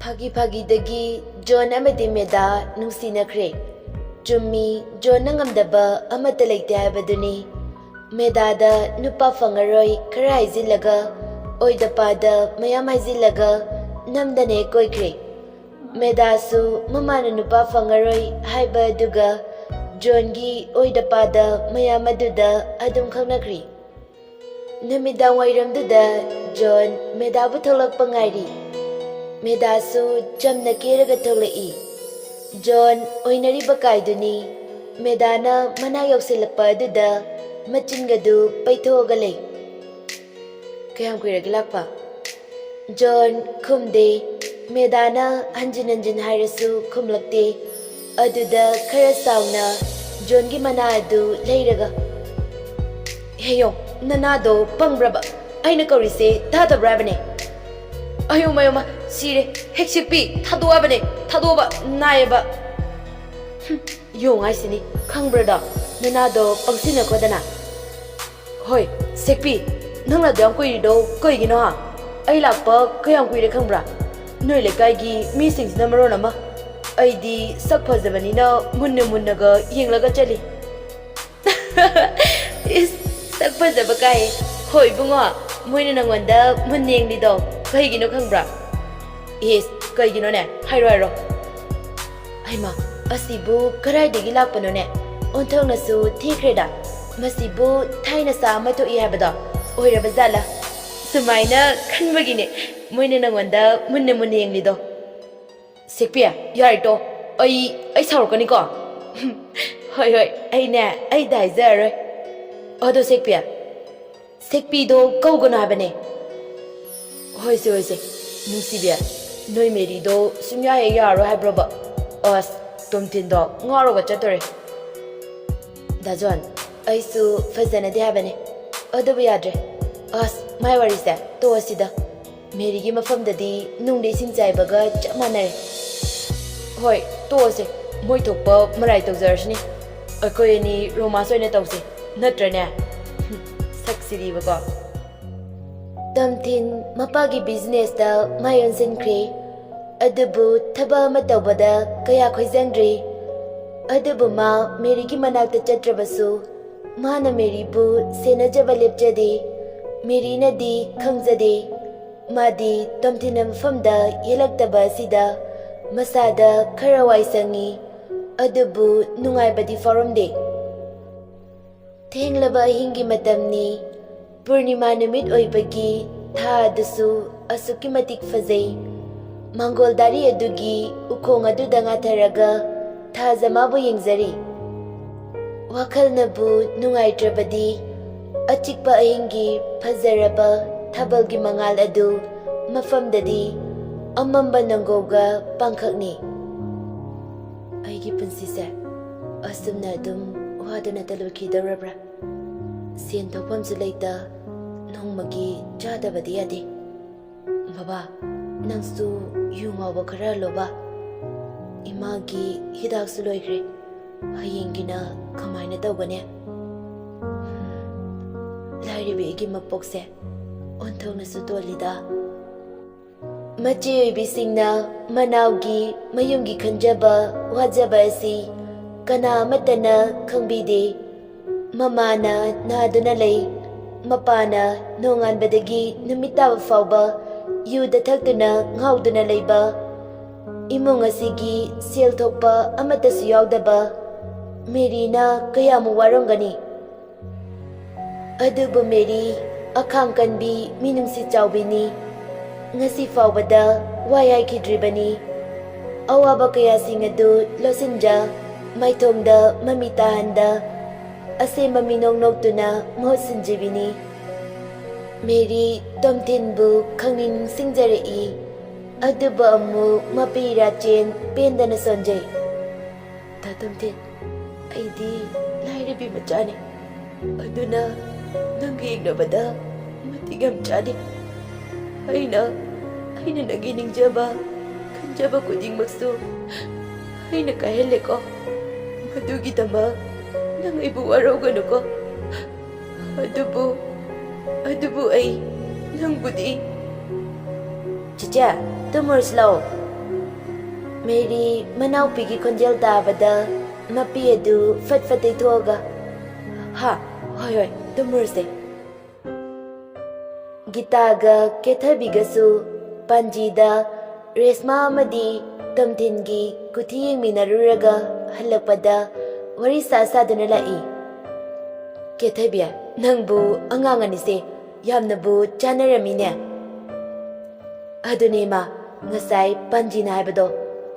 Phagi John amadi meda nungsinakre. Jummi John nangamdaba amata leite habaduni. Medada nupa fangaroi kara haizilaga. Oidapada mayam haizilaga namdane koikre. Medasu mamana nupa fangaroi haiba aduga. John gi oidapada mayam aduda adum khangnakri. Namidang wairamduda John medabu tholakpa ngairi. Medasu jamna keraga tholai. John oinariba kaiduni. Medana mana yausilakpa aduda machingadu paithoga lei. Kayam kuiraga lakpa. John khumde. Medana hanjin hairasu khumlakte. Aduda khara sauna John gi mana adu leiraga. Heyo nanado pangbraba. Aina kaurise tadabrabane. Ayoma sire heksikpi thadoabane thadoba naeba. Yong aisini khangbrada nanado pangsina kodana. Hoi sekpi nangla dang koirido koigino ha. Ai lakpa kayam koire khangbra. Noi lekai gi mi sings namaro nama. Aidi sak phajabanina munnaga yenglaga chali. Is sak phajaba kai. Hoi bungo moina nangwanda munnenglido kaigino khangbra. Yes kaigino ne hairo. Aima asibu karaidagi lakpano ne. Onthongnasu thikreda. Masibu thaina sa mathoi habada oiraba zala. Sumaina khanbagine moina nangwanda munnenglido. Sekpia yarito ai saurkani ko. Hoi ai daizaroi. Odo sekpia sekpido kaugono habane. Hoise nungsibia noi merido sumya he yaro habroba. As tomtindo ngaro ga chatore. Dajon aisu fazana de habane. Odo yadre. As my worries that to asida. Meri gi mafamdadi nungde sinjaibaga chamanare. Hoi to se moi thokpa marai tawjarasni. Akoi ni romasoi tawse natrane. Saksiri baga. Tamthin mapagi business da mayon sinkre. Adubu thaba matawbada kaya khoizangdri. Adubu ma meri gi manakta chatrabasu. Mana meri bu senajaba lepjade. Meri nadi khangjade. Madi tamthina mafamda yelaktaba sida. Masada karawai sangi. Adubu nungaibadi faramde. Thenglaba hingi matamni. Purnima numit oibagi tha adusu asuki matik fazai. Mangoldari adugi ukong aduda ngatharaga tha zamabu yengzari. Wakal nabu nungaitrabadi achikpa ahingi fazaraba thabalgi mangal adu mafamdadi amamba nangoga pangkhakni. Aigi punsise asumna adum wadana talukhidarabra. Sen thopamsu leita nongmagi chadabadi yade. Baba nangsu yungawba khara loba. Imagi hidaksu loikre. Hayengina kamaina tawbane. Lairibe igi mapokse onthongnasu tolida. Machi oibisingna manawgi mayumgi khanjaba wajaba asi kana amatana khangbide. Mamana naduna lay, mapana nonganbadagi numitaba fauba, yuda thakduna ngawduna layba. Imong asigi sel thokpa amatasu yaudaba, Merina kayamu warongani. Adubu Meri akhangkanbi minungsi chawbini, ngasi faubada wayai kidribani. Awaba kaya singadu losinja, maithomda mamitahanda. Asema minong nogtuna mosinjibini. Meri tomtinbu khangning singjari. Aduba amu mapira chen pendana sonjay. Tatomtin aidi lairibi machani. Aduna nangi ignabada matigam chani. Aina nagining jaba kanjaba kuding maksu. Aina kahele ko madugi tama. Nang ibu araw ko. Adubu ay nang budi. Chicha, tumor slow. Mary manaupi khonjel tabada mapi adu fat thoga ha hoi tumurse Gitaga kethabigasu panjida resma amadi tamthingi kuthiyeng minaruraga halakpada wari sasaduna lai Kethabia nangbu anganganise yamnabu chanaramine Adunema ngasai panjina haibado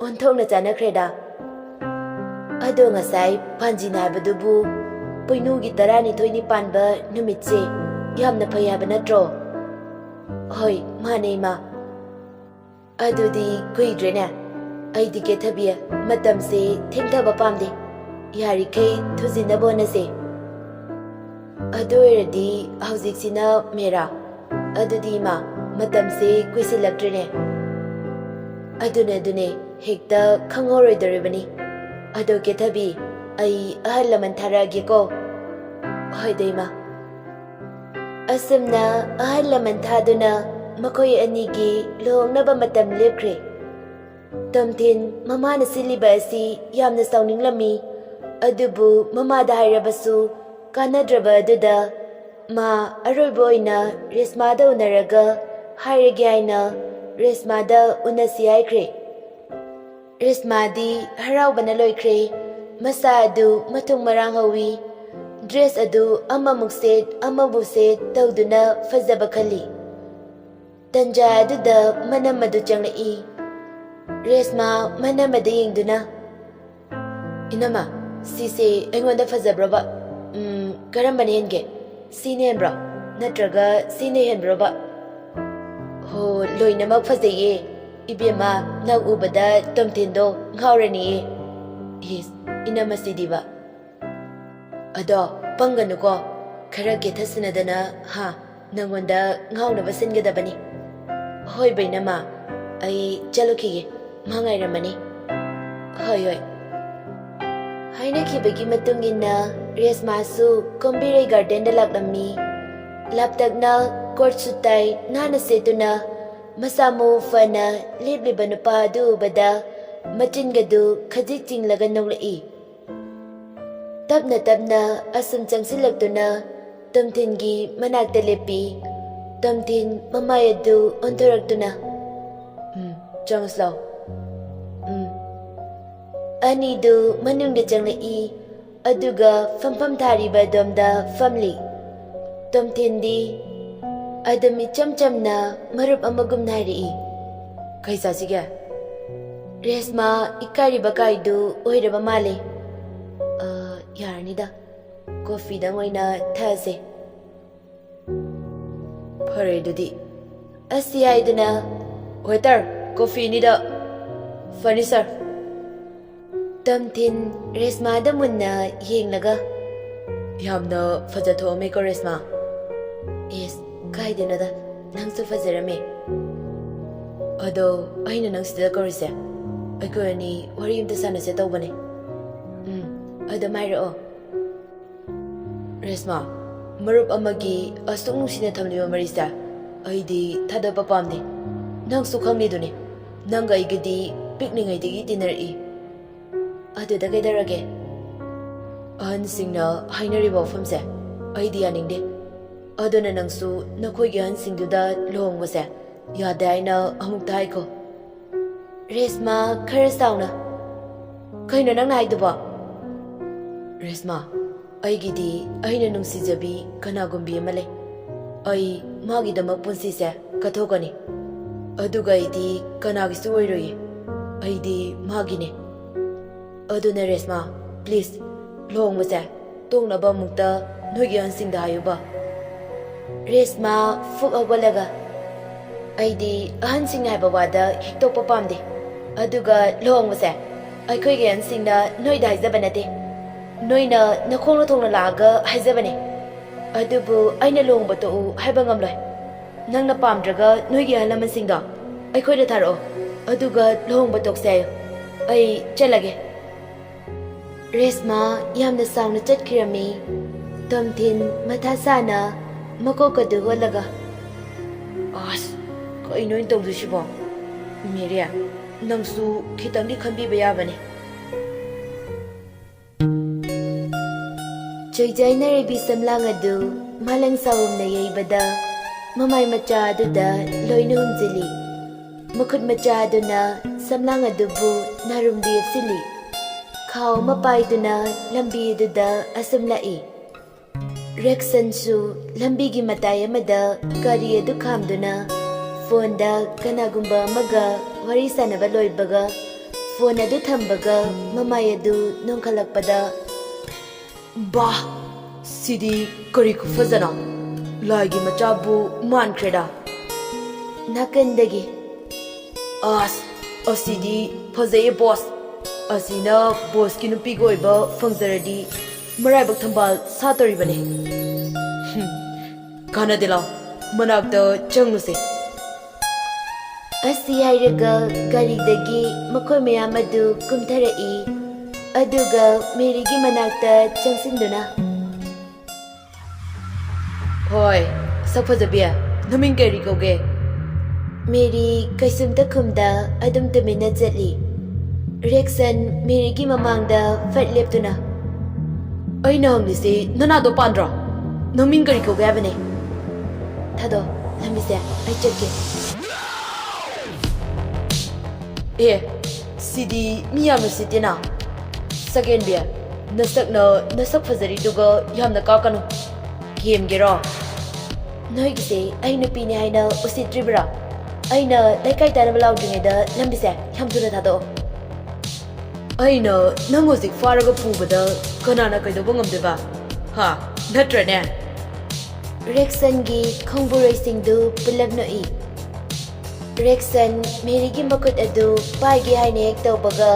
onthokna chanakreda ado ngasai panjina haibadubu poinugi tarani thoini panba numitse yamna phayaba natro Hoi manema Adudi kuidrena Aidi Kethabia matamse thengthaba pamde Yarikei thuzinabonase Adoiradi haujiksina mera Adudi ma matamse kuisilaktrene Adune hekta khangoroidaribani Ado Kethabi ai ahalaman tharageko Hoi deima Asamna ahalaman thaduna makoi anigi luhngnaba matam lepkre Tamthin mamana siliba asi yamna sauninglammi adubu mamada hairabasu kanadraba aduda ma aroiba oina resmada unaraga hairage haina resmada unasi haikre Resmadi haraubana loikre masa adu matung marang hawi dress adu amamuk set amabu set tawduna fazaba khali Tanja aduda manamadu changlai Resma manamada yengduna Inama sise aingonda fazabraba karambane henge sine henbra natraga sine henbraba Ho loinamak fazaye Ibema nang ubada tomtindo ngaurani Yes inama sidiba Ado panganuko khara gethasinadana ha nangonda ngaunaba singadabani Hoi bainama ai chalokhiye mangairamani hoi hainakibagi matungina resmasu kombirei garden da laklammi laptakna korsutai nana setuna masamu fana libliba nupa adu bada machingadu khajik chinglaga noglai tapna asum changsilaktuna tamthingi manakta lepi tamthin mamayadu onthoraktuna Changslo Anidu manungda changlai aduga famfam thariba domda family Tamthindi adami chamchamna marup amagum nairi Kaisa siga Resma ikariba kaidu oiraba male Yarnida Coffee dang oina thase Phare dudi Asiaiduna Waiter Coffee nida Furniture Tamthin Resma da munna yenglaga Yamna fajathome ko Resma Yes kaidena da nangsu fajarame Ado aina nang sida korise Aikoani wari imta sanase tawbane Ado mairo Resma marup amagi asung nungsina thamliba marisa Aidi thadaba pamne Nangsu khanglidune Nanga igadi pikningaidagi tinar'i Aduda kaidarage Ahansingna hainariba wafamse Aidi yaningde Aduna nangsu nakhoigi ahansingduda luhongbase Yada aina amukta haiko Resma khara sauna Kaino nangna haiduba Resma aigidi aina nungsijabi kanagumbi amale Ai magidamak punsise kathokani Aduga aidi kanagisu oiroye Aidi magine Aduna Resma please luhongbase tongnaba mukta noigi ahansingda hayuba Resma fuk agwalaga Aidi ahansingna haiba wada hiktopa pamde Aduga luhongbase Aikhoigi ahansingna noida haizaba nate Noina nakhongna thongna laga haizabane Adubu aina luhongba to'u haiba ngamloi Nangna pamdraga noigi ahalamansinda Aikhoida tharo Aduga luhongba tokse Ai chalage Resma yamna sauna chatkirami Tamthin mathasana makokadu holaga As kaino intawdu shibo Miria ꯅꯪꯁꯨ ꯈꯤꯇꯪꯗꯤ ꯈꯟꯕꯤꯕ ꯌꯥꯕꯅꯤ ꯆꯣꯏꯖꯥꯏꯅꯔꯤꯕꯤ ꯁꯝꯂꯥꯡ ꯑꯗꯨ ꯃꯥꯂꯪ ꯁꯥꯎꯝꯅ ꯌꯩꯕꯗ ꯃꯃꯥꯏ ꯃꯆꯥ ꯑꯗꯨꯗ ꯂꯣꯏꯅ ꯍꯨꯝꯖꯤꯜꯂꯤ ꯃꯈꯨꯠ ꯃꯆꯥ ꯑꯗꯨꯅ ꯁꯝꯂꯥꯡ ꯑꯗꯨꯕꯨ ꯅꯥꯔꯨꯝꯗ ꯌꯦꯞꯁꯤꯜꯂꯤ ꯈꯥꯎ ꯑꯃ ꯄꯥꯏꯗꯨꯅ ꯂꯝꯕꯤ ꯑꯗꯨꯗ ꯑꯁꯨꯝ ꯂꯥꯛꯏ ꯔꯦꯛꯁꯟꯁꯨ ꯂꯝꯕꯤꯒꯤ ꯃꯇꯥꯏ ꯑꯃꯗ ꯒꯥꯔꯤ ꯑꯗꯨ ꯈꯥꯝꯗꯨꯅ ꯐꯣꯟꯗ ꯀꯅꯥꯒꯨꯝꯕ ꯑꯃꯒ ꯋꯥꯔꯤ ꯁꯥꯟꯅꯕ ꯂꯣꯏꯕꯒ ꯐꯣꯟ ꯑꯗꯨ ꯊꯝꯕꯒ ꯃꯃꯥꯏ ꯑꯗꯨ ꯅꯣꯡꯈꯠꯂꯛꯄꯗ ꯕꯥ ꯁꯤꯗꯤ ꯀꯔꯤ ꯈꯨꯐꯖꯅ ꯂꯥꯏꯒꯤ ꯃꯆꯥꯕꯨ ꯃꯥꯟꯈ꯭ꯔꯦꯗ ꯅꯥꯀꯟꯗꯒꯤ ꯑꯁꯤꯗꯤ ꯐꯖꯩꯌꯦ ꯕꯣꯁ ꯑꯁꯤꯅ ꯕꯣꯁꯀꯤ ꯅꯨꯄꯤꯒ ꯑꯣꯏꯕ ꯐꯪꯖꯔꯗꯤ ꯃꯔꯥꯏꯕꯛ ꯊꯝꯕꯥꯜ ꯁꯥꯠꯇꯣꯔꯤꯕꯅꯤ ꯀꯥꯟꯅꯗꯦ ꯂꯥꯎ ꯃꯅꯥꯛꯇ ꯆꯪꯂꯨꯁꯦ ꯑꯁꯤ ꯍꯥꯏꯔꯒ ꯒꯥꯔꯤꯗꯒꯤ ꯃꯈꯣꯏ ꯃꯌꯥꯝ ꯑꯗꯨ ꯀꯨꯝꯊꯔꯛꯏ ꯑꯗꯨꯒ ꯃꯦꯔꯤꯒꯤ ꯃꯅꯥꯛꯇ ꯆꯪꯁꯤꯟꯗꯨꯅ ꯍꯣꯏ ꯁꯛ ꯐꯖꯕꯤ ꯅꯃꯤꯡ ꯀꯔꯤ ꯀꯧꯒꯦ ꯃꯦꯔꯤ ꯀꯩꯁꯨꯝꯇ ꯈꯨꯝꯗ ꯑꯗꯨꯝ ꯇꯨꯃꯤꯟꯅ ꯆꯠꯂꯤ ꯔꯦꯛꯁꯟ ꯃꯦꯔꯤꯒꯤ ꯃꯃꯥꯡꯗ ꯐꯠ ꯂꯦꯞꯇꯨꯅ ꯑꯩꯅ ꯍꯪꯂꯤꯁꯤ ꯅꯅꯥꯗꯣ ꯄꯥꯟꯗ꯭ꯔꯣ ꯅꯃꯤꯡ ꯀꯔꯤ ꯀꯧꯒꯦ ꯍꯥꯏꯕꯅꯦ ꯊꯥꯗꯣ ꯂꯝꯕꯤꯁꯦ ꯑꯩ ꯆꯠꯀꯦ ꯁꯤꯗꯤ ꯃꯤ ꯌꯥꯝꯅ ꯁꯤꯠꯇꯦꯅ ꯁꯦꯀꯦꯟꯕꯤ ꯅꯁꯛ ꯐꯖꯔꯤꯗꯨꯒ ꯌꯥꯝꯅ ꯀꯥꯛꯀꯅꯨ ꯌꯦꯝꯒꯦꯔꯣ ꯅꯣꯏꯒꯤꯁꯦ ꯑꯩ ꯅꯨꯄꯤꯅꯦ ꯍꯥꯏꯅ ꯎꯁꯤꯠꯇ꯭ꯔꯤꯕ꯭ꯔꯥ ꯑꯩꯅ ꯂꯩꯀꯥꯏ ꯇꯥꯅꯕ ꯂꯥꯎꯗ꯭ꯔꯤꯉꯩꯗ ꯂꯝꯕꯤꯁꯦ ꯌꯥꯝ ꯊꯨꯅ ꯊꯥꯗꯣꯛꯑꯣ ꯑꯩꯅ ꯅꯪ ꯍꯧꯖꯤꯛ ꯐꯥꯔꯒ ꯄꯨꯕꯗ ꯀꯅꯥꯅ ꯀꯩꯗꯧꯕ ꯉꯝꯗꯣꯏꯕ ꯍꯥ ꯅꯠꯇ꯭ꯔꯅꯦ ꯔꯦꯛꯁꯟꯒꯤ ꯈꯣꯡꯕꯨꯔꯩꯁꯤꯡꯗꯨ ꯄꯨꯜꯂꯞ ꯅꯣꯛꯏ ꯔꯦꯛꯁꯟ ꯃꯦꯔꯤꯒꯤ ꯃꯈꯨꯠ ꯑꯗꯨ ꯄꯥꯏꯒꯦ ꯍꯥꯏꯅ ꯍꯦꯛ ꯇꯧꯕꯒ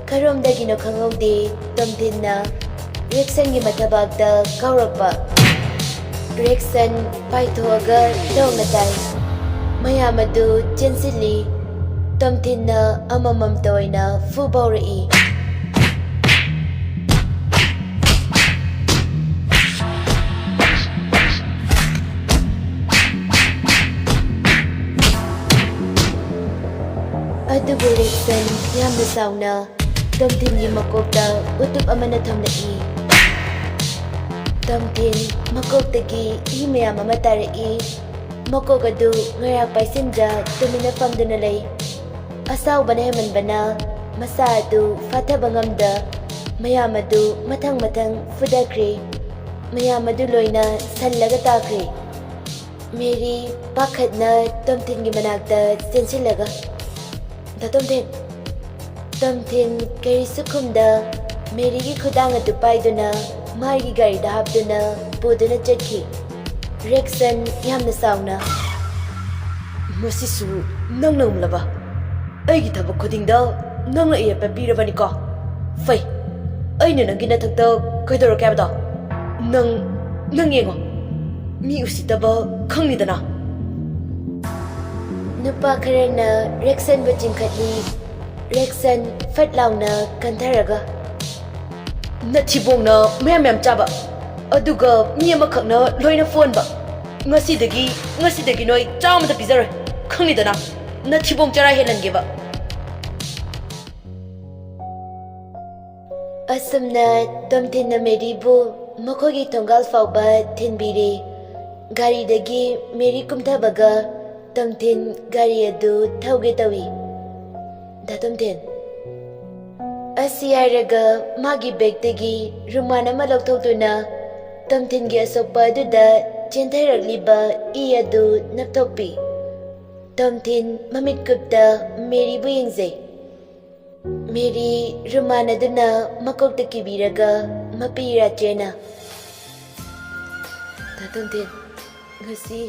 ꯀꯔꯣꯝꯗꯒꯤꯅꯣ ꯈꯪꯍꯧꯗꯦ ꯇꯣꯝꯊꯤꯟꯅ ꯔꯦꯛꯁꯟꯒꯤ ꯃꯊꯕꯥꯛꯇ ꯀꯥꯎꯔꯛꯄ ꯔꯦꯛꯁꯟ ꯄꯥꯏꯊꯣꯛꯑꯒ ꯂꯣꯡꯅ ꯇꯥꯏ ꯃꯌꯥꯝ ꯑꯗꯨ ꯆꯦꯟꯁꯤꯜꯂꯤ ꯇꯣꯝꯊꯤꯟꯅ ꯑꯃꯃꯝꯇ ꯑꯣꯏꯅ ꯐꯨꯕ ꯍꯧꯔꯛꯏ ꯑꯗꯨꯕꯨ ꯔꯦꯛꯁꯟ ꯌꯥꯝꯅ ꯁꯥꯎꯅ ꯇꯣꯝꯊꯤꯟꯒꯤ ꯃꯀꯣꯛꯇ ꯎꯇꯨꯞ ꯑꯃꯅ ꯊꯝꯂꯛꯏ ꯇꯣꯝꯊꯤꯟ ꯃꯀꯣꯛꯇꯒꯤ ꯏ ꯃꯌꯥꯝ ꯑꯃ ꯇꯥꯔꯛꯏ ꯃꯀꯣꯛ ꯑꯗꯨ ꯉꯔꯥꯛ ꯄꯥꯏꯁꯤꯟꯗ ꯇꯨꯃꯤꯟꯅ ꯐꯝꯗꯨꯅ ꯂꯩ ꯑꯁꯥꯎꯕꯅ ꯍꯦꯃꯟꯕꯅ ꯃꯁꯥ ꯑꯗꯨ ꯐꯥꯊꯕ ꯉꯝꯗ ꯃꯌꯥꯝ ꯑꯗꯨ ꯃꯊꯪ ꯃꯊꯪ ꯐꯨꯗꯈ꯭ꯔꯦ ꯃꯌꯥꯝ ꯑꯗꯨ ꯂꯣꯏꯅ ꯁꯜꯂꯒ ꯇꯥꯈ꯭ꯔꯦ ꯃꯦꯔꯤ ꯄꯥꯈꯠꯅ ꯇꯣꯝꯊꯤꯟꯒꯤ ꯃꯅꯥꯛꯇ ꯆꯦꯟꯁꯤꯜꯂꯒ ꯇꯣꯝꯊꯤꯟ ꯀꯔꯤꯁꯨ ꯈꯨꯝꯗ ꯃꯦꯔꯤꯒꯤ ꯈꯨꯗꯥꯡ ꯑꯗꯨ ꯄꯥꯏꯗꯨꯅ ꯃꯥꯒꯤ ꯒꯥꯔꯤꯗ ꯍꯥꯞꯇꯨꯅ ꯄꯨꯗꯨꯅ ꯆꯠꯈꯤ ꯔꯦꯛꯁꯟ ꯌꯥꯝꯅ ꯁꯥꯎꯅ ꯃꯁꯤꯁꯨ ꯅꯪꯅ ꯎꯝꯂꯕ ꯑꯩꯒꯤ ꯊꯕꯛ ꯈꯨꯗꯤꯡꯗ ꯅꯪꯅ ꯑꯌꯦꯠꯄ ꯄꯤꯔꯕꯅꯤꯀꯣ ꯐꯩ ꯑꯩꯅ ꯅꯪꯒꯤ ꯅꯊꯛꯇ ꯀꯩꯗꯧꯔꯛꯀꯦ ꯍꯥꯏꯕꯗꯣ ꯅꯪ ꯌꯦꯡꯉꯣ ꯃꯤ ꯎꯁꯤꯠꯇꯕ ꯈꯪꯅꯤꯗꯅ ꯅꯨꯄꯥ ꯈꯔꯅ ꯔꯦꯛꯁꯟꯕꯨ ꯆꯤꯡꯈꯠꯂꯤ ꯔꯦꯛꯁꯟ ꯐꯠ ꯂꯥꯎꯅ ꯀꯟꯊꯔꯒ ꯅꯊꯤꯕꯣꯡꯅ ꯃꯌꯥꯝ ꯆꯥꯕ ꯑꯗꯨꯒ ꯃꯤ ꯑꯃꯈꯛꯅ ꯂꯣꯏꯅ ꯐꯣꯟꯕ ꯉꯁꯤꯗꯒꯤ ꯅꯣꯏ ꯆꯥꯃꯗ ꯄꯤꯖꯔꯣꯏ ꯈꯪꯅꯤꯗꯅ ꯅꯊꯤꯕꯣꯡ ꯆꯔꯥ ꯍꯦꯜꯍꯟꯒꯦꯕ ꯑꯁꯨꯝꯅ ꯇꯣꯝꯊꯤꯟꯅ ꯃꯦꯔꯤꯕꯨ ꯃꯈꯣꯏꯒꯤ ꯊꯣꯡꯒꯥꯜ ꯐꯥꯎꯕ ꯊꯤꯟꯕꯤꯔꯦ ꯒꯥꯔꯤꯗꯒꯤ ꯃꯦꯔꯤ ꯀꯨꯝꯊꯕꯒ ꯇꯣꯝꯊꯤꯟ ꯒꯥꯔꯤ ꯑꯗꯨ ꯊꯧꯒꯦ ꯇꯧꯏ ꯇꯣꯝꯊꯤꯟ ꯑꯁꯤ ꯍꯥꯏꯔꯒ ꯃꯥꯒꯤ ꯕꯦꯒꯇꯒꯤ ꯔꯨꯃꯥꯟ ꯑꯃ ꯂꯧꯊꯣꯛꯇꯨꯅ ꯇꯣꯝꯊꯤꯟꯒꯤ ꯑꯁꯣꯛꯄ ꯑꯗꯨꯗ ꯆꯦꯟꯊꯔꯛꯂꯤꯕ ꯏ ꯑꯗꯨ ꯅꯞꯊꯣꯛꯄꯤ ꯇꯣꯝꯊꯤꯟ ꯃꯃꯤꯠ ꯀꯨꯞꯇ ꯃꯦꯔꯤꯕꯨ ꯌꯦꯡꯖꯩ ꯃꯦꯔꯤ ꯔꯨꯃꯥꯟ ꯑꯗꯨꯅ ꯃꯀꯣꯛꯇ ꯀꯤꯕꯤꯔꯒ ꯃꯄꯤꯔꯥ ꯆꯦꯅ ꯇꯣꯝꯊꯤꯟ ꯉꯁꯤ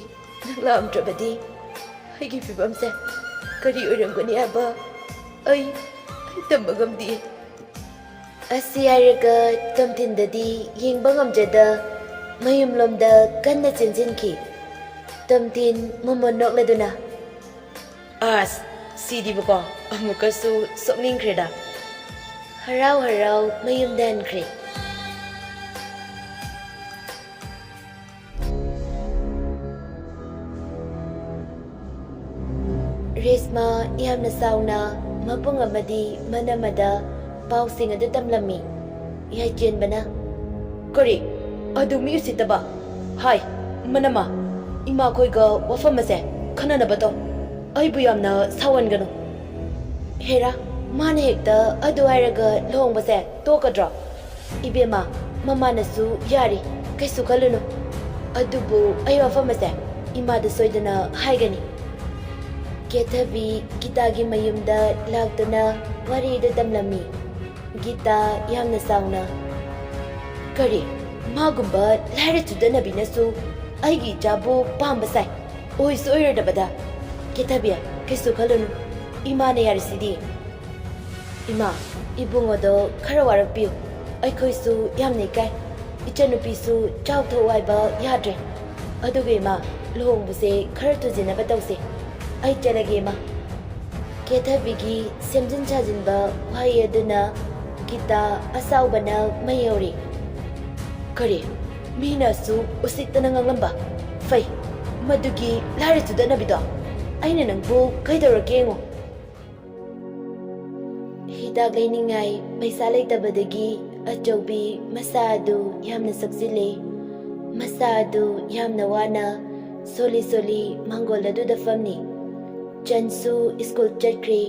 ꯅꯪ ꯂꯥꯛꯑꯝꯗ꯭ꯔꯕꯗꯤ ꯑꯩꯒꯤ ꯐꯤꯕꯝꯁꯦ ꯀꯔꯤ ꯑꯣꯏꯔꯝꯒꯅꯤ ꯍꯥꯏꯕ ꯑꯩ ꯇꯝꯕ ꯉꯝꯗꯦ ꯑꯁꯤ ꯍꯥꯏꯔꯒ ꯇꯣꯝꯊꯤꯟꯗꯗꯤ ꯌꯦꯡꯕ ꯉꯝꯖꯗ ꯃꯌꯨꯝꯂꯣꯝꯗ ꯀꯟꯅ ꯆꯦꯟꯁꯤꯟꯈꯤ ꯇꯣꯝꯊꯤꯟ ꯃꯃꯣꯟ ꯅꯣꯛꯂꯗꯨꯅ ꯁꯤꯗꯤꯕꯀꯣ ꯑꯃꯨꯛꯀꯁꯨ ꯁꯣꯛꯅꯤꯡꯈ꯭ꯔꯦꯗ ꯍꯔꯥꯎ ꯃꯌꯨꯝꯗ ꯍꯟꯈ꯭ꯔꯦ ꯔꯦꯁꯃꯥ ꯌꯥꯝꯅ ꯁꯥꯎꯅ ꯃꯄꯨꯡ ꯑꯃꯗꯤ ꯃꯅꯃꯗ ꯄꯥꯎꯁꯤꯡ ꯑꯗꯨ ꯇꯝꯂꯝꯃꯤ꯫ ꯌꯥꯏꯆꯦꯟꯕꯅ ꯀꯔꯤ ꯑꯗꯨ ꯃꯤ ꯎꯁꯤꯠꯇꯕ ꯍꯥꯏ ꯃꯅꯃ ꯏꯃꯥꯈꯣꯏꯒ ꯋꯥꯐꯝ ꯑꯁꯦ ꯈꯟꯅꯅꯕ ꯇꯧ ꯑꯩꯕꯨ ꯌꯥꯝꯅ ꯁꯥꯎꯍꯟꯒꯅꯨ꯫ ꯍꯦꯔꯥ ꯃꯥꯅ ꯍꯦꯛꯇ ꯑꯗꯨ ꯍꯥꯏꯔꯒ ꯂꯨꯍꯣꯡꯕꯁꯦ ꯇꯣꯛꯀꯗ꯭ꯔꯣ? ꯏꯕꯦꯝꯃ ꯃꯃꯥꯅꯁꯨ ꯌꯥꯔꯤ ꯀꯩꯁꯨ ꯈꯜꯂꯨꯅꯨ ꯑꯗꯨꯕꯨ ꯑꯩ ꯋꯥꯐꯝ ꯑꯁꯦ ꯏꯃꯥꯗ ꯁꯣꯏꯗꯅ ꯍꯥꯏꯒꯅꯤ꯫ ꯀꯦꯊꯕꯤ ꯒꯤꯇꯥꯒꯤ ꯃꯌꯨꯝꯗ ꯂꯥꯛꯇꯨꯅ ꯋꯥꯔꯤꯗꯨ ꯇꯝꯂꯝꯃꯤ꯫ ꯒꯤꯇꯥ ꯌꯥꯝꯅ ꯁꯥꯎꯅ ꯀꯔꯤ ꯃꯥꯒꯨꯝꯕ ꯂꯥꯏꯔ ꯆꯨꯗꯅꯕꯤꯅꯁꯨ ꯑꯩꯒꯤ ꯏꯆꯥꯕꯨ ꯄꯥꯝꯕ ꯁꯥꯏ ꯑꯣꯏꯁꯨ ꯑꯣꯏꯔꯣꯏꯗꯕꯗ꯫ ꯀꯦꯊꯕꯤ ꯀꯩꯁꯨ ꯈꯜꯂꯨꯅꯨ ꯏꯃꯥꯅ ꯌꯥꯔꯤꯁꯤꯗꯤ꯫ ꯏꯃꯥ ꯏꯕꯨꯡꯉꯣꯗꯣ ꯈꯔ ꯋꯥꯔꯛꯄꯤꯌꯨ ꯑꯩꯈꯣꯏꯁꯨ ꯌꯥꯝꯅ ꯏꯀꯥꯏ ꯏꯆꯟꯅꯨꯄꯤꯁꯨ ꯆꯥꯎꯊꯣꯛ ꯍꯥꯏꯕ ꯌꯥꯗ꯭ꯔꯦ ꯑꯗꯨꯒ ꯏꯃꯥ ꯂꯨꯍꯣꯡꯕꯁꯦ ꯈꯔ ꯊꯨꯖꯤꯟꯅꯕ ꯇꯧꯁꯦ ꯑꯩ ꯆꯠꯂꯒꯦ ꯏꯃꯥ꯫ ꯀꯦꯊꯕꯤꯒꯤ ꯁꯦꯝꯖꯤꯟ ꯁꯥꯖꯤꯟꯕ ꯋꯥꯍꯩ ꯑꯗꯨꯅ ꯒꯤꯇꯥ ꯑꯁꯥꯎꯕꯅ ꯃꯩ ꯍꯧꯔꯤ꯫ ꯀꯔꯤ ꯃꯤꯅꯁꯨ ꯎꯁꯤꯠꯇꯅ ꯉꯥꯡꯂꯝꯕ ꯐꯩ ꯃꯗꯨꯒꯤ ꯂꯥꯏꯔ ꯆꯨꯗꯅꯕꯤꯗꯣ ꯑꯩꯅ ꯅꯪꯕꯨ ꯀꯩꯗꯧꯔꯒꯦ ꯌꯦꯡꯉꯣ꯫ ꯍꯤꯗꯥꯛ ꯂꯩꯅꯤꯡꯉꯥꯏ ꯄꯩꯁꯥ ꯂꯩꯇꯕꯗꯒꯤ ꯑꯆꯧꯕꯤ ꯃꯁꯥ ꯑꯗꯨ ꯌꯥꯝꯅ ꯁꯣꯛꯆꯤꯜꯂꯦ꯫ ꯃꯁꯥ ꯑꯗꯨ ꯌꯥꯝꯅ ꯋꯥꯅ ꯁꯣꯜꯂꯤ ꯁꯣꯜꯂꯤ ꯃꯥꯡꯒꯣꯜ ꯑꯗꯨꯗ ꯐꯝꯃꯤ꯫ ꯆꯟꯁꯨ ꯁ꯭ꯀꯨꯜ ꯆꯠꯈ꯭ꯔꯦ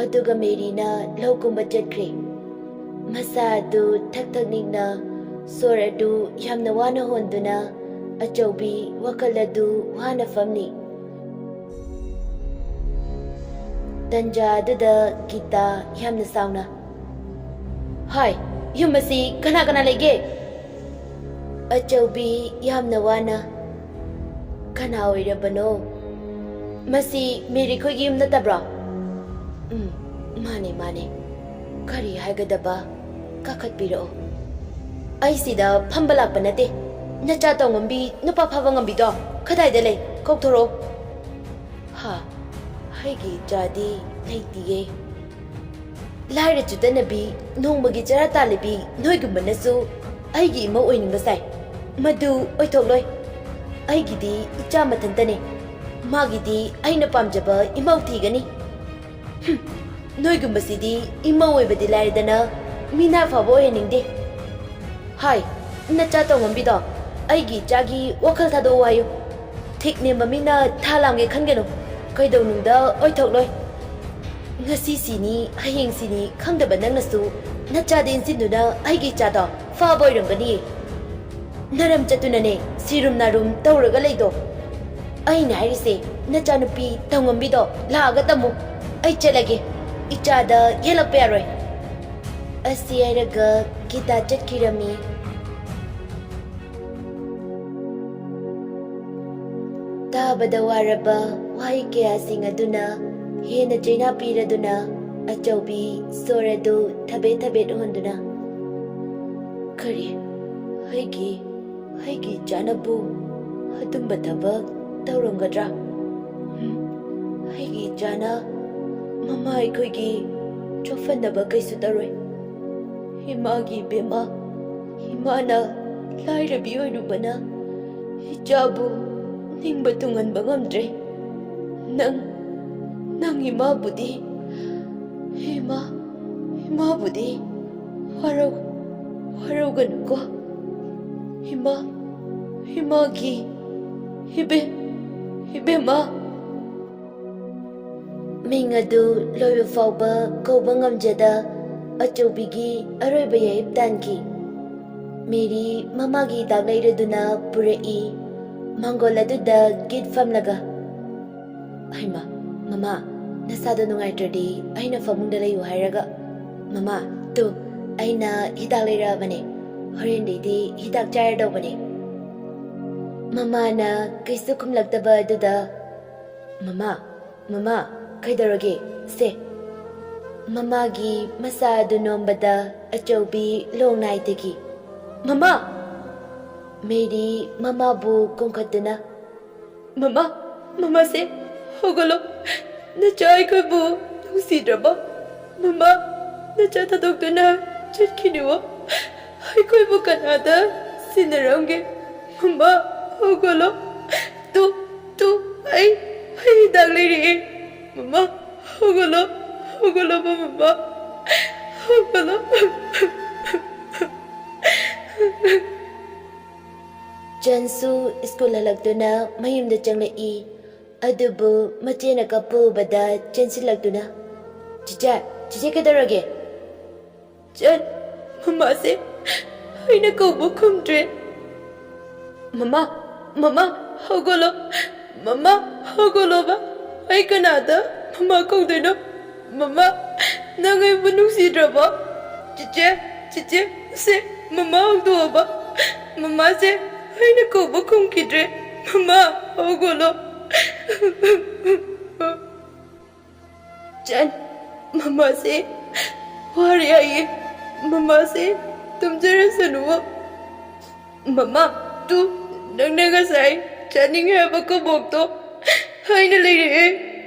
ꯑꯗꯨꯒ ꯃꯦꯔꯤꯅ ꯂꯧꯀꯨꯝꯕ ꯆꯠꯈ꯭ꯔꯦ꯫ ꯃꯁꯥ ꯑꯗꯨ ꯊꯛ ꯊꯛ ꯅꯤꯛꯅ ꯁꯣꯔ ꯑꯗꯨ ꯌꯥꯝꯅ ꯋꯥꯅ ꯍꯣꯟꯗꯨꯅ ꯑꯆꯧꯕꯤ ꯋꯥꯈꯜ ꯑꯗꯨ ꯋꯥꯅ ꯐꯝꯂꯤ꯫ ꯇꯟꯖꯥ ꯑꯗꯨꯗ ꯒꯤꯇꯥ ꯌꯥꯝꯅ ꯁꯥꯎꯅ ꯍꯥꯏ ꯌꯨꯝ ꯑꯁꯤ ꯀꯅꯥ ꯀꯅꯥ ꯂꯩꯒꯦ? ꯑꯆꯧꯕꯤ ꯌꯥꯝꯅ ꯋꯥꯅ ꯀꯅꯥ ꯑꯣꯏꯔꯕꯅꯣ? ꯃꯁꯤ ꯃꯦꯔꯤ ꯈꯣꯏꯒꯤ ꯌꯨꯝ ꯅꯠꯇꯕ꯭ꯔꯣ? ꯃꯥꯅꯦ ꯃꯥꯅꯦ ꯀꯔꯤ ꯍꯥꯏꯒꯗꯕ ꯀꯥꯈꯠꯄꯤꯔꯛꯑꯣ꯫ ꯑꯩ ꯁꯤꯗ ꯐꯝꯕ ꯂꯥꯛꯄ ꯅꯠꯇꯦ ꯅꯆꯥ ꯇꯧꯉꯝꯕꯤ ꯅꯨꯄꯥ ꯐꯥꯕ ꯉꯝꯕꯤꯗꯣ ꯀꯗꯥꯏꯗ ꯂꯩ ꯀꯧꯊꯣꯔꯛꯑꯣ꯫ ꯍꯥ ꯑꯩꯒꯤ ꯏꯆꯥꯗꯤ ꯂꯩꯇꯤꯌꯦ꯫ ꯂꯥꯏꯔ ꯆꯨꯗꯅꯕꯤ ꯅꯣꯡꯃꯒꯤ ꯆꯔꯥ ꯇꯥꯜꯂꯤꯕꯤ ꯅꯣꯏꯒꯨꯝꯕꯅꯁꯨ ꯑꯩꯒꯤ ꯏꯃꯧ ꯑꯣꯏꯅꯤꯡꯕ ꯁꯥꯏ ꯃꯗꯨ ꯑꯣꯏꯊꯣꯛꯂꯣꯏ꯫ ꯑꯩꯒꯤꯗꯤ ꯏꯆꯥ ꯃꯊꯟꯇꯅꯦ ꯃꯥꯒꯤꯗꯤ ꯑꯩꯅ ꯄꯥꯝꯖꯕ ꯏꯃꯧ ꯊꯤꯒꯅꯤ꯫ ꯅꯣꯏꯒꯨꯝꯕꯁꯤꯗꯤ ꯏꯃꯧ ꯑꯣꯏꯕꯗꯤ ꯂꯥꯏꯔꯗꯅ ꯃꯤꯅꯥ ꯐꯥꯎꯕ ꯑꯣꯏꯍꯟꯅꯤꯡꯗꯦ꯫ ꯍꯥꯏ ꯅꯆꯥ ꯇꯧꯉꯝꯕꯤꯗꯣ ꯑꯩꯒꯤ ꯏꯆꯥꯒꯤ ꯋꯥꯈꯜ ꯊꯥꯗꯣꯛꯑꯣ ꯍꯥꯏꯌꯨ꯫ ꯊꯤꯛ ꯅꯦꯝꯕ ꯃꯤꯅ ꯊꯥ ꯂꯥꯝꯒꯦ ꯈꯟꯒꯅꯨ ꯀꯩꯗꯧꯅꯨꯡꯗ ꯑꯣꯏꯊꯣꯛꯂꯣꯏ꯫ ꯉꯁꯤ ꯁꯤꯅꯤ ꯍꯌꯦꯡ ꯁꯤꯅꯤ ꯈꯪꯗꯕ ꯅꯪꯅꯁꯨ ꯅꯆꯥꯗ ꯏꯟꯁꯤꯟꯗꯨꯅ ꯑꯩꯒꯤ ꯏꯆꯥꯗꯣ ꯐꯥꯕ ꯑꯣꯏꯔꯝꯒꯅꯤ꯫ ꯅꯔꯝ ꯆꯠꯇꯨꯅꯅꯦ ꯁꯤꯔꯨꯝ ꯅꯥꯔꯨꯝ ꯇꯧꯔꯒ ꯂꯩꯗꯣ꯫ ꯑꯩꯅ ꯍꯥꯏꯔꯤꯁꯦ ꯅꯆꯥꯅꯨꯄꯤ ꯇꯧꯉꯝꯕꯤꯗꯣ ꯂꯥꯛꯑꯒ ꯇꯝꯃꯨ ꯑꯩ ꯆꯠꯂꯒꯦ ꯏꯆꯥꯗ ꯌꯦꯜꯂꯛꯄ ꯌꯥꯔꯣꯏ꯫ ꯑꯁꯤ ꯍꯥꯏꯔꯒ ꯒꯤꯇꯥ ꯆꯠꯈꯤꯔꯝꯃꯤ꯫ ꯇꯥꯕꯗ ꯋꯥꯔꯕ ꯋꯥꯍꯩ ꯀꯌꯥꯁꯤꯡ ꯑꯗꯨꯅ ꯍꯦꯟꯅ ꯆꯩꯅꯥ ꯄꯤꯔꯗꯨꯅ ꯑꯆꯧꯕꯤ ꯁꯣꯔ ꯑꯗꯨ ꯊꯕꯦꯠ ꯊꯕꯦꯠ ꯍꯣꯟꯗꯨꯅ ꯀꯔꯤ ꯑꯩꯒꯤ ꯏꯆꯥꯅꯕꯨ ꯑꯗꯨꯝꯕ ꯊꯕꯛ ꯇꯧꯔꯝꯒꯗ꯭ꯔꯥ? ꯑꯩꯒꯤ ꯏꯆꯥꯅ ꯃꯃꯥ ꯑꯩꯈꯣꯏꯒꯤ ꯆꯣꯛꯐꯟꯅꯕ ꯀꯩꯁꯨ ꯇꯧꯔꯣꯏ꯫ ꯏꯃꯥꯒꯤ ꯏꯕꯦꯝꯃ ꯏꯃꯥꯅ ꯂꯥꯏꯔꯕꯤ ꯑꯣꯏꯔꯨꯕꯅ ꯏꯆꯥꯕꯨ ꯅꯤꯡꯕ ꯊꯨꯡꯍꯟꯕ ꯉꯝꯗ꯭ꯔꯦ꯫ ꯅꯪ ꯏꯃꯥꯕꯨꯗꯤ ꯋꯥꯔꯧꯒꯅꯨꯀꯣ꯫ 이마기 이베마 ꯃꯤꯡ ꯑꯗꯨ ꯂꯣꯏꯕ ꯐꯥꯎꯕ ꯀꯧꯕ ꯉꯝꯖꯗ ꯑꯆꯧꯕꯤꯒꯤ ꯑꯔꯣꯏꯕ ꯌꯥꯏꯞ ꯇꯥꯟꯈꯤ꯫ ꯃꯦꯔꯤ ꯃꯃꯥꯒꯤ ꯍꯤꯗꯥꯛ ꯂꯩꯔꯗꯨꯅ ꯄꯨꯔꯛꯏ꯫ ꯃꯥꯡꯒꯣꯜ ꯑꯗꯨꯗ ꯒꯤꯠ ꯐꯝꯂꯒ ꯍꯩꯃꯥ ꯃꯃꯥ ꯅꯁꯥꯗꯣ ꯅꯨꯡꯉꯥꯏꯇ꯭ꯔꯗꯤ ꯑꯩꯅ ꯐꯃꯨꯡꯗ ꯂꯩꯌꯨ ꯍꯥꯏꯔꯒ ꯃꯃꯥ ꯇꯨ ꯑꯩꯅ ꯍꯤꯗꯥꯛ ꯂꯩꯔꯛꯑꯕꯅꯦ ꯍꯣꯔꯦꯟꯗꯩꯗꯤ ꯍꯤꯗꯥꯛ ꯆꯥꯔꯗꯧꯕꯅꯦ꯫ ꯃꯃꯥꯅ ꯀꯩꯁꯨ ꯈꯨꯝꯂꯛꯇꯕ ꯑꯗꯨꯗ ꯃꯃꯥ ꯀꯩꯗꯧꯔꯒꯦ ꯁꯦ? ꯃꯃꯥꯒꯤ ꯃꯁꯥ ꯑꯗꯨ ꯅꯣꯝꯕꯗ ꯑꯆꯧꯕꯤ ꯂꯣꯡ ꯅꯥꯏꯗꯒꯤ ꯃꯃꯥ ꯃꯦꯔꯤ ꯃꯃꯥꯕꯨ ꯀꯣꯡꯈꯠꯇꯨꯅ ꯃꯃꯥꯁꯦ ꯍꯧꯒꯠꯂꯣ ꯅꯆꯥ ꯑꯩꯈꯣꯏꯕꯨ ꯅꯨꯡꯁꯤꯗ꯭ꯔꯕꯣ? ꯃꯃꯥ ꯅꯆꯥ ꯊꯥꯗꯣꯛꯇꯨꯅ ꯆꯠꯈꯤꯅꯨꯋꯣ ꯑꯩꯈꯣꯏꯕꯨ ꯀꯅꯥꯗ ꯁꯤꯟꯅꯔꯝꯒꯦ? ꯃꯃꯥ ꯍꯧꯒꯠꯂꯣ ꯇꯨ ꯑꯩ ꯍꯤꯗꯥꯛ ꯂꯩꯔꯛꯑꯦ ꯃꯃꯥ ꯍꯧꯒꯠꯂꯣ haugalaba mama haugalaba Jansu school halaktuna mayumda changlai adubu machena kapubada chansilakuna chiche kadarage Jan mama se aina kauba kumdre mama haugalaba ai kanada mama kaudeno mama nangai bunungsidraba chiche se mama haudoba mama se aina kauba kumkidre mama haugalo Jan mama se Wari ai mama se tumjara sanuwa mama tu nangnaga sai chaning haba ko bokto haina leire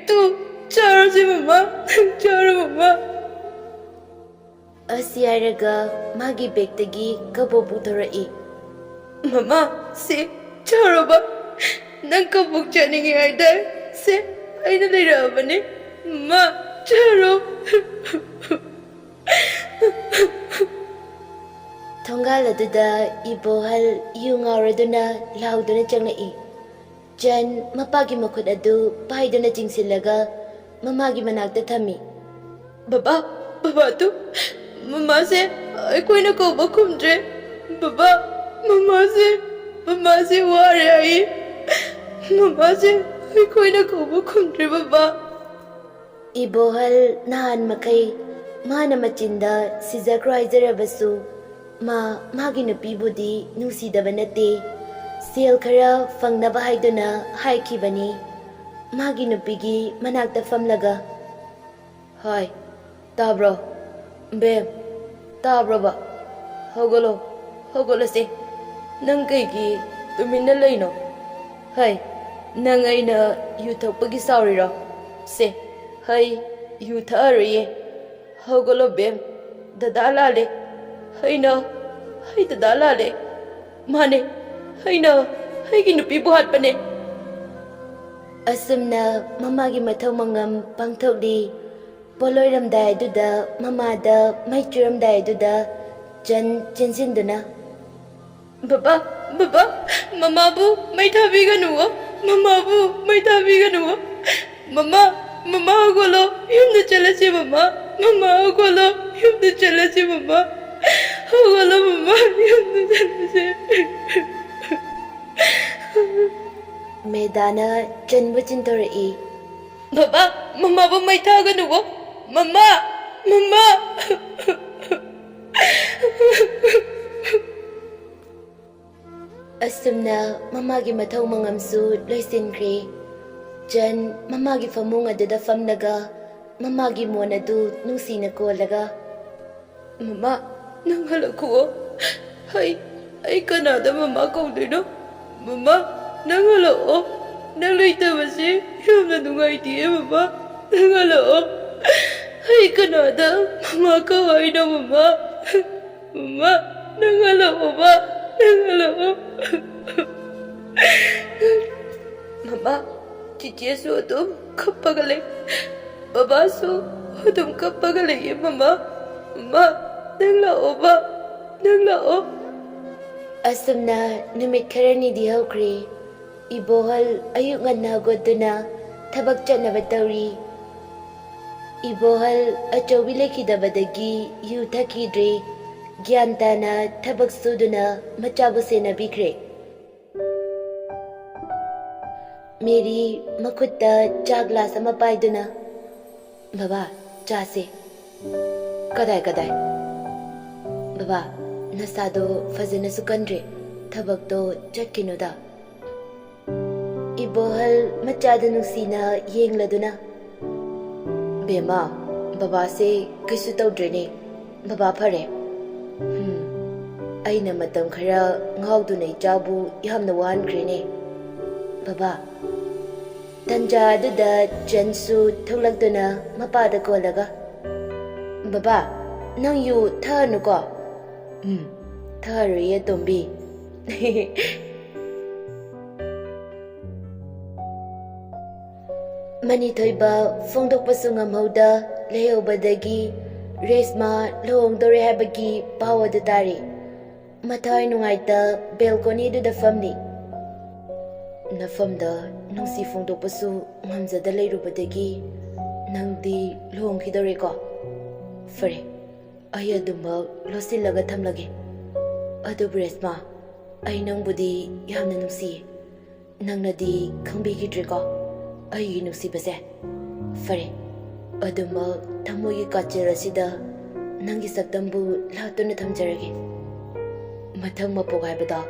tu charo se mama charo mama Asiyaraga magi bektagi kabo putorai mama se charo ba nang ko bok chaning ai dai se haina leire abane mama charo Thongal aduda ibohal yungaraduna lauduna changlai Jan mapagi makhut adu paiduna jingsilaga mamagi manakta thami baba tu mama se koina ko bakumdre baba mama se wari ai mama se koina ko bakumdre baba Ibohal nahan makai mana machinda sizakraizarabasu magi nupibudi nungsidaba nate sel khara fangnaba haiduna haikhibani magi nupigi manakta famlaga Hai tabro bem tabro ba hogolo se nang kaigi tuminna leino hai nang aina yu thokpagi saurira se hai yu thariye hogolo bem dadalale haina hai dadalale mane haina haigi nupi buhat pane Asumna mamagi mathau mangam pangthokdi poloiramdai duda mamada maichuramdai duda jan chinsinduna baba mama bu mai thabiganu mama hogolo yumda chalasi mama hogolo yumda chalasi mama hogolo mama yumda chalasi Medana janbu chintorai baba mama bu mai thaganu mama Asumna mamagi mathau mangamsu loisinkre Jan mamagi famung aduda famlaga mamagi monadu nungsina kolaga mama nang halaku hai kanada mama kaudeno mama nang halao nang leitabase yamna nungaitiye mama nang halao hai kanada mama kawaina mama nang halao ba nang halao mama chiche su adum kappagale baba su adum kappagale mama nang lao Asumna numit kharani di haukre ibohal ayuk nganna goduna thabak chatnaba tauri ibohal achobi lekhidabadagi yu thakidre gyantana thabak suduna machabu senabikre Meri makhutta cha glass ama paiduna Baba cha se kadai Baba nasado fazana sukandre thabakto chatkinoda Ibohal machada nusina yengladuna Bema baba se kisu tawdrene baba phare aina matam khara ngauduna ichabu yamna wankrene baba tanja aduda jansu tholakduna mapada kolaga baba nang yu thanu ko thariye tombi Mani thoiba fongdok pasu ngamhauda ꯂꯩꯍꯧꯕꯗꯒꯤ Reshma ꯂꯨꯍꯣꯡꯗꯣꯔꯦ ꯍꯥꯏꯕꯒꯤ ꯄꯥꯎ ꯑꯗꯨ ꯇꯥꯔꯤ꯫ ꯃꯊꯋꯥꯏ ꯅꯨꯡꯉꯥꯏꯇ ꯕꯦꯜꯀꯣꯅꯤꯗꯨꯗ ꯐꯝꯂꯤ꯫ ꯅꯐꯝꯗ ꯅꯨꯡꯁꯤ ꯐꯣꯡꯗꯣꯛꯄꯁꯨ ꯉꯝꯖꯗ ꯂꯩꯔꯨꯕꯗꯒꯤ ꯅꯪꯗꯤ ꯂꯨꯍꯣꯡꯈꯤꯗꯧꯔꯦꯀꯣ? ꯐꯔꯦ, ꯑꯩ ꯑꯗꯨꯃꯛ ꯂꯣꯠꯁꯤꯜꯂꯒ ꯊꯝꯂꯒꯦ꯫ ꯑꯗꯨꯕꯨ ꯔꯦꯁꯃꯥ, ꯑꯩ ꯅꯪꯕꯨꯗꯤ ꯌꯥꯝꯅ ꯅꯨꯡꯁꯤꯌꯦ꯫ ꯅꯪꯅꯗꯤ ꯈꯪꯕꯤꯈꯤꯗ꯭ꯔꯦꯀꯣ ꯑꯩꯒꯤ ꯅꯨꯡꯁꯤꯕꯁꯦ? ꯐꯔꯦ, ꯑꯗꯨꯃꯛ ꯊꯃꯣꯏꯒꯤ ꯀꯥꯆꯤꯜ ꯑꯁꯤꯗ ꯅꯪꯒꯤ ꯁꯛꯇꯝꯕꯨ ꯂꯥꯠꯇꯨꯅ ꯊꯝꯖꯔꯒꯦ꯫ ꯃꯊꯪ ꯃꯄꯣꯛ ꯍꯥꯏꯕꯗꯣ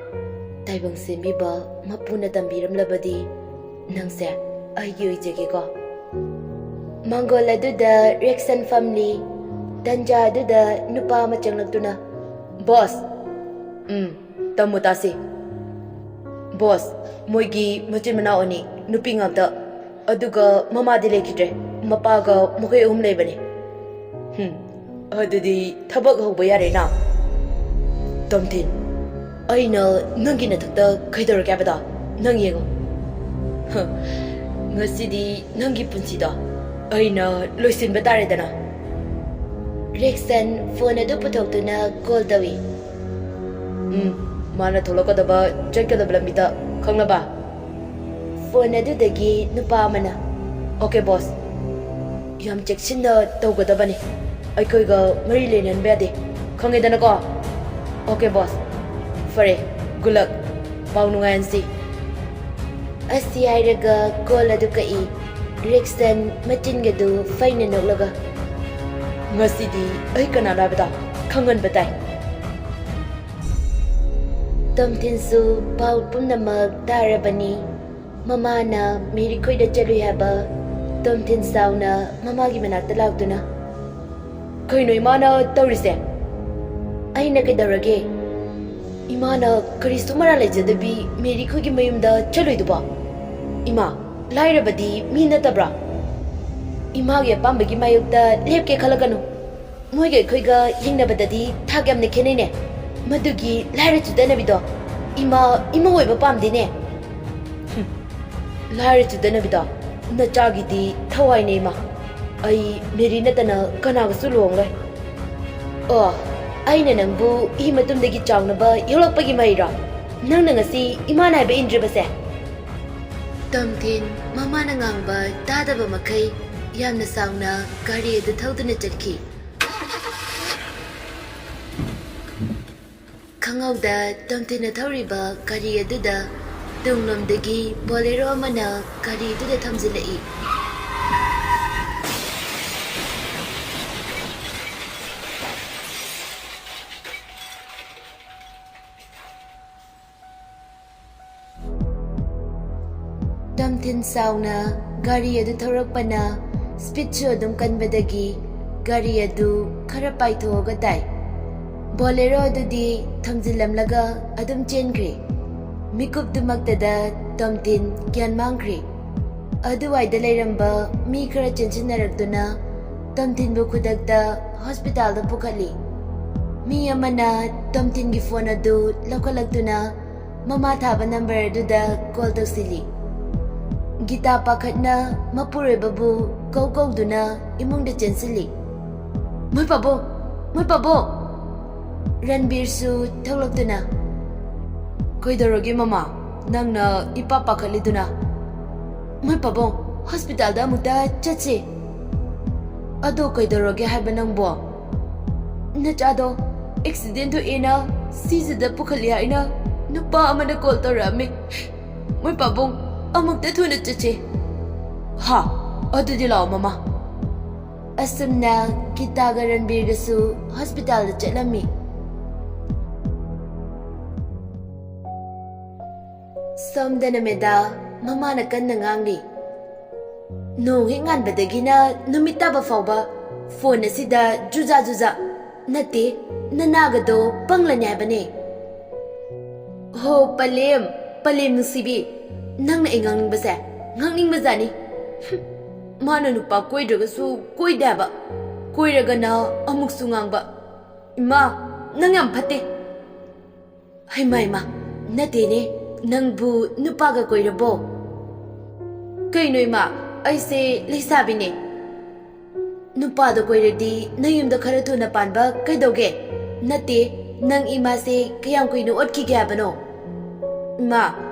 ꯇꯥꯏꯕꯪ ꯁꯦꯝꯕꯤꯕ ꯃꯄꯨꯅ ꯇꯝꯕꯤꯔꯝꯂꯕꯗꯤ ꯅꯪꯁꯦ ꯑꯩꯒꯤ ꯑꯣꯏꯖꯒꯦꯀꯣ꯫ ꯃꯥꯡꯒꯣꯜ ꯑꯗꯨꯗ ꯔꯦꯛꯁꯟ ꯐꯝꯂꯤ꯫ ꯇꯟꯖꯥ ꯑꯗꯨꯗ ꯅꯨꯄꯥ ꯑꯃ ꯆꯪꯂꯛꯇꯨꯅ, ꯕꯣꯁ, ꯇꯝꯃꯨ ꯇꯥꯁꯤ꯫ ꯕꯣꯁ, ꯃꯣꯏꯒꯤ ꯃꯆꯤꯟ ꯃꯅꯥꯎ ꯑꯅꯤ, ꯅꯨꯄꯤ ꯉꯥꯛꯇ, ꯑꯗꯨꯒ ꯃꯃꯥꯗꯤ ꯂꯩꯈꯤꯗ꯭ꯔꯦ, ꯃꯄꯥꯒ ꯃꯈꯣꯏ 3 ꯂꯩꯕꯅꯤ꯫ ꯑꯗꯨꯗꯤ ꯊꯕꯛ ꯍꯧꯕ ꯌꯥꯔꯦꯅ꯫ ꯇꯝꯊꯤꯟ, ꯑꯩꯅ ꯅꯪꯒꯤ ꯅꯊꯛꯇ ꯀꯩꯗꯧꯔꯒꯦ ꯍꯥꯏꯕꯗꯣ ꯅꯪ ꯌꯦꯡꯉꯣ꯫ ꯉꯁꯤꯗꯤ ꯅꯪꯒꯤ ꯄꯨꯟꯁꯤꯗꯣ ꯑꯩꯅ ꯂꯣꯏꯁꯤꯟꯕ ꯇꯥꯔꯦꯗꯅ꯫ ꯔꯦꯛꯁꯟ ꯐꯣꯟ ꯑꯗꯨ ꯄꯨꯊꯣꯛꯇꯨꯅ ꯀꯣꯜ ꯇꯧꯏ꯫ ꯃꯥꯅ ꯊꯣꯛꯂꯛꯀꯗꯕ ꯆꯠꯀꯗꯕ ꯂꯝꯕꯤꯗ ꯈꯪꯂꯕ? ꯐꯣꯟ ꯑꯗꯨꯗꯒꯤ ꯅꯨꯄꯥ ꯑꯃꯅ, ꯑꯣꯀꯦ ꯕꯣꯁ, ꯌꯥꯝ ꯆꯦꯛꯁꯤꯟꯅ ꯇꯧꯒꯗꯕꯅꯤ, ꯑꯩꯈꯣꯏꯒ ꯃꯔꯤ ꯂꯩꯅꯍꯟꯕ ꯌꯥꯗꯦ, ꯈꯪꯉꯦꯗꯅꯀꯣ? ꯑꯣꯀꯦ ꯕꯣꯁ, ꯐꯔꯦ, ꯒꯨꯗ ꯂꯛ, ꯄꯥꯎ ꯅꯨꯡꯉꯥꯏꯍꯟꯁꯤ꯫ ꯑꯁꯤ ꯍꯥꯏꯔꯒ ꯀꯣꯜ ꯑꯗꯨ ꯀꯛꯏ꯫ ꯔꯦꯛꯁꯟ ꯃꯆꯤꯟꯒꯗꯨ ꯐꯩꯅ ꯅꯣꯛꯂꯒ, ꯉꯁꯤꯗꯤ ꯑꯩ ꯀꯅꯥꯅꯣ ꯍꯥꯏꯕꯗꯣ ꯈꯪꯍꯟꯕ ꯇꯥꯏ꯫ ꯇꯝꯊꯤꯟꯁꯨ ꯄꯥꯎ ꯄꯨꯝꯅꯃꯛ ꯇꯥꯔꯕꯅꯤ꯫ ꯃꯃꯥꯅ ꯃꯦꯔꯤꯈꯣꯏꯗ ꯆꯠꯂꯨꯏ ꯍꯥꯏꯕ ꯇꯝꯊꯤꯟ ꯁꯥꯎꯅ ꯃꯃꯥꯒꯤ ꯃꯅꯥꯛꯇ ꯂꯥꯛꯇꯨꯅ, ꯀꯩꯅꯣ ꯏꯃꯥꯅ ꯇꯧꯔꯤꯁꯦ? ꯑꯩꯅ ꯀꯩꯗꯧꯔꯒꯦ? ꯏꯃꯥꯅ ꯀꯔꯤꯁꯨ ꯃꯔꯥ ꯂꯩꯖꯗꯕꯤ ꯃꯦꯔꯤꯈꯣꯏꯒꯤ ꯃꯌꯨꯝꯗ ꯆꯠꯂꯣꯏꯗꯨꯕꯣ? ꯏꯃꯥ, ꯂꯥꯏꯔꯕꯗꯤ ꯃꯤ ꯅꯠꯇꯕ꯭ꯔꯥ? ꯏꯃꯥꯒꯤ ꯑꯄꯥꯝꯕꯒꯤ ꯃꯥꯌꯣꯛꯇ ꯂꯦꯞꯀꯦ ꯈꯜꯂꯒꯅꯨ꯫ ꯃꯣꯏꯒ ꯑꯩꯈꯣꯏꯒ ꯌꯦꯡꯅꯕꯗꯗꯤ ꯊꯥꯛ ꯌꯥꯝꯅ ꯈꯦꯠꯅꯩꯅꯦ꯫ ꯃꯗꯨꯒꯤ ꯂꯥꯏꯔ ꯆꯨꯗꯅꯕꯤꯗꯣ ꯏꯃꯥ ꯑꯣꯏꯕ ꯄꯥꯝꯗꯦꯅꯦ꯫ ꯂꯥꯏꯔ ꯆꯨꯗꯅꯕꯤꯗꯣ ꯅꯆꯥꯒꯤꯗꯤ ꯊꯋꯥꯏꯅꯦ ꯏꯃꯥ꯫ ꯑꯩ ꯃꯦꯔꯤ ꯅꯠꯇꯅ ꯀꯅꯥꯒꯁꯨ ꯂꯨꯍꯣꯡꯂꯣꯏ꯫ ꯑꯣ, ꯑꯩꯅ ꯅꯪꯕꯨ ꯏ ꯃꯇꯨꯡꯗꯒꯤ ꯆꯥꯎꯅꯕ ꯌꯣꯛꯂꯛꯄꯒꯤ ꯃꯍꯩꯔꯣ ꯅꯪꯅ ꯉꯁꯤ ꯏꯃꯥꯅ ꯍꯥꯏꯕ ꯏꯟꯗ꯭ꯔꯤꯕꯁꯦ? ꯇꯝꯊꯤꯟ ꯃꯃꯥꯅ ꯉꯥꯡꯕ ꯇꯥꯗꯕ ꯃꯈꯩ ꯌꯥꯝꯅ ꯁꯥꯎꯅ ꯒꯥꯔꯤ ꯑꯗꯨ ꯊꯧꯗꯨꯅ ꯆꯠꯈꯤ꯫ ꯈꯪꯍꯧꯗ ꯇꯝꯊꯤꯟꯅ ꯊꯧꯔꯤꯕ ꯒꯥꯔꯤ ꯑꯗꯨꯗ ꯇꯨꯡꯂꯣꯝꯗꯒꯤ ꯕꯣꯂꯦꯔꯣ ꯑꯃꯅ ꯒꯥꯔꯤ ꯑꯗꯨꯗ ꯊꯝꯖꯤꯜꯂꯛꯏ꯫ ꯇꯝꯊꯤꯟ ꯁꯥꯎꯅ ꯒꯥꯔꯤ ꯑꯗꯨ ꯊꯧꯔꯛꯄꯅ ꯁ꯭ꯄꯤꯗꯁꯨ ꯑꯗꯨꯝ ꯀꯟꯕꯗꯒꯤ ꯒꯥꯔꯤ ꯑꯗꯨ ꯈꯔ ꯄꯥꯏꯊꯣꯛꯑꯒ ꯇꯥꯏ꯫ ꯕꯣꯂꯦꯔꯣ ꯑꯗꯨꯗꯤ ꯊꯝꯖꯤꯜꯂꯝꯂꯒ ꯑꯗꯨꯝ ꯆꯦꯟꯈ꯭ꯔꯦ꯫ ꯃꯤꯀꯨꯞꯇꯨꯃꯛꯇꯗ ꯇꯝꯊꯤꯟ ꯒ꯭ꯌꯥꯟ ꯃꯥꯡꯈ꯭ꯔꯦ꯫ ꯑꯗꯨꯋꯥꯏꯗ ꯂꯩꯔꯝꯕ ꯃꯤ ꯈꯔ ꯆꯦꯟꯁꯤꯟꯅꯔꯛꯇꯨꯅ ꯇꯝꯊꯤꯟꯕꯨ ꯈꯨꯗꯛꯇ ꯍꯣꯁꯄꯤꯇꯥꯜꯗ ꯄꯨꯈꯠꯂꯤ꯫ ꯃꯤ ꯑꯃꯅ ꯇꯝꯊꯤꯟꯒꯤ ꯐꯣꯟ ꯑꯗꯨ ꯂꯧꯈꯠꯂꯛꯇꯨꯅ ꯃꯃꯥ ꯊꯥꯕ ꯅꯝꯕꯔ ꯑꯗꯨꯗ ꯀꯣꯜ ꯇꯧꯁꯤꯜꯂꯤ꯫ ꯒꯤꯇꯥ ꯄꯥꯈꯠꯅ ꯃꯄꯨꯔꯣꯏꯕꯕꯨ ꯀꯧꯗꯨꯅ ꯏꯃꯨꯡꯗ ꯆꯦꯟꯁꯤꯜꯂꯤ꯫ ꯃꯣꯏ ꯄꯥꯕꯨꯡ, ꯃꯣꯏ ꯄꯥꯕꯨꯡ! ꯔꯟꯕꯤꯔꯁꯨ ꯊꯣꯛꯂꯛꯇꯨꯅ, ꯀꯩꯗꯧꯔꯒꯦ ꯃꯃꯥ? ꯅꯪꯅ ꯏꯄꯥ ꯄꯥꯈꯠꯂꯤꯗꯨꯅ? ꯃꯣꯏ ꯄꯥꯕꯨꯡ, ꯍꯣꯁꯄꯤꯇꯥꯜꯗ ꯑꯃꯨꯛꯇ ꯆꯠꯁꯤ꯫ ꯑꯗꯣ ꯀꯩꯗꯧꯔꯒꯦ ꯍꯥꯏꯕ ꯅꯪꯕꯣ? ꯅꯆꯥꯗꯣ ꯑꯦꯛꯁꯤꯗꯦꯟ ꯊꯣꯛꯑꯦꯅ ꯁꯤꯁꯤꯗ ꯄꯨꯈꯠꯂꯤ ꯍꯥꯏꯅ ꯅꯨꯄꯥ ꯑꯃꯅ ꯀꯣꯜ ꯇꯧꯔꯛꯑꯝꯃꯤ꯫ ꯃꯣꯏ ꯄꯥꯕꯨꯡ, ꯑꯃꯨꯛꯇ ꯊꯨꯅ ꯆꯠꯁꯤ꯫ ꯍꯥ, ꯑꯗꯨꯗꯤ ꯂꯥꯛꯑꯣ ꯃꯃꯥ꯫ ꯑꯁꯨꯝꯅ ꯒꯤꯇꯥꯒ ꯔꯟꯕꯤꯔꯒꯁꯨ ꯍꯣꯁꯄꯤꯇꯥꯜꯗ ꯆꯠꯂꯝꯃꯤ꯫ ꯁꯣꯝꯗꯅ ꯃꯦꯗꯥ ꯃꯃꯥꯅ ꯀꯟꯅ ꯉꯥꯡꯂꯤ꯫ ꯅꯣꯡ ꯍꯦꯛ ꯉꯥꯟꯕꯗꯒꯤꯅ ꯅꯨꯃꯤꯠ ꯇꯥꯕ ꯐꯥꯎꯕ ꯐꯣꯟ ꯑꯁꯤꯗ ꯖꯨꯖꯥ ꯖꯨꯖꯥ, ꯅꯠꯇꯦ ꯅꯅꯥꯒꯗꯣ ꯄꯪꯂꯅꯤ ꯍꯥꯏꯕꯅꯦ꯫ ꯍꯣ ꯄꯂꯦꯝ ꯅꯨꯡꯁꯤꯕꯤ, ꯅꯪꯅ ꯑꯩ ꯉꯥꯡꯅꯤꯡꯕꯁꯦ ꯉꯥꯡꯅꯤꯡꯕꯖꯥꯠꯅꯤ꯫ ꯃꯥꯅ ꯅꯨꯄꯥ ꯀꯣꯏꯗ꯭ꯔꯒꯁꯨ ꯀꯣꯏꯗꯦ ꯍꯥꯏꯕ, ꯀꯣꯏꯔꯒꯅ ꯑꯃꯨꯛꯁꯨ ꯉꯥꯡꯕ꯫ ꯏꯃꯥ, ꯅꯪ ꯌꯥꯝ ꯐꯠꯇꯦ꯫ ꯍꯩꯃꯥ, ꯅꯠꯇꯦꯅꯦ, ꯅꯪꯕꯨ ꯅꯨꯄꯥꯒ ꯀꯣꯏꯔꯕꯣ? ꯀꯩꯅꯣ ꯏꯃꯥ, ꯑꯩꯁꯦ ꯂꯩꯁꯥꯕꯤꯅꯦ꯫ ꯅꯨꯄꯥꯗꯣ ꯀꯣꯏꯔꯗꯤ ꯅꯌꯨꯝꯗ ꯈꯔ ꯊꯨꯅ ꯄꯥꯟꯕ ꯀꯩꯗꯧꯒꯦ? ꯅꯠꯇꯦ, ꯅꯪ ꯏꯃꯥꯁꯦ ꯀꯌꯥꯝ ꯀꯨꯏꯅ ꯑꯣꯠꯈꯤꯒꯦ ꯍꯥꯏꯕꯅꯣ? ꯏꯃꯥ,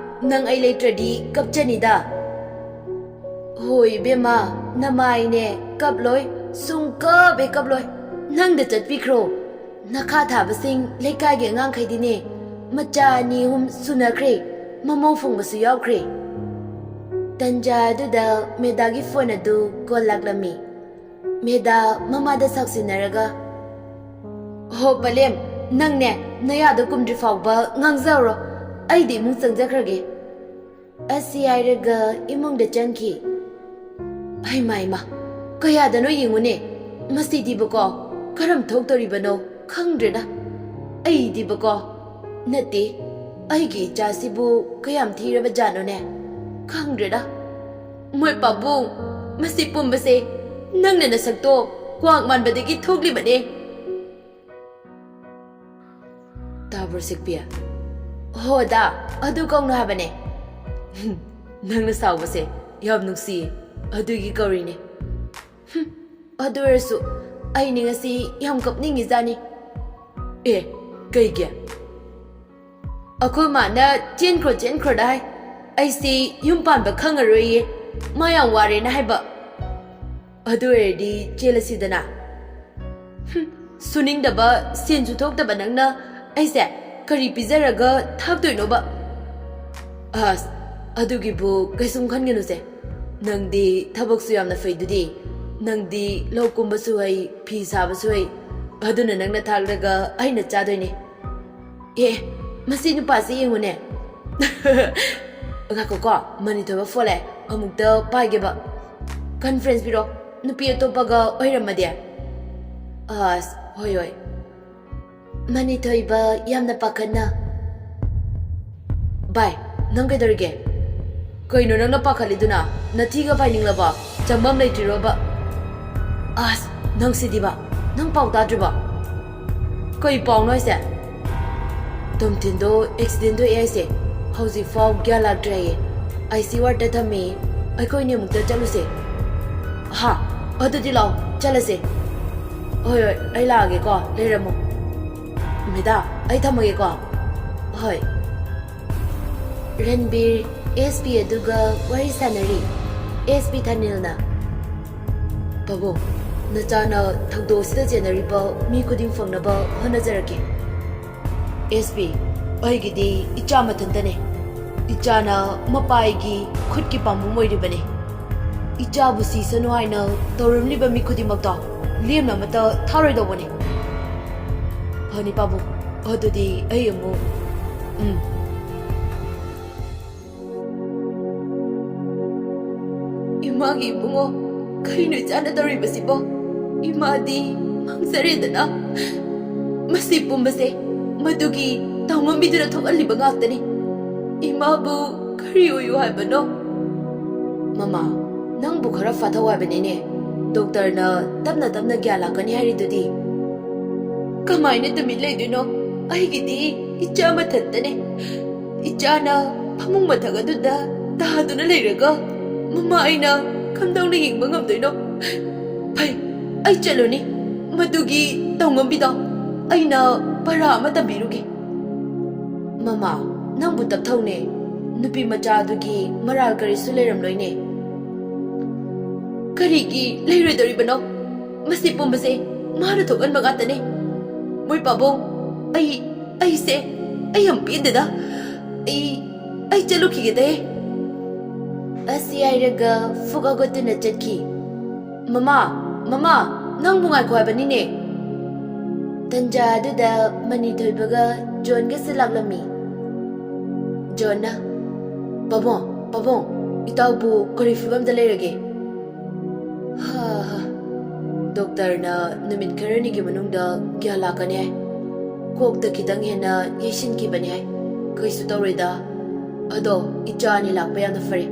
ꯅꯪ ꯑꯩ ꯂꯩꯇ꯭ꯔꯗꯤ ꯀꯞꯆꯅꯤꯗ꯫ ꯍꯣꯏ ꯏꯕꯦꯝꯃ, ꯅꯃꯥꯏꯅꯦ ꯀꯞꯂꯣꯏ, ꯁꯨꯡꯀꯞ ꯍꯦꯛ ꯀꯞꯂꯣꯏ꯫ ꯅꯪꯗ ꯆꯠꯄꯤꯈ꯭ꯔꯣ꯫ ꯅꯈꯥ ꯊꯥꯕꯁꯤꯡ ꯂꯩꯀꯥꯏꯒꯤ ꯑꯉꯥꯡꯈꯩꯗꯤꯅꯦ ꯃꯆꯥ 2-3 ꯁꯨꯅꯈ꯭ꯔꯦ, ꯃꯃꯧ ꯐꯪꯕꯁꯨ ꯌꯥꯎꯈ꯭ꯔꯦ꯫ ꯇꯟꯖꯥ ꯑꯗꯨꯗ ꯃꯦꯗꯥꯒꯤ ꯐꯣꯟ ꯑꯗꯨ ꯀꯣꯜ ꯂꯥꯛꯂꯝꯃꯤ꯫ ꯃꯦꯗꯥ ꯃꯃꯥꯗ ꯁꯥꯎꯁꯤꯟꯅꯔꯒ, ꯍꯣ ꯄꯂꯦꯝ, ꯅꯪꯅꯦ ꯅꯌꯥꯗꯣ ꯀꯨꯝꯗ꯭ꯔꯤ ꯐꯥꯎꯕ ꯉꯥꯡꯖꯧꯔꯣ, ꯑꯩꯗꯤ ꯏꯃꯨꯡ ꯆꯪꯖꯈ꯭ꯔꯒꯦ꯫ ꯑꯁꯤ ꯍꯥꯏꯔꯒ ꯏꯃꯨꯡꯗ ꯆꯪꯈꯤ꯫ ꯍꯩꯃꯥ, ꯀꯌꯥꯗꯅꯣ ꯌꯦꯡꯉꯨꯅꯦ, ꯃꯁꯤꯗꯤꯕꯀꯣ ꯀꯔꯝ ꯊꯣꯛꯇꯣꯔꯤꯕꯅꯣ ꯈꯪꯗ꯭ꯔꯦꯗ꯫ ꯑꯩꯗꯤꯕꯀꯣ, ꯅꯠꯇꯦ, ꯑꯩꯒꯤ ꯏꯆꯥꯁꯤꯕꯨ ꯀꯌꯥꯝ ꯊꯤꯔꯕ ꯖꯥꯠꯅꯣꯅꯦ ꯈꯪꯗ꯭ꯔꯦꯗ꯫ ꯃꯣꯏ ꯄꯥꯕꯨꯡ, ꯃꯁꯤ ꯄꯨꯝꯕꯁꯦ ꯅꯪꯅ ꯅꯁꯛꯇꯣ ꯀ꯭ꯋꯥꯛ ꯃꯥꯟꯕꯗꯒꯤ ꯊꯣꯛꯂꯤꯕꯅꯦ꯫ ꯇꯥꯕ꯭ꯔꯣ ꯁꯤꯛꯄꯤ? ꯍꯣꯗꯥ, ꯑꯗꯨ ꯀꯧꯅꯣ ꯍꯥꯏꯕꯅꯦ꯫ ꯅꯪꯅ ꯁꯥꯎꯕꯁꯦ ꯌꯥꯝ ꯅꯨꯡꯁꯤꯌꯦ, ꯑꯗꯨꯒꯤ ꯀꯧꯔꯤꯅꯦ꯫ ꯑꯗꯨ ꯑꯣꯏꯔꯁꯨ ꯑꯩꯅꯤ ꯉꯁꯤ ꯌꯥꯝ ꯀꯞꯅꯤꯡꯉꯤꯖꯥꯠꯅꯤ꯫ ꯑꯦ, ꯀꯩꯒꯤ? ꯑꯩꯈꯣꯏ ꯃꯥꯅ ꯆꯦꯟꯈ꯭ꯔꯣꯗ ꯍꯥꯏ꯫ ꯑꯩꯁꯤ ꯌꯨꯝ ꯄꯥꯟꯕ ꯈꯪꯉꯔꯣꯏꯌꯦ, ꯃꯥ ꯌꯥꯝ ꯋꯥꯔꯦꯅ ꯍꯥꯏꯕ꯫ ꯑꯗꯨ ꯑꯣꯏꯔꯗꯤ ꯆꯦꯜꯂꯁꯤꯗꯅ꯫ ꯁꯨꯅꯤꯡꯗꯕ, ꯁꯦꯟꯁꯨ ꯊꯣꯛꯇꯕ ꯅꯪꯅ ꯑꯩꯁꯦ ꯀꯔꯤ ꯄꯤꯖꯔꯒ ꯊꯥꯛꯇꯣꯏꯅꯣꯕ? ꯑꯁ, ꯑꯗꯨꯒꯤꯕꯨ ꯀꯩꯁꯨꯝ ꯈꯟꯒꯅꯨꯁꯦ, ꯅꯪꯗꯤ ꯊꯕꯛꯁꯨ ꯌꯥꯝꯅ ꯐꯩꯗꯨꯗꯤ꯫ ꯅꯪꯗꯤ ꯂꯧ ꯀꯨꯝꯕꯁꯨ ꯍꯩ, ꯐꯤ ꯁꯥꯕꯁꯨ ꯍꯩ, ꯑꯗꯨꯅ ꯅꯪꯅ ꯊꯥꯛꯂꯒ ꯑꯩꯅ ꯆꯥꯗꯣꯏꯅꯦ꯫ ꯑꯦ, ꯃꯁꯤ ꯅꯨꯄꯥꯁꯤ ꯌꯦꯡꯉꯨꯅꯦ꯫ ꯉꯥꯏꯈꯣꯀꯣ, ꯃꯅꯤꯊꯣꯏꯕ ꯐꯣꯟ ꯂꯥꯛꯑꯦ, ꯑꯃꯨꯛꯇ ꯄꯥꯏꯒꯦꯕ꯫ ꯀꯟꯐ꯭ꯔꯦꯟꯁ ꯄꯤꯔꯣ, ꯅꯨꯄꯤ ꯑꯇꯣꯞꯄꯒ ꯑꯣꯏꯔꯝꯃꯗꯤ? ꯑꯁ, ꯍꯣꯏ꯫ ꯃꯅꯤꯊꯣꯏꯕ ꯌꯥꯝꯅ ꯄꯥꯈꯠꯅ, ꯚꯥꯏ, ꯅꯪ ꯀꯩꯗꯧꯔꯤꯒꯦ? ꯀꯩꯅꯣ ꯅꯪꯅ ꯄꯥꯈꯠꯂꯤꯗꯨꯅ? ꯅꯊꯤꯒ ꯐꯥꯏꯅꯤꯡꯂꯕ? ꯆꯪꯐꯝ ꯂꯩꯇ꯭ꯔꯤꯔꯣꯕ? ꯑꯁ, ꯅꯪꯁꯤꯗꯤꯕ, ꯅꯪ ꯄꯥꯎ ꯇꯥꯗ꯭ꯔꯤꯕꯣ? ꯀꯩ ꯄꯥꯎꯅꯣ ꯍꯥꯏꯁꯦ? ꯇꯣꯝꯊꯤꯟꯗꯣ ꯑꯦꯛꯁꯤꯗꯦꯟ ꯊꯣꯛꯑꯦ ꯍꯥꯏꯁꯦ, ꯍꯧꯖꯤꯛꯐꯥꯎ ꯒ꯭ꯌꯥꯟ ꯂꯥꯛꯇ꯭ꯔꯦ ꯍꯥꯏꯌꯦ꯫ IC ꯋꯥꯔꯗ ꯊꯝꯃꯦ, ꯑꯩꯈꯣꯏꯅꯤ ꯑꯃꯨꯛꯇ ꯆꯠꯂꯨꯁꯦ꯫ ꯍꯥ, ꯑꯗꯨꯗꯤ ꯂꯥꯛꯑꯣ, ꯆꯠꯂꯁꯦ꯫ ꯍꯣꯏ, ꯑꯩ ꯂꯥꯛꯑꯒꯦꯀꯣ, ꯂꯩꯔꯝꯃꯣ꯫ ꯃꯦꯗꯥ, ꯑꯩ ꯊꯝꯃꯒꯦꯀꯣ꯫ ꯍꯣꯏ꯫ ꯔꯟꯕꯤꯔ SP ꯑꯗꯨꯒ ꯋꯥꯔꯤ ꯁꯥꯟꯅꯔꯤ꯫ SP ꯊꯥꯅꯤꯜꯅ, ꯄꯥꯕꯨꯡ, ꯅꯆꯥꯅ ꯊꯧꯗꯣꯛ ꯑꯁꯤꯗ ꯆꯦꯟꯅꯔꯤꯕ ꯃꯤ ꯈꯨꯗꯤꯡ ꯐꯪꯅꯕ ꯍꯣꯠꯅꯖꯔꯛꯀꯦ꯫ SP, ꯑꯩꯒꯤꯗꯤ ꯏꯆꯥ ꯃꯊꯟꯇꯅꯦ꯫ ꯏꯆꯥꯅ ꯃꯄꯥꯒꯤ ꯈꯨꯠꯀꯤ ꯄꯥꯝꯕꯣꯝ ꯑꯣꯏꯔꯤꯕꯅꯦ꯫ ꯏꯆꯥꯕꯨ ꯁꯤꯁꯅꯨ ꯍꯥꯏꯅ ꯇꯧꯔꯝꯂꯤꯕ ꯃꯤ ꯈꯨꯗꯤꯡꯃꯛꯇꯣ ꯂꯦꯝꯅ ꯑꯃꯠꯇ ꯊꯥꯔꯣꯏꯗꯧꯕꯅꯦ꯫ ꯐꯅꯤ ꯄꯥꯕꯨꯡ, ꯑꯗꯨꯗꯤ ꯑꯩ ꯑꯃꯨꯛ ꯏꯃꯥꯒꯤ ꯏꯕꯨꯡꯉꯣ, ꯀꯔꯤꯅꯣ ꯏꯆꯥꯅ ꯇꯧꯔꯤꯕꯁꯤꯕꯣ? ꯏꯃꯥꯗꯤ ꯃꯥꯡꯖꯔꯦꯗꯅ꯫ ꯃꯁꯤ ꯄꯨꯝꯕꯁꯦ ꯃꯗꯨꯒꯤ ꯇꯧꯉꯝꯕꯤꯗꯨꯅ ꯊꯣꯛꯍꯜꯂꯤꯕ ꯉꯥꯛꯇꯅꯤ꯫ ꯏꯃꯥꯕꯨ ꯀꯔꯤ ꯑꯣꯏꯌꯨ ꯍꯥꯏꯕꯅꯣ? ꯃꯃꯥ, ꯅꯪꯕꯨ ꯈꯔ ꯐꯥꯊꯧ ꯍꯥꯏꯕꯅꯤꯅꯦ, ꯗꯣꯛꯇꯔꯅ ꯇꯞꯅ ꯒ꯭ꯌꯥꯟ ꯂꯥꯛꯀꯅꯤ ꯍꯥꯏꯔꯤꯗꯨꯗꯤ꯫ ꯀꯃꯥꯏꯅ ꯇꯨꯃꯤꯟ ꯂꯩꯗꯣꯏꯅꯣ? ꯑꯩꯒꯤꯗꯤ ꯏꯆꯥ ꯃꯊꯟꯇꯅꯦ꯫ ꯏꯆꯥꯅ ꯐꯃꯨꯡ ꯃꯊꯛ ꯑꯗꯨꯗ ꯇꯥꯗꯨꯅ ꯂꯩꯔꯒ ꯃꯃꯥ ꯑꯩꯅ ꯀꯝꯗꯧꯅ ꯌꯦꯡꯕ ꯉꯝꯗꯣꯏꯅꯣ? ꯐꯩ, ꯑꯩ ꯆꯠꯂꯨꯅꯤ, ꯃꯗꯨꯒꯤ ꯇꯧꯉꯝꯕꯤꯗꯣ ꯑꯩꯅ ꯄꯔꯥ ꯑꯃ ꯇꯝꯕꯤꯔꯨꯒꯦ꯫ ꯃꯃꯥ, ꯅꯪꯕꯨ ꯇꯞꯊꯧꯅꯦ, ꯅꯨꯄꯤ ꯃꯆꯥ ꯑꯗꯨꯒꯤ ꯃꯔꯥꯜ ꯀꯔꯤꯁꯨ ꯂꯩꯔꯝꯂꯣꯏꯅꯦ꯫ ꯀꯔꯤꯒꯤ ꯂꯩꯔꯣꯏꯗꯧꯔꯤꯕꯅꯣ? ꯃꯁꯤ ꯄꯨꯝꯕꯁꯦ ꯃꯥꯅ ꯊꯣꯛꯍꯟꯕ ꯉꯥꯛꯇꯅꯦ꯫ ꯃꯣꯏ ꯄꯥꯕꯨꯡ, ꯑꯩꯁꯦ ꯌꯥꯝ ꯄꯦꯟꯗꯦꯗ꯫ ꯑꯩ ꯆꯠꯂꯨꯈꯤꯒꯦꯗꯦ꯫ ꯑꯁꯤ ꯍꯥꯏꯔꯒ ꯐꯨꯒꯒꯣꯠꯇꯨꯅ ꯆꯠꯈꯤ꯫ ꯃꯃꯥ, ꯅꯪꯕꯨ ꯉꯥꯏꯈꯣ ꯍꯥꯏꯕꯅꯤꯅꯦ꯫ ꯇꯟꯖꯥ ꯑꯗꯨꯗ ꯃꯅꯤꯊꯣꯏꯕꯒ ꯖꯣꯟꯒꯁꯨ ꯂꯥꯛꯂꯝꯃꯤ꯫ ꯖꯣꯟꯅ, ꯄꯥꯕꯨꯡ, ꯏꯇꯥꯎꯕꯨ ꯀꯔꯤ ꯐꯤꯕꯝꯗ ꯂꯩꯔꯒꯦ? ꯗꯣꯛꯇꯔꯅ ꯅꯨꯃꯤꯠ ꯈꯔꯅꯤꯒꯤ ꯃꯅꯨꯡꯗ ꯒ꯭ꯌꯥꯟ ꯂꯥꯛꯀꯅꯤ ꯍꯥꯏ꯫ ꯀꯣꯛꯇ ꯈꯤꯇꯪ ꯍꯦꯟꯅ ꯌꯩꯁꯤꯟꯈꯤꯕꯅꯤ ꯍꯥꯏ, ꯀꯩꯁꯨ ꯇꯧꯔꯣꯏꯗ꯫ ꯑꯗꯣ ꯏꯆꯥ ꯑꯅꯤ ꯂꯥꯛꯄ ꯌꯥꯝꯅ ꯐꯔꯦ꯫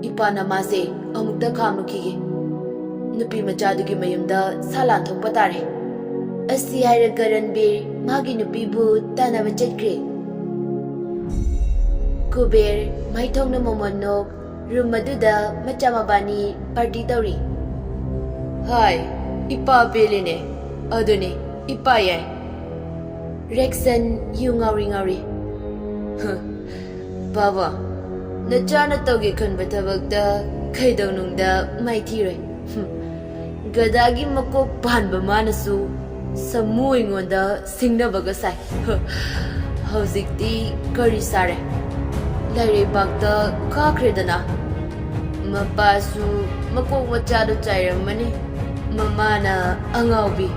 ꯏꯄꯥꯅ ꯃꯥꯁꯦ ꯑꯃꯨꯛꯇ ꯈꯥꯝꯂꯨꯈꯤꯒꯦ꯫ ꯅꯨꯄꯤ ꯃꯆꯥꯗꯨꯒꯤ ꯃꯌꯨꯝꯗ ꯁꯥ ꯂꯥꯟꯊꯣꯛꯄ ꯇꯥꯔꯦ꯫ ꯑꯁꯤ ꯍꯥꯏꯔꯒ ꯔꯟꯕꯤꯔ ꯃꯥꯒꯤ ꯅꯨꯄꯤꯕꯨ ꯇꯥꯟꯅꯕ ꯆꯠꯈ꯭ꯔꯦ꯫ ꯀꯨꯕꯦꯔ, ꯃꯥꯏꯊꯣꯡꯅ ꯃꯣꯃꯣꯟꯅꯣꯛ ꯔꯨꯝ ꯑꯗꯨꯗ ꯃꯆꯥ ꯃꯕꯥꯅꯤ ꯄꯥꯔꯇꯤ ꯇꯧꯔꯤ꯫ ꯍꯥꯏ, ipa pelene. Adune, ipa yai. Rexon yu ngari ngari. Baba, nachana tauge khanba thabakta khaidau nungda maithire. Gadagi makok panba manasu samu ingonda singnabaga sai. Hauzikti kari sare. Laire bakta kakredana. Mapasu makok machado chairamani. Mamana angaubi.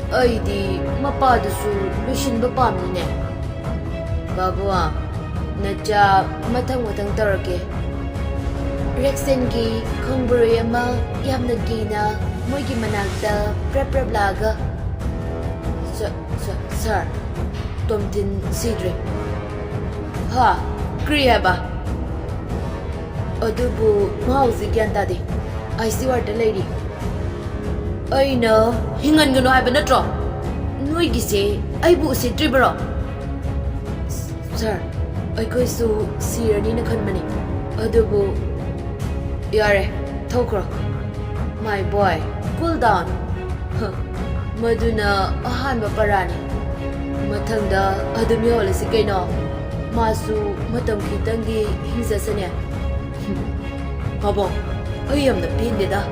Aidi mapadusu lushinba pamnine. Babua, nacha matang tarake. Rexon gi khongburi ama yamna gina moigi manakta prap laga. Sir, Tomtin Sidre. Ha, Kriaba. Adubu Mausi Gantadi. I see what the lady. I know, Hingan gonna have a drop. Noigi say, I will say Dribero. Sir, I go to see her in a company. Adubu Yare, Tokro. My boy, cool down. Maduna ahanba parani. Matmda adumi holasi kaino. Masu matam khitangi hingzasane. Babo, I am the pindida.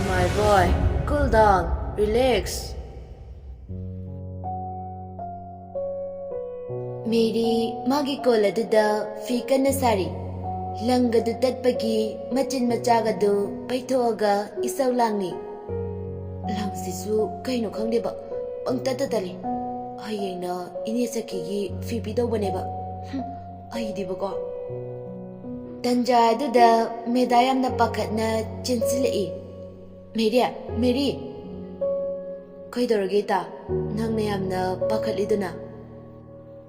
My boy, cool down, relax. Meri magi koladida fika nasari. Langadu tatpagi machin machagadu paithoga isaw langni. Langsisu kaino khangdeba pangtatali. Hayena ine sakigi fipido baneba. Aidibako. Tanja aduda medayamna pakatna chinsilai. Meri. Kaidorageta nangna yamna pakaliduna.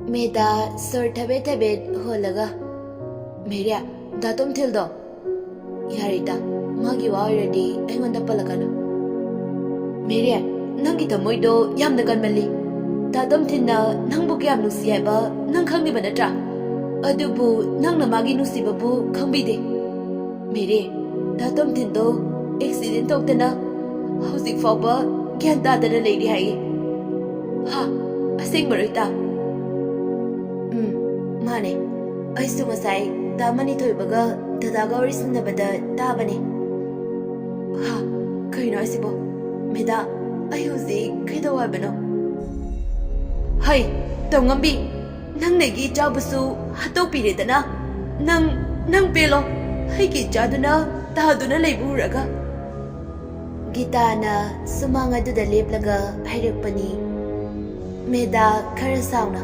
Meda sir thabet holaga. Meria, datum tildo. Yarita, magi already aingonda palakano. Meria, nangi tamoido yamna ganmali. Datum tinna nangbu kyam nusi haiba nang khangni banatra. Adubu nangna magi nusi babu khangbide. Mere, datum tindo accident tokdana hauzik fawba gyan tadana leidi hai. Ha, aseng marita. Mane, aisu ngasai damani thoibaga dadaga orisinabada tabane. Ha, kaino asibu. Meda, ayuzi kaidawa bano. Hai, tongambi. Nang negi jabusu hato piredana. Nang pelo. Hai ki jaduna tahaduna leiburaga. Gitana sumanga duda leplaga hairakpani. Meda khara sauna.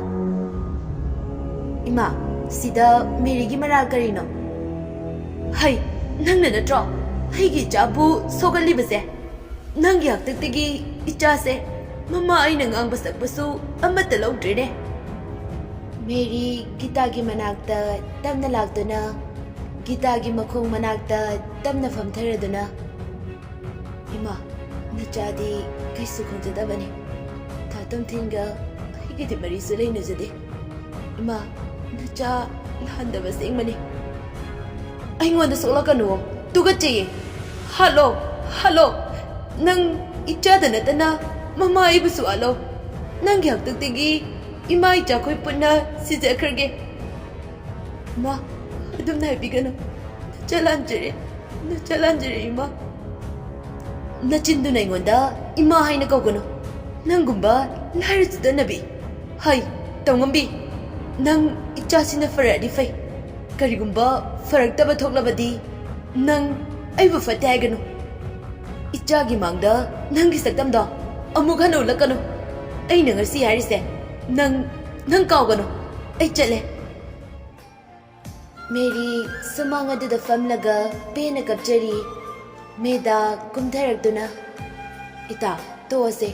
Ima, sida merigi maral karino. Hai, nang na natro. Hai ki jabu sogali base. Nang yak tigi ichase. Mama ay nangang basu amata laudre. Meri Gita gi manakta tamna lagduna. Gita gi makhong manakta tamna famtharaduna. Ima, nachadi kaisu khonjadabani. Thatam thinga higidi marisu leinajade. Ima, nacha lahandaba sengmani. Aingonda solakanu tugachaye. Hello. Nang ichada natana mama ibusu alo. Nang yak tigi ima icha khoi punna sijakharge. Ma, adum na bigano. Chalanjere ima. Nachindu naingonda ima haina kogano. Nangumba lairisuda nabi. Hai, tongambi. Nang ichasina faradi fai. Karigumba faraktaba thoklabadi nang aibu fatagano. Ichagi mangda nangi saktamda amuk hanu lakano. Ai na ngasi harise nang kaugano. Ai chale. Meri sumanga duda famlaga pena kapchari. Meda kumtharakduna. Ita toase.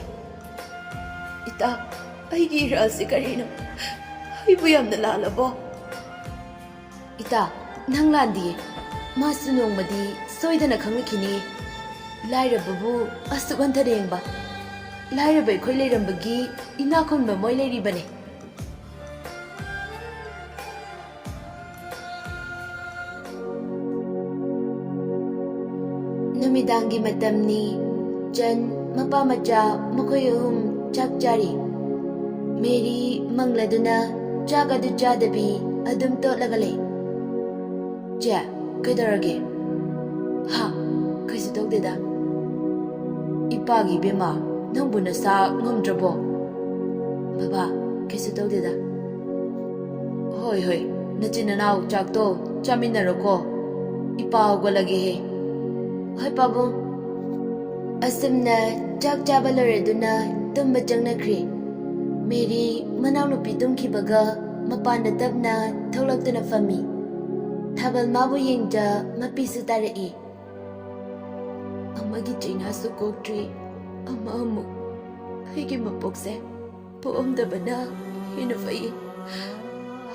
Ita aigi rasi karino. Aibu yamna lalabo. Ita nang landi. Masu nongmadi soidana khangakini. Lairababu asugantharengba. Lairaba khoi leirambagi inakhonba moi leiribane. ꯅꯨꯃꯤꯗꯥꯡꯒꯤ ꯃꯇꯝꯅꯤ. ꯆꯟ ꯃꯄꯥ ꯃꯆꯥ ꯃꯈꯣꯏ ꯑꯍꯨꯝ ꯆꯥꯛ ꯆꯥꯔꯤ. ꯃꯦꯔꯤ ꯃꯪꯂꯗꯨꯅ ꯆꯥꯛ ꯑꯗꯨ ꯆꯥꯗꯕꯤ ꯑꯗꯨꯝ ꯇꯣꯠꯂꯒ ꯂꯩ. ꯆꯦ, ꯀꯩꯗꯧꯔꯒꯦ? ꯍꯥ, ꯀꯩꯁꯨ ꯇꯧꯗꯦꯗ. ꯏꯄꯥꯒꯤ ꯏꯕꯦꯝꯃ, ꯅꯪꯕꯨ ꯅꯁꯥ ꯉꯝꯗ꯭ꯔꯕꯣ? ꯕꯕꯥ, ꯀꯩꯁꯨ ꯇꯧꯗꯦꯗ. ꯍꯣꯏ ꯍꯣꯏ, ꯅꯆꯤꯟ ꯅꯅꯥꯎ ꯆꯥꯛꯇꯣ ꯆꯥꯃꯤꯟꯅꯔꯣꯀꯣ. ꯏꯄꯥ ꯍꯧꯒꯠꯂꯒꯦꯍꯦ. ꯍꯣꯏ ꯄꯥꯕꯨꯡ. ꯑꯁꯨꯝꯅ ꯆꯥꯛ ꯆꯥꯕ ꯂꯣꯏꯔꯗꯨꯅ ꯇꯨꯝꯕ ꯆꯪꯅꯈ꯭ꯔꯦ. ꯃꯦꯔꯤ ꯃꯅꯥꯎꯅꯨꯄꯤ ꯇꯨꯝꯈꯤꯕꯒ ꯃꯄꯥꯟꯗ ꯇꯞꯅ ꯊꯣꯛꯂꯛꯇꯨꯅ ꯐꯝꯃꯤ. ꯊꯥꯕꯜ ꯃꯥꯕꯨ ꯌꯦꯡꯖ ꯃꯄꯤꯁꯨ ꯇꯥꯔꯛꯏ. ꯑꯃꯒꯤ ꯆꯩꯅꯥꯁꯨ ꯀꯣꯛꯇ꯭ꯔꯤ, ꯑꯃ ꯑꯃꯨꯛ. ꯑꯩꯒꯤ ꯃꯄꯣꯛꯁꯦ ꯄꯣꯛꯑꯝꯗꯕꯅ ꯍꯦꯟꯅ ꯐꯩ.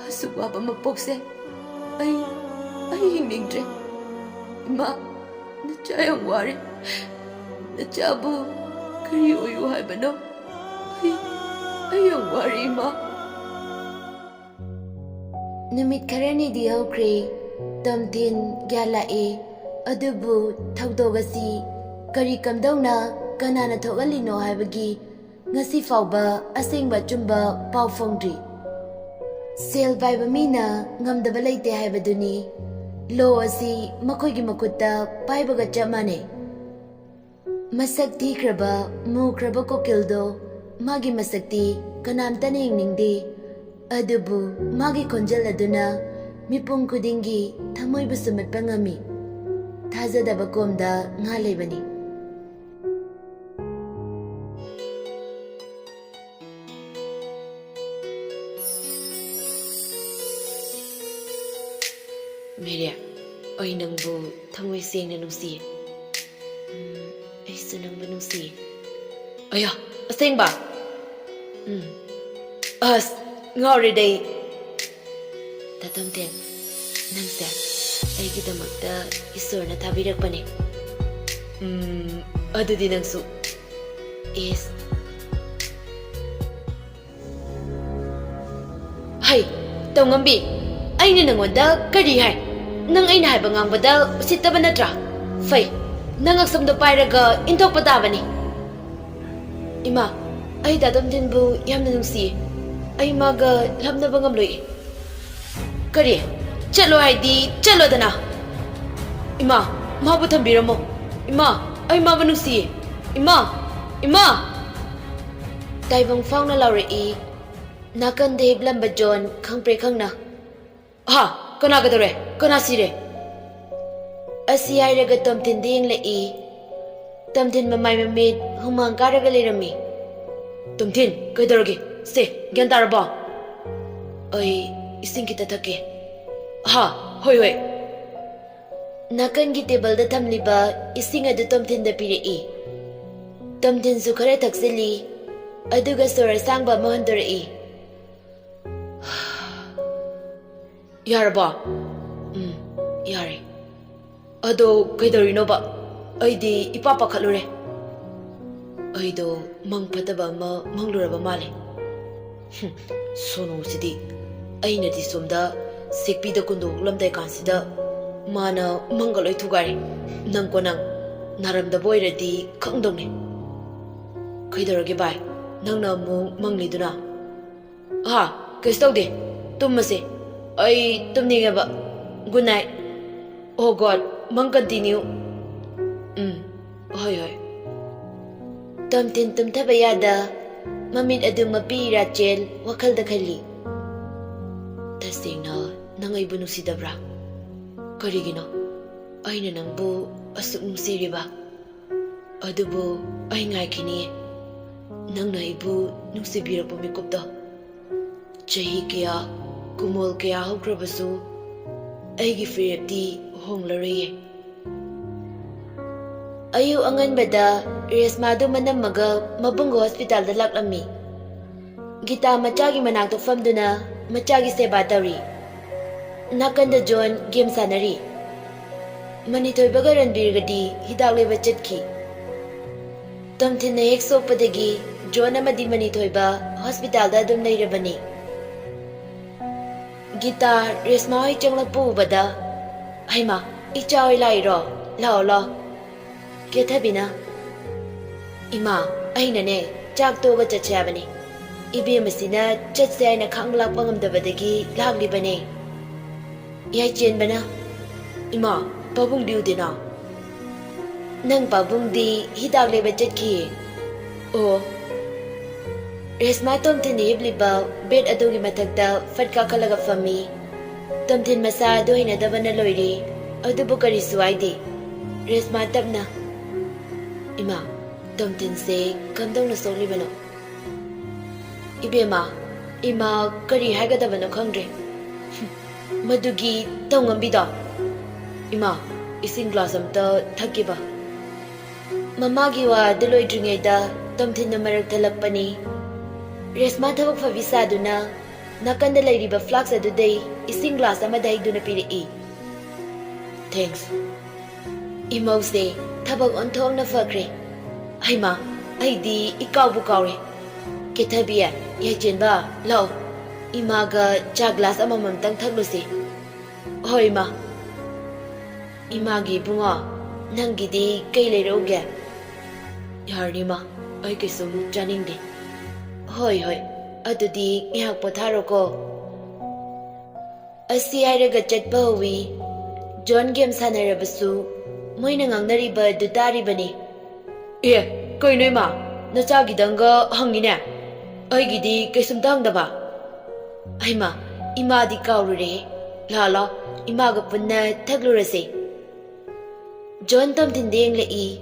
ꯑꯁꯨꯛ ꯋꯥꯕ ꯃꯄꯣꯛꯁꯦ ꯑꯩ ꯍꯤꯡꯅꯤꯡꯗ꯭ꯔꯦ. ꯏꯃꯥ, ꯅꯆꯥ ꯌꯥꯝ ꯋꯥꯔꯦ. ꯅꯆꯥꯕꯨ ꯀꯔꯤ ꯑꯣꯏꯌꯨ ꯍꯥꯏꯕꯅꯣ? ꯑꯩ ꯌꯥꯝ ꯋꯥꯔꯦ ꯏꯃꯥ. ꯅꯨꯃꯤꯠ ꯈꯔꯅꯤꯗꯤ ꯍꯧꯈ꯭ꯔꯦ. ꯇꯣꯝꯊꯤꯟ ꯒ꯭ꯌꯥꯟ ꯂꯥꯛꯑꯦ. ꯑꯗꯨꯕꯨ ꯊꯧꯗꯣꯛ ꯑꯁꯤ ꯀꯔꯤ ꯀꯝꯗꯧꯅ ꯀꯅꯥꯅ ꯊꯣꯛꯍꯜꯂꯤꯅꯣ ꯍꯥꯏꯕꯒꯤ ꯉꯁꯤ ꯐꯥꯎꯕ ꯑꯁꯦꯡꯕ ꯑꯆꯨꯝꯕ ꯄꯥꯎ ꯐꯪꯗ꯭ꯔꯤ. ꯁꯦꯜ ꯄꯥꯏꯕ ꯃꯤꯅ ꯉꯝꯗꯕ ꯂꯩꯇꯦ ꯍꯥꯏꯕꯗꯨꯅꯤ. ꯂꯣ ꯑꯁꯤ ꯃꯈꯣꯏꯒꯤ ꯃꯈꯨꯠꯇ ꯄꯥꯏꯕꯒ ꯆꯞ ꯃꯥꯟꯅꯩ. ꯃꯁꯛ ꯊꯤꯈ꯭ꯔꯕ ꯃꯨꯈ꯭ꯔꯕ ꯀꯣꯀꯤꯜꯗꯣ ꯃꯥꯒꯤ ꯃꯁꯛꯇꯤ ꯀꯅꯥꯝꯇꯅ ꯌꯦꯡꯅꯤꯡꯗꯦ. ꯑꯗꯨꯕꯨ ꯃꯥꯒꯤ ꯈꯣꯟꯖꯦꯜ ꯑꯗꯨꯅ ꯃꯤꯄꯨꯝ ꯈꯨꯗꯤꯡꯒꯤ ꯊꯃꯣꯏꯕꯨ ꯁꯨꯝꯍꯠꯄ ꯉꯝꯃꯤ. ꯊꯥꯖꯗꯕ ꯀꯣꯝꯗ ꯉꯥ ꯂꯩꯕꯅꯤ. ꯃꯦꯔꯤ, ꯑꯩ ꯅꯪꯕꯨ ꯊꯃꯣꯏ ꯁꯦꯡꯅ ꯅꯨꯡꯁꯤꯌꯦ. ꯑꯩꯁꯨ ꯅꯪꯕꯨ ꯅꯨꯡꯁꯤꯌꯦ. ꯑꯌꯥ, ꯑꯁꯦꯡꯕ? ꯑꯁ, ꯉꯥꯎꯔꯦꯗ ꯑꯩ. ꯇꯥꯇꯣꯝꯊꯤꯟ, ꯅꯪꯁꯦ ꯑꯩꯒꯤꯗꯃꯛꯇ ꯏꯁꯣꯔꯅ ꯊꯥꯕꯤꯔꯛꯄꯅꯦ. ꯑꯗꯨꯗꯤ ꯅꯪꯁꯨ. ꯏꯁ. ꯍꯩ, ꯇꯧꯉꯝꯕꯤ, ꯑꯩꯅ ꯅꯪꯉꯣꯟꯗ ꯀꯔꯤ ꯍꯥꯏ? ꯅꯪ ꯑꯩꯅ ꯍꯥꯏꯕ ꯉꯥꯡꯕꯗ ꯎꯁꯤꯠꯇꯕ ꯅꯠꯇ꯭ꯔꯥ? ꯐꯩ, ꯅꯪ ꯑꯛꯁꯝꯗꯣ ꯄꯥꯏꯔꯒ ꯏꯟꯊꯣꯛꯄ ꯇꯥꯕꯅꯤ. ꯏꯃꯥ, ꯑꯩ ꯇꯥꯇꯣꯝꯊꯤꯟꯕꯨ ꯌꯥꯝꯅ ꯅꯨꯡꯁꯤꯌꯦ. ꯑꯩ ꯃꯥꯒ ꯂꯥꯞꯅꯕ ꯉꯝꯂꯣꯏ. ꯀꯔꯤ? ꯆꯠꯂꯣ ꯍꯥꯏꯗꯤ ꯆꯠꯂꯣꯗꯅ. ꯏꯃꯥ, ꯃꯥꯕꯨ ꯊꯝꯕꯤꯔꯝꯃꯣ. ꯏꯃꯥ, ꯑꯩ ꯃꯥꯕꯨ ꯅꯨꯡꯁꯤꯌꯦ. ꯏꯃꯥ, ꯏꯃꯥ! ꯇꯥꯏꯕꯪ ꯐꯥꯎꯅ ꯂꯥꯎꯔꯛꯏ. ꯅꯥꯀꯟꯗ ꯍꯤꯞꯂꯝꯕ ꯖꯣꯟ ꯈꯪꯄ꯭ꯔꯦ ꯈꯪꯅ. ꯍꯥ, ꯀꯅꯥꯒꯗꯧꯔꯦ? ꯀꯅꯥ ꯁꯤꯔꯦ? ꯑꯁꯤ ꯍꯥꯏꯔꯒ ꯇꯣꯝꯊꯤꯟꯗ ꯌꯦꯡꯂꯛꯏ. ꯇꯣꯝꯊꯤꯟ ꯃꯃꯥꯏ ꯃꯃꯤꯠ ꯍꯨꯃꯥꯡ ꯀꯥꯔꯒ ꯂꯩꯔꯝꯃꯤ. ꯇꯣꯝꯊꯤꯟ, ꯀꯩꯗꯧꯔꯒꯦ? ꯁꯦ, ꯒ꯭ꯌꯥꯟ ꯇꯥꯔꯕꯣ? ꯑꯩ ꯏꯁꯤꯡ ꯈꯤꯇ ꯊꯛꯀꯦ. ꯍꯥ, ꯍꯣꯏ ꯍꯣꯏ. ꯅꯥꯀꯟꯒꯤ ꯇꯦꯕꯜꯗ ꯊꯝꯂꯤꯕ ꯏꯁꯤꯡ ꯑꯗꯨ ꯇꯣꯝꯊꯤꯟꯗ ꯄꯤꯔꯛꯏ. ꯇꯣꯝꯊꯤꯟꯁꯨ ꯈꯔ ꯊꯛꯆꯤꯜꯂꯤ. ꯑꯗꯨꯒ ꯁꯣꯔ ꯑꯁꯥꯡꯕ ꯑꯃ ꯍꯣꯟꯗꯣꯔꯛꯏ. ꯌꯥꯔꯕꯣ? ꯌꯥꯔꯦ. ꯑꯗꯣ ꯀꯩꯗꯧꯔꯤꯅꯣꯕ? ꯑꯩꯗꯤ ꯏꯄꯥ ꯄꯥꯈꯠꯂꯨꯔꯦ. ꯑꯩꯗꯣ ꯃꯪ ꯐꯠꯇꯕ ꯑꯃ ꯃꯪꯂꯨꯔꯕ ꯃꯥꯜꯂꯦ. ꯁꯣꯅꯣꯁꯤꯗꯤ. ꯑꯩꯅꯗꯤ ꯁꯣꯝꯗ ꯁꯦꯛꯄꯤꯗ ꯀꯨꯟꯗꯣꯛꯂꯝꯗꯥꯏ ꯀꯥꯟꯁꯤꯗ ꯃꯥꯅ ꯃꯪꯒ ꯂꯣꯏ ꯊꯨꯒꯥꯏꯔꯦ. ꯅꯪꯀꯣ ꯅꯪ, ꯅꯥꯔꯝꯗꯕ ꯑꯣꯏꯔꯗꯤ ꯈꯪꯗꯧꯅꯦ. ꯀꯩꯗꯧꯔꯒꯦ ꯚꯥꯏ? ꯅꯪꯅ ꯑꯃꯨꯛ ꯃꯪꯂꯤꯗꯨꯅ? ꯀꯩꯁꯨ ꯇꯧꯗꯦ. ꯇꯨꯝꯃꯁꯦ. ꯑꯩ ꯇꯨꯝꯅꯤꯡꯉꯦꯕ. Good night. ꯑꯣ ꯒꯣꯗ, ꯃꯪ ꯀꯟꯇꯤꯅ꯭ꯌꯨ. ꯍꯣꯏ ꯍꯣꯏ. ꯇꯣꯝꯊꯤꯟ ꯇꯨꯝꯊꯕ ꯌꯥꯗ ꯃꯃꯤꯠ ꯑꯗꯨ ꯃꯄꯤ ꯏꯔꯥꯆꯦꯜ ꯋꯥꯈꯜꯗ ꯈꯜꯂꯤ. ꯇꯁꯦꯡꯅ ꯅꯪ ꯑꯩꯕꯨ ꯅꯨꯡꯁꯤꯗꯕ꯭ꯔꯥ? ꯀꯔꯤꯒꯤꯅꯣ ꯑꯩꯅ ꯅꯪꯕꯨ ꯑꯁꯨꯛ ꯅꯨꯡꯁꯤꯔꯤꯕ? ꯑꯗꯨꯕꯨ ꯑꯩ ꯉꯥꯏꯈꯤꯅꯤꯌꯦ. ꯅꯪꯅ ꯑꯩꯕꯨ ꯅꯨꯡꯁꯤꯕꯤꯔꯛꯄ ꯃꯤꯀꯨꯞꯇꯣ. ꯆꯍꯤ ꯀꯌꯥ, ꯀꯨꯃꯣꯜ ꯀꯌꯥ ꯍꯧꯈ꯭ꯔꯕꯁꯨ ꯑꯩꯒꯤ ꯐꯤꯔꯦꯞꯇꯤ ꯍꯣꯡꯂꯔꯣꯏꯌꯦ. ꯑꯌꯨꯛ ꯑꯉꯟꯕꯗ ꯔꯦꯁꯃꯥꯗꯨ ꯃꯅꯝꯃꯒ ꯃꯕꯨꯡꯒ ꯍꯣꯁꯄꯤꯇꯥꯜꯗ ꯂꯥꯛꯂꯝꯃꯤ. ꯒꯤꯇꯥ ꯃꯆꯥꯒꯤ ꯃꯅꯥꯛꯇ ꯐꯝꯗꯨꯅ ꯃꯆꯥꯒꯤ ꯁꯦꯕꯥ ꯇꯧꯔꯤ. ꯅꯥꯀꯟꯗ ꯖꯣꯟ ꯒꯦꯝ ꯁꯥꯟꯅꯔꯤ. ꯃꯅꯤꯊꯣꯏꯕꯒ ꯔꯟꯕꯤꯔꯒꯗꯤ ꯍꯤꯗꯥꯛ ꯂꯩꯕ ꯆꯠꯈꯤ. ꯇꯣꯝꯊꯤꯟꯅ ꯍꯦꯛ ꯁꯣꯛꯄꯗꯒꯤ ꯖꯣꯟ ꯑꯃꯗꯤ ꯃꯅꯤꯊꯣꯏꯕ ꯍꯣꯁꯄꯤꯇꯥꯜꯗ ꯑꯗꯨꯝ ꯂꯩꯔꯕꯅꯤ. ꯒꯤꯇꯥ ꯔꯦꯁꯃꯥ ꯍꯣꯏ ꯆꯪꯂꯛꯄ ꯎꯕꯗ, ꯍꯩꯃꯥ, ꯏꯆꯥ ꯍꯣꯏ ꯂꯥꯛꯏꯔꯣ? ꯂꯥꯛꯑꯣ ꯂꯥꯛꯑꯣ. Kethabina. Ima, ainane, Jack Toga Chabani. Ibi Messina, Jets and a Kangla Pangam the Vadaki, Lagli Bane. Yachin Bana. Ima, Babung Dudina. Nang Babung di Hidagli Bajetki. Oh. Resma Tomtin Ibliba, bed Adogi Matagda, Fatka Kalaga Fami. Tomtin Masa doing a Davana Lori, Odubukari Suidi. Resma Tabna. Ima, Tomtin say, come down to Solibano. Ibema, Ima, Kari Hagadavano Kongre. Madugi, Tongambida. Ima, Ising Glossum to Takiba. Mamagiwa, Deloy Dringeda, Tomtin Americ Telapani. Resma Tavok Favisa Duna, Nakanda Lady Flax at the day, Ising Glass Amaday Duna Piri. Thanks. Imo say, Tabak on Tong na Fakre. Aima, Aidi, Ikaw Kitabia, Yajinba, Law, Imaga, Jaglas amamam tang taglusi. Hoima Imagi bunga, Nangidi, Kayle Roga. Yarnima, Aikisum, Janindi. Hoi, Adudi, Yakpotaroko. Asi Iraga Jet Bowie, John Games Hanarabasu, Moinang Nariba, Dutari Bani. Eh, Koinema, Natagi Danga, Hangina. Aigidi, Kisum Dangdaba. Aima, Imadi Kaure, Lala, Imaga Puna, Taglurase. John Tomtin Dingle E.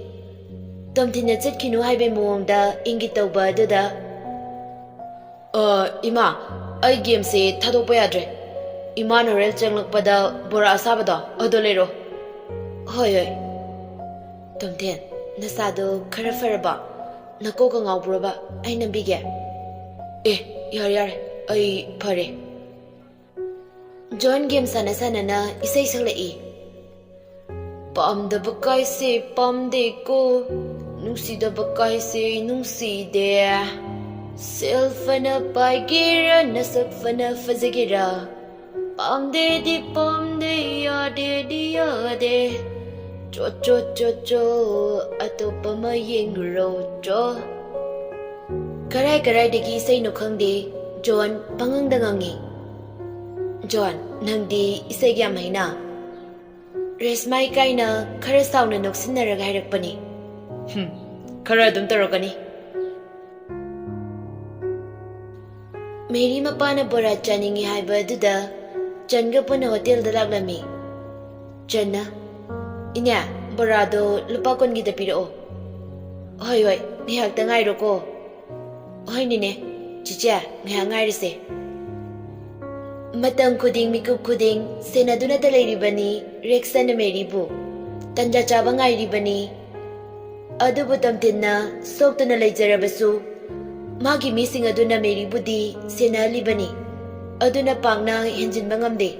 Tomtin at Kinu Hibe Munda, Ingitoba, Duda. Ima, I game say Tado Payadre. Immanuel Changlokpada, Bora Sabada, Odolero. Hoy, Tomtin, Nasado, Karaferaba, Nakokang Albraba, I Nambige. Yar, I pare. John Game Sana Sanana, Isay E. Pam the Bakai say, Pam de go, Nusi the Bakai say, Nusi there. Selfana by Gira, Nasafana Fazagira. Pam de yade. Cho, Atopama Yingro, Jo. Karai degi say no kangdi, John Pangang Dangangi. John, Nangdi, Isagya Mayna. Resmai Kaina, Karasauna Noxinara Gairakpani. Karadum Tarogani. Mary Mapana Bora Janingi Haiba Duda, Jangapuna Hotel the Laglami. Janna Inya, Borado, Lupakon Gita Piro. Hoi, Nihak Tangairoko. Hoi Nine, Chicha, Nihangarise. Matang Kuding Mikup Kuding, Senaduna the Lady Bunny, Rex and Mary Boo. Tanja Chabangai Ribani. Adubutam Tina, Soktana Yaorabasu. Magi missing Aduna Mary Budi, Sena Libani. Aduna Pangna, Hinjin Bangamde.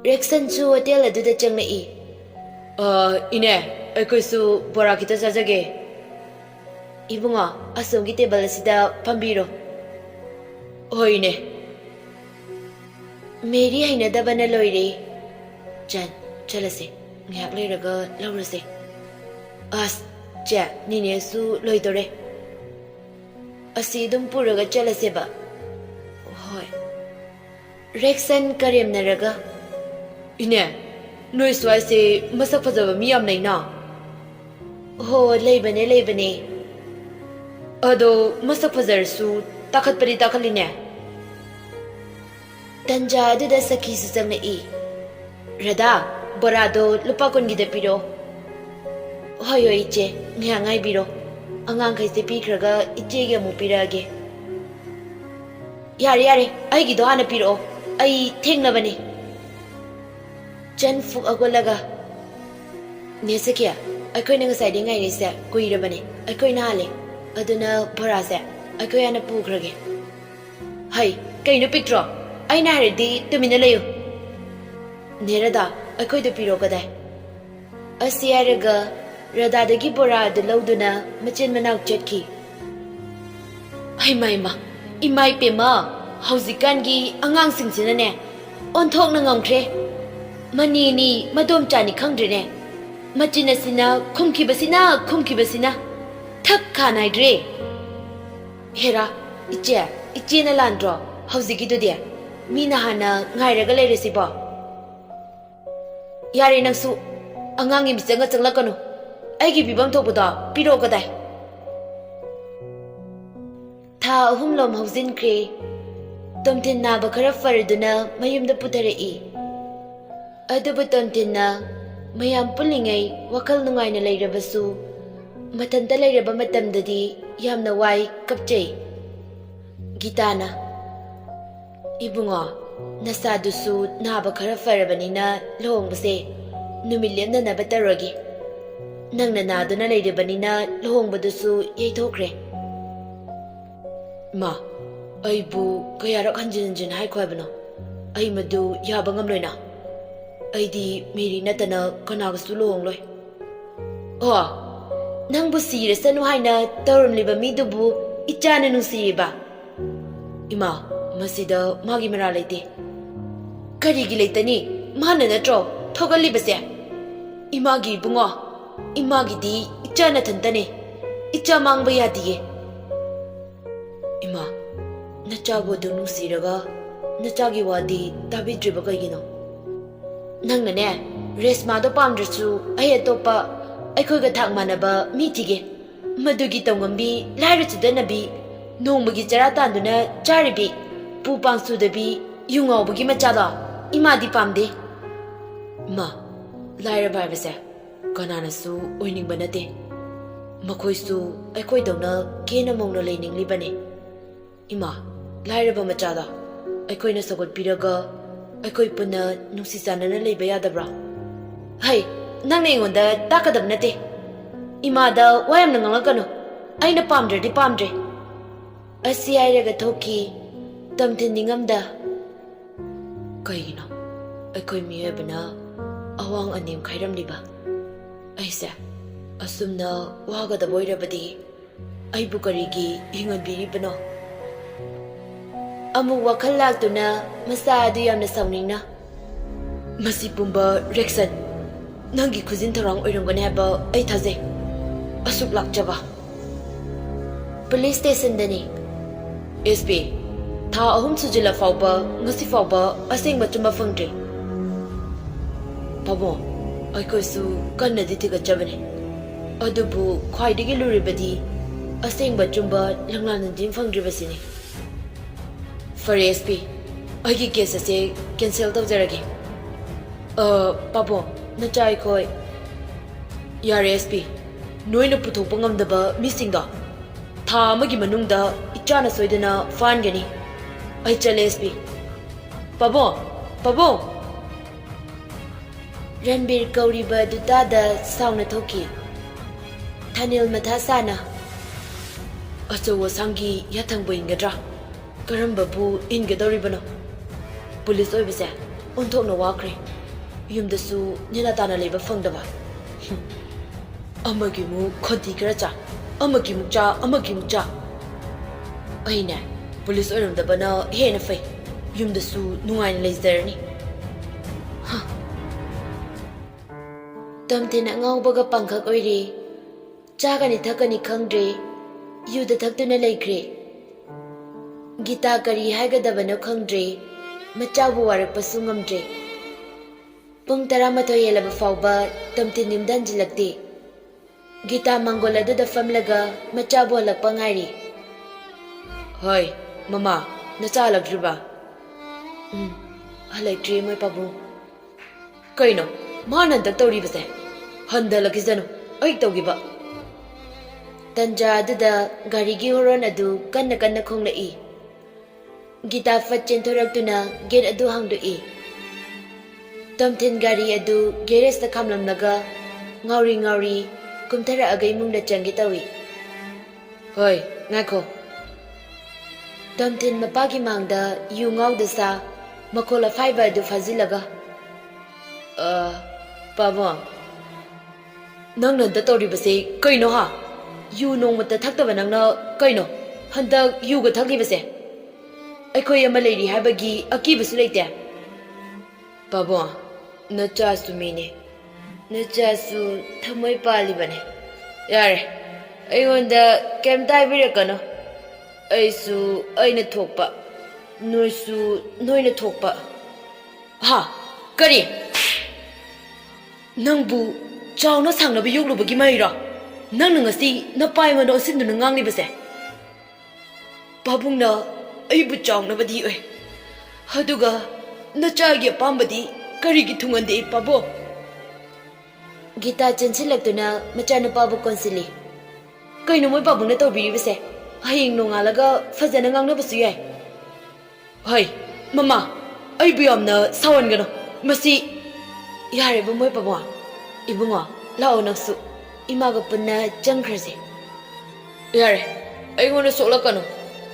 Rex and Su Hotel Aduda Changai. Ine, Akusu, Borakita Sazage. Ibunga, Asungite Balasida, Pambiro. Hoine. Mary Hainadabana Loire. Jan, Chalase, Yakleraga, Laurase. As, Jack, Ninesu, Loitore. Asidum Puraga Chalaseba. Hoi. Rexan Karim Naraga. Ine, no is why say Masafazava Mayamna. Ho, Labane. Ado Masafazar su, Takat Paritakalina. Tanja did a Saki Susam E. Rada, Borado, Lupakon Gidapiro. Hoyo Iche, Niangai Biro. Anganka is the Pikraga, Ichega Mupirage. Yari, I get on a piro. I think Lavani. Jen Fu Agolaga. Nesakia, I couldn't say I said, Guirabani, I couldn't hale. Aduna Paraza, I couldn't pukrage. Hi, can you picture? I narrated to Minalayo. Nerada, I could the pirogada. A Sierraga, Rada the Gibora, the Loduna, Machin Manak Jetki. Ay Mayma, Imai Pema, Hausikangi, Angang Sinsinane, on Tok Nangongtre, Manini, Madom Chani Kangdrine, Machinasina kumkibasina thak khanai Hera iche na landro hauziki do dia mina hana ngairaga leiresi ba Yare nangsu angangi misanga changlakanu aigi bibam thokbuda piro gadai Tha ahumlom hauzin kre Tomtin naba khara fariduna mayumda putarei Adubu tomtinna mayam pulingai wakal nungaina leirabasu matanda leiraba matamdadi yamna wai kapchei Gitana Ibungo nasadusu naba khara farabanina lohongbase numilemna nabataragi nangna naduna leirabanina lohongbadusu yeithokre Ma aibu kayarak hanjin haikhwabano ai madu yaba ngamloina aidi meri natana kanagasu lohngloi Oh nangbu siresanu haina tawramliba midubu ichana nusiriba Ima masida magi mara leite karigi leitani mana natro thogalibase imagi bungo imagi di ichana thantane icha mangba yadiye Ima nachago do nusiraga nachagi wadi tabidriba kaigino nangna ne resma do pamdrasu ay atopa aikhoiga thak manaba mi tige madugi tawngambi lairu chudanabi nongmagi chara tanduna charibi pu pangsu dabi yungawbagi machada imadi pamde Ma laira baibase kananasu oiningba nate makhoisu aikoi dawna kena mongna leininglibane Ima laira ba machada aikoina sagot piraga aikoi puna nungsi sanana leiba yadabra Hai nang nengonda takadab nate Imada wayam nangalakano aina pamdradi pamdre Asi airaga thoki tamthin ningamda Kaigino aikoi miyabana awang anim khairamliba Aise asumna wagada boirabadi aibu karigi hinganbiribano Amu wakal laktuna masa adu yamna sawningna Masi pumba Rexon Nangi khuzin tharang oirangane haba ai thaje asuk lakchaba Police station dani SP Tha ahum sujila fawba ngasi fawba aseng bachuma fangtre Pabo ai koisu kanna di tiga chabane adubu khwaidigi luribadi aseng bachumba langlan din fangdribasini Fare SP aigi case ase cancel tawjarage Pabo nachai khoi Yare SP noina puthokpa ngamdaba misingda tha amagi manungda ichana soidana fangani ai chale SP Pabo Ranbir kauriba dutada sauna thoki Thanil matha sana Achawa sangi yathangbo ingadra Karamba bu ingadoribano Police oibase onthokna wakre Yumdasu nina tana leba fangdaba Amagi mu khoti karacha amagi mukcha Aina police oiramdaba na hena fai Yumdasu nungaina leizarani Tamthina ngawbaga pangkhak oiri Chagani thakani khangdre Yuda thaktuna leikre Gita kari haigadabano khangdre Machabu warakpasu ngamdre Pung 12 yelaba fawba tamtin nimdan jilakti Gita manggol aduda famlaga machabu halakpa ngairi Hoy mama nacha halakdriba Halaktri moy pabu Kaino manantak tawribase handalakizanu ai tawgiba Tanja aduda garigi horon adu kanna khonglai Gita fatchen thoraktuna gate adu hangdoi Tamthin gari adu garage ta khamlamnaga ngauri kumthara agai mungda changi tawi Hoy ngakho Tamthin mapagi mangda yu ngawda sa makola fiber adu fazilaga Pabo Nangna da tawribase kaino ha yu nongmata thaktaba nangna kaino handak yu ga thaklibase Aikoi ama leiri habagi akibasu leite Pabo nacha sumine Nachasu thamoi pali bane. Yare. Aionda kem taibirakano. Aisu aina thokpa. Noisu noina thokpa. Ha, kari. Nangbu chawna sangna bi yoglubagi maira. Nang ngasi na pai ngono sindu nangangni base. Babungna aibu chawna badi oi. Haduga na chagi pambadi kari gi thungande pabo. Gita chenchilaktuna machana pabu konsili. Kaino moi babungna tawbiri base. Haying nongalaga fazana ngangna basu yai. Hai, mama, aibu yamna sawangano. Masi yare ba moi babwa. Ibunga lao naksu imaga punna jangkrase. Yare, aingona soklakano.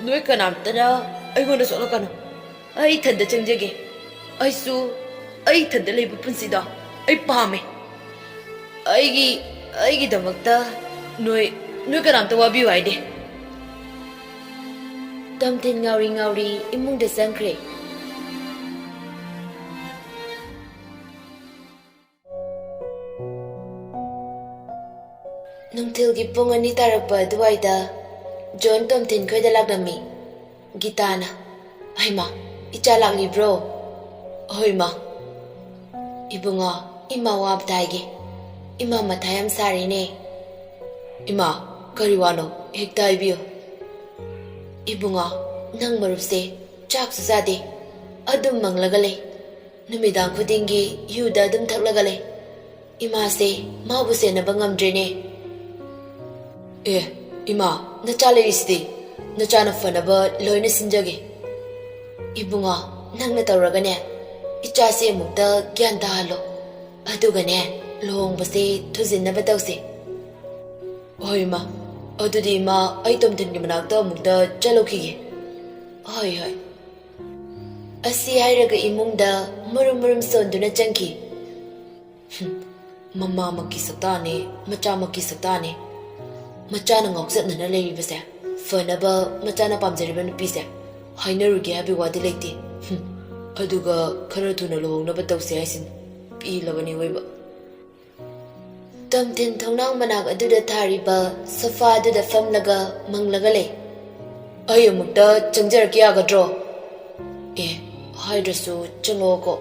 Noi kanamtana aingona soklakano. Ai thanda changjage. Ai thanda leiba punsida. Ai pame. Aigi damakta noi kanamta wabiyu aide. Tamthin ngauri imungda sangkre. Nungthilgi pung ani tarakpa duwaida John Tamthin khoida laknami. Gitana. Haima, icha lakli bro. Hoima. Ibunga, ima wab taigi. Ima mathayam sari ne. Ima, kariwano, hekta ibiyo. Ibunga, nang marupse, chak susade. Adum manglagale. Numidang khudingi yuda adum thaklagale. Ima se, mabuse na bangamdrene. Ima, nacha lerisidi. Nacha na fanaba loina sinjage. Ibunga, nang na tawragane. Icha se mukta gyan tahalo. Adugane, lohong base thuzinaba tawse. Hoi ma, adudi ima ai Tamthin gi manakta mukta chalokhige. Hoi. Asi hairaga imungda murum sonduna changki. Mama makki saktane, macha makki saktane. Machana ngokzatnana leiribase. Fanaba machana pamjariba nupise. Hainaruge habi wadi leite. Aduga khara thuna lohongnaba tawse haisin pilabani oiba. Tamthin thongnang manak aduda thariba sofa aduda famlaga manglaga le. Ai amukta changjarake yagadro. Haidrasu changloko.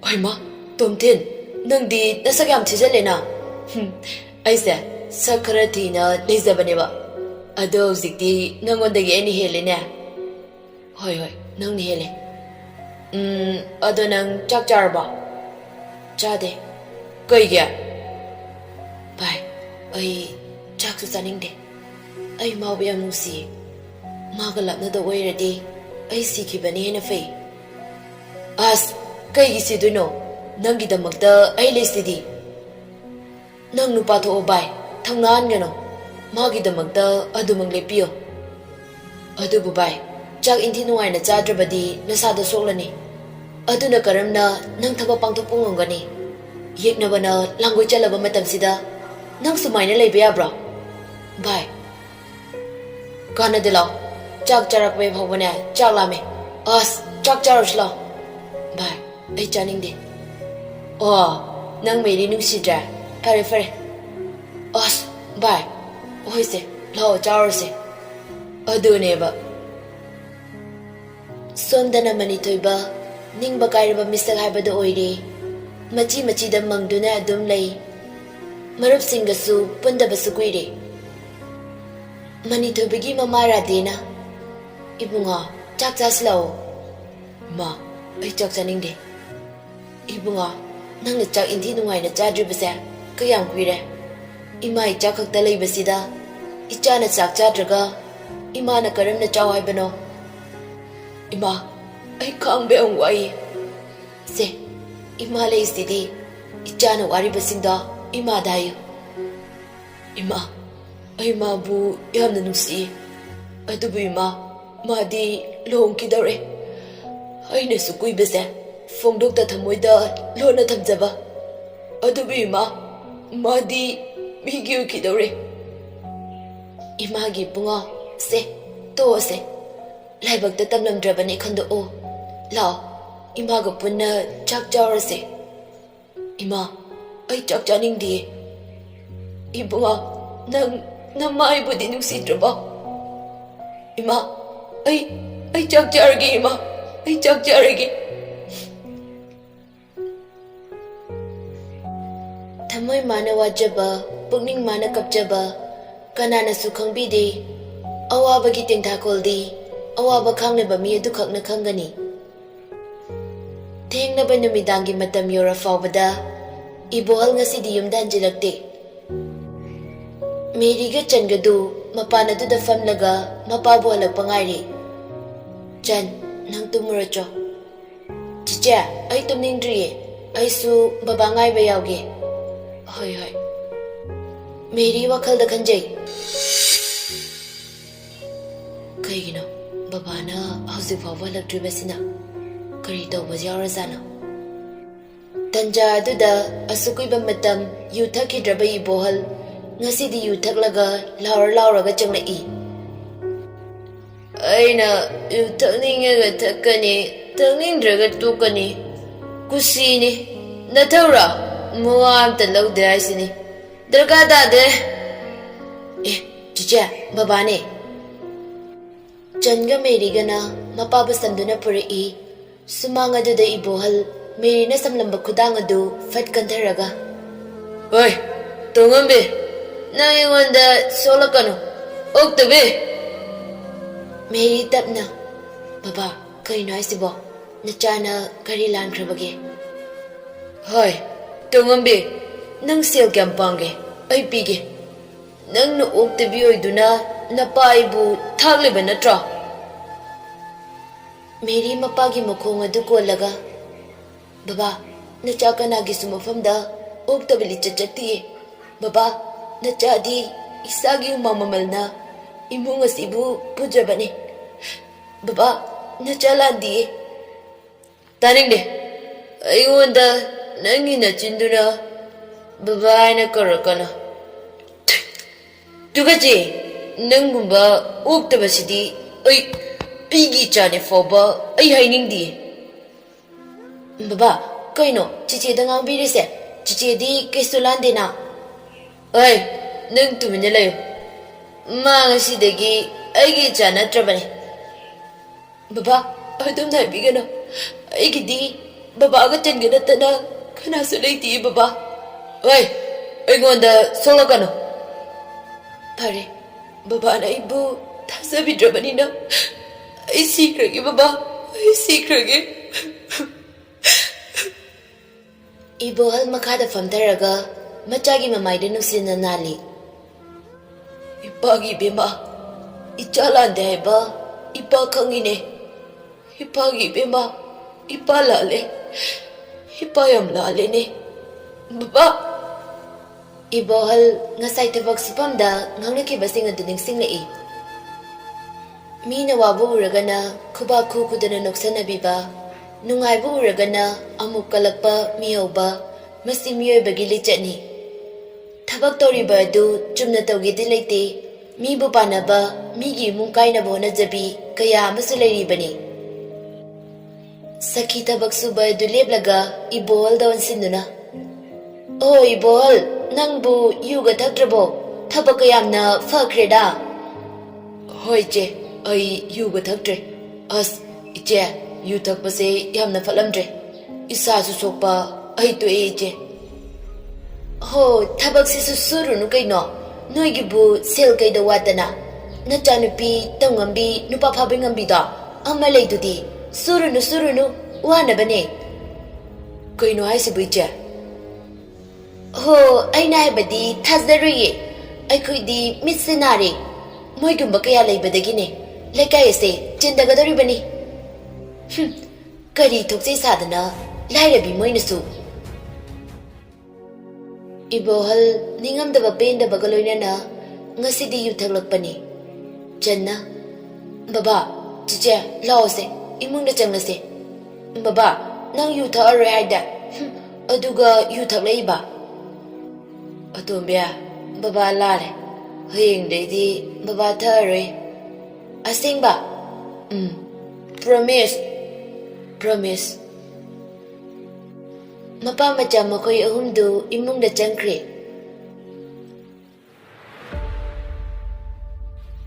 Aima, Tamthin, nangdi nasak yam thijalena. Aise sak khara thina leizabaneba. Ado hojikti nangondagi ani helene. Hoi, nangni hele. Ado nang chak charba. Chade. Kaige. Bai, ai chaksu chaningde. Ai mauba yam nungsi. Maga lapnada oiradi ai sikhibani hena fei. As, kaigi siduino. Nangidamakta ai leisidi. Nang nupa tho'o bai, thangnaan gano. Magidamakta adumang lepiyo. Adubu bai, chak inthi nuwaina chadrabadi nasada soklani. Aduna karamna nang thaba pangthokpungongani. Yeknabana langoi chalaba matamsida nang sumaina leiba yabra. Bai. Kana de lao. Chak charakbe phawbane chak lame. As chak charusla. Bai, ai chaningde. Nang meri nungsidra. Fare. As, bai. Oise, lao charuse. Aduneba. Sondana mani thoiba ningba kairaba misak haibada oire. Machi da mangduna adum lei. Marup singasu pundabasu kuire. Mani thoibagi mamara dena. Ibunga, chak chaslao. Ma, ai chak chaningde. Ibunga, nang na chak inthi nungaina chadribase kayam kuire. Ima ai chak khakta leibasida icha na chak chadraga ima na karam na chaw haibano. Ima, ai khangbe ongwai. Se, ima leisidi icha na wari basinda ima dayu. Ima, ai mabu yamna nungsi. Adubu ima, madi lohongkidare. Aina su kuibase fongdokta thamoida lona thamjaba. Adubu ima, madi migi ukidare. Imagi bunga se to se laibakta tamlamdrabane khando o lao imaga punna chak jawrase. Ima, Ay chak chaning di. Ibunga, nang maibudi nung sidraba. Ima, ay chak charagi ima. Ay chak charagi. Thamoy mana wajaba, pugning mana kapjaba, kanana su khangbide, awabagi tengthakoldi, awaba khangnaba mi adu khakna khangani. Thengnaba numidangi matam yora fawbada, ibohal ngasidi yumda hanjilakte. Meriga changadu mapana aduda famlaga mapabu halakpa ngairi. Chan, nang tumuracho. Chicha, ay tumningdriye, ay su baba ngaiba yawge. Hoi. Meri wakhalda khanjai. Kaigino, babana hauzik fawba halaktribasina. Kari tawba yaorazana. Tanja aduda asukuiba matam yu thakidraba ibohal ngasidi yu thaklaga lauraga changlai. Aina yu thakningaga thakani, thakningdraga tukani. Kusini, nathawra, muwa amta lawde aisini. Darka dade. Chicha, babane. Changa merigana mapabu samduna purai. Sumanga aduda ibohal Meri na samlamba khudang adu fat kantharaga. Oi, tongambe. Nang ingwanda solakano. Oktabe. Meri tapna. Baba, kaino aisibo. Nachana kari lankrabage. Hoi, tongambe. Nang sel kyam pange. Ay pige. Nang no oktabe oiduna napaibu thagliba natra. Meri mapagi mukhong adu kolaga. Baba, nacha kanagi sumafamda oktabili chachati. Baba, nacha di isagi umamamalna imung asibu pudrabani. Baba, nacha landi. Taning de, ayunda nangi nachinduna baba na karakana. Tugaji, nangumba oktabasidi ay pigi chane foba ay haining di. Baba, kaino, chichi da ngangbirise. Chichi di kesulande na. Ay, nang tumina layo. Mangasidagi aigi chana trabane. Baba, adum na bigano. Aigi di baba aga changana tana kana sulaiti baba. Ay, aingonda solakano. Pare, baba na ibu tasabi trabani na. Ay sikragi baba. Ay sikragi. Ibohal makada famdaraga machagi mamaida nusina nali. Ipagi bema ichalande haiba ipa khangine. Ipagi bema ipa lale. Ipa yam lale ne. Baba. Ibohal ngasai thabak sipamda ngangnakhiba sing adu ningsinglai. Mina wabu uragana khuba khu kudana noksanabiba. Nungaibu uragana amuk kalakpa miyauba masi miyoibagi lichatni. Thabak toriba adu chumna tawgidi leite mibu panaba migi mungkainaba honajabi kaya amasu leiribani. Sakhi thabak suba adu leblaga ibohal dawan sinduna. Oh ibohal, nangbu yuga thakdrabo thabak kayamna fakreda. Hoi che, ai yuga thakdre. As iche yu thakpase yamna phalamdre. Isa su sokpa ai to eje. Ho thabak si susuru nu kaino. Noi gibu sel kaida watana. Nachanupi tangambi nupa phabingambi da. Amma leidudi suru nu wana bane. Kaino aisibu iche. Ho aina haibadi thazdaruye. Aikhoidi mitsinari. Moigumba kaya leibadagine. Lekai ase chindagadoribani. Kari thokjai sadana lairabi moinasu. Ibohal ningamdaba pendaba loinana ngasidi yu thaklakpani. Channa, Baba, chiche laose imungda changlase. Baba, nang yu thaaroi haida. Aduga yu thaklaiba. Atombya, Baba lare. Hayengdaidi Baba thaaroi. Asingba. Promise. Mapa macha makhoi ahumdu imungda changkhre.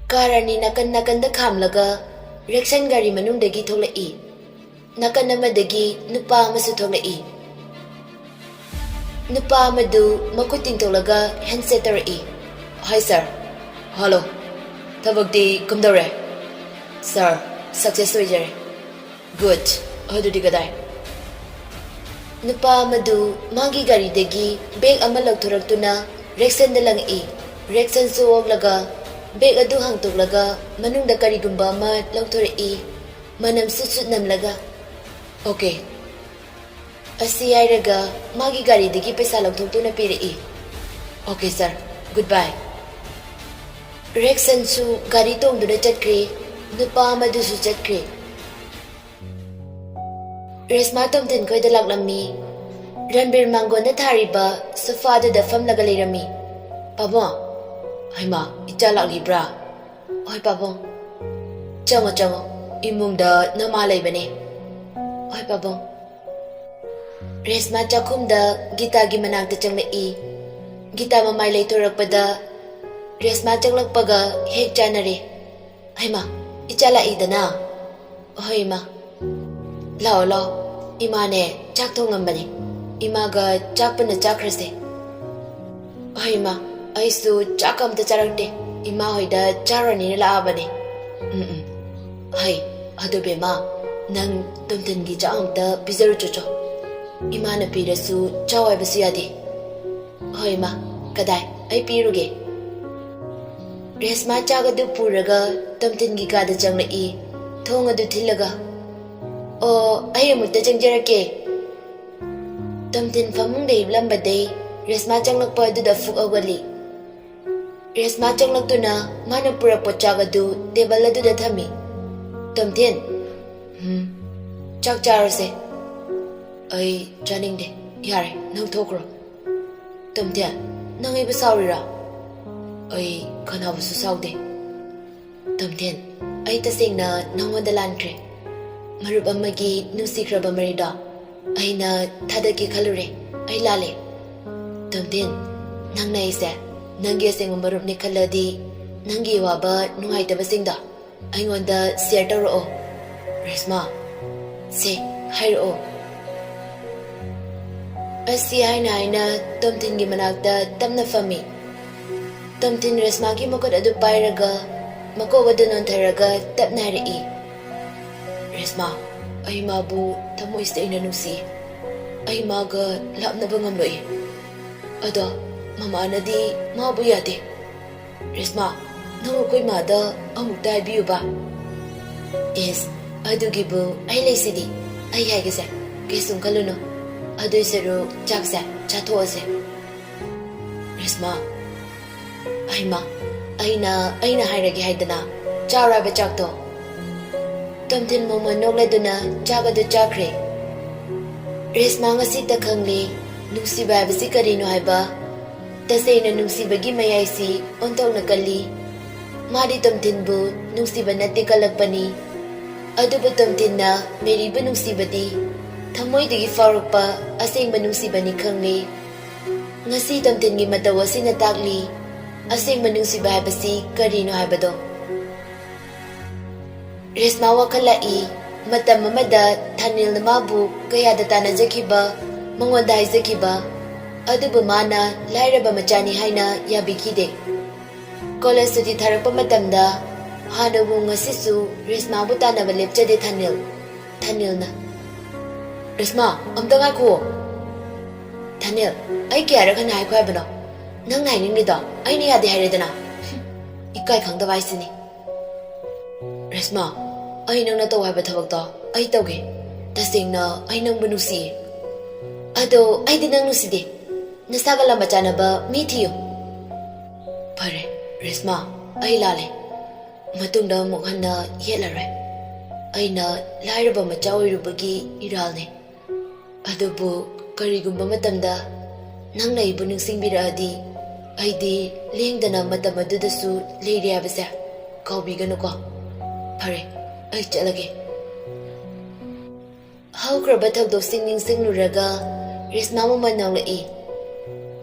Karani nakan da khamlaga rekshan gari manungdagi tholai. Nakan amadagi nupa amasu tholai. Nupa amadu makuting tolaga handset tarai. Hi sir. Hello. Thabakdi kumdore. Sir, success hoijare. Good. Adudi kadai. Nupa amadu magi gari dagi bag ama lagthoraktuna rekshan da langai. Rekshan su oglaga bag adu hangtoklaga manungda karigumba ama lagthorai. Manam sut namlaga. Okay. Asi airaga magi gari dagi paisa lagthotuna pirai. Okay sir. Goodbye. Rekshan su gari tongduna chatkre. Nupa amadu su chatkre. Resma tomtin koida laklammi. Ranbir mangonda thariba sofa da famlaga leirami. Pabong. Haima, icha laklibra. Oi pabong. Chango. Imungda nama laibane. Oi pabong. Resma chakumda Gita gi manakta changlai. Gita mamai leitorakpada Resma changlakpaga hek chanare. Haima, icha laidana. Oi ma. Lao. Imane chak thongambane. Imaga chakpana chakrase. Haima, aisu chakam ta charakte. Ima hoida charani laabane. Hai, adobe ma. Nang tomtengi chaamta bizaru chocho. Imana pirasu chawai basu yade. Haima, kadai, ai piruge. Resma chagadu puraga tomtengi kada changlai. Thongadu thilaga. Oh, ay amutta changjarake. Tomtin famungda iblambadai Resma changlakpa aduda fuk awali. Resma changlaktuna mana purakpa chagadu table aduda thami. Tomtin. Chak charase. Ay chaningde. Yare, nang thokro. Tomtin, nang iba saurira. Ay kanabasu saude. Tomtin, ay tasingna nangwanda lankre. Marup amagi nusikraba marida. Aina thadaki khalure. Ay lale. Tomtin, nang naise. Nangi asing marup ni khaladi. Nangi waba nungaitaba singda. Ay ngonda share taro. Resma. Se, hayro. Asi haina Tomtin gi manakta tamna fami. Tomtin Resma gi makot adu pairaga. Makoga dunon tharaga tapna rai. Resma, ay mabu tamo ista inanusi. Ay maga lap na bangamloi. Ada, mama na di mabu yate. Resma, nangukoy mada amuk twbiyu ba? Yes, adu gibu ay laysidi. Ay haygase, kesung kaluno. Adu isaru chakse, chatuose. Resma, ay ma, ay na hayragi haydana. Charaba chakto. Tomtin mama nogladuna chagadu chakre. Resma ngasi takhangli nungsiba basi karino haiba. Tasayna nungsibagi mayaisi ontong nakali. Mari Tomtin bu nungsiba natte kalagpani. Adubu Tomtin na meriba nungsibadi. Thamoy digi farukpa asing manungsiba ni khangli. Ngasi Tomtin gi matawa sinatakli. Asing manungsiba basi karino haibado. Resma wakalai, matam mamada thanil na mabu kaya datana jakiba, mangwanda jakiba, adubu mana lairaba machani haina yabikide. College suti tharapa matamda, hanabu ngasisu Resma butana balipchade thanil na. Resma, amta nga ko. Thanil, ay kaya kana hay ko bano. Nang naining nito, ay niyade hayredana. Ikay kang dawaisini. Resma, ay nang nataw haba thabakta, ay tawge. Tasing ay nang manusi. Ado, ay din nang nuside. Nasagala machana ba, mithiyo. Pare, Resma, ay lale. Matungda mukhan na yelare. Ay na lairaba machawi rubagi iralne. Ado bu, karigumba matamda, nang naibu nungsingbiraadi, ay di lingdana matamadudasu leiriabasa. Kaubigano ko. Pare, ay chalage. Hawkraba thagdo singning singluraga, Resma mama nongla'i.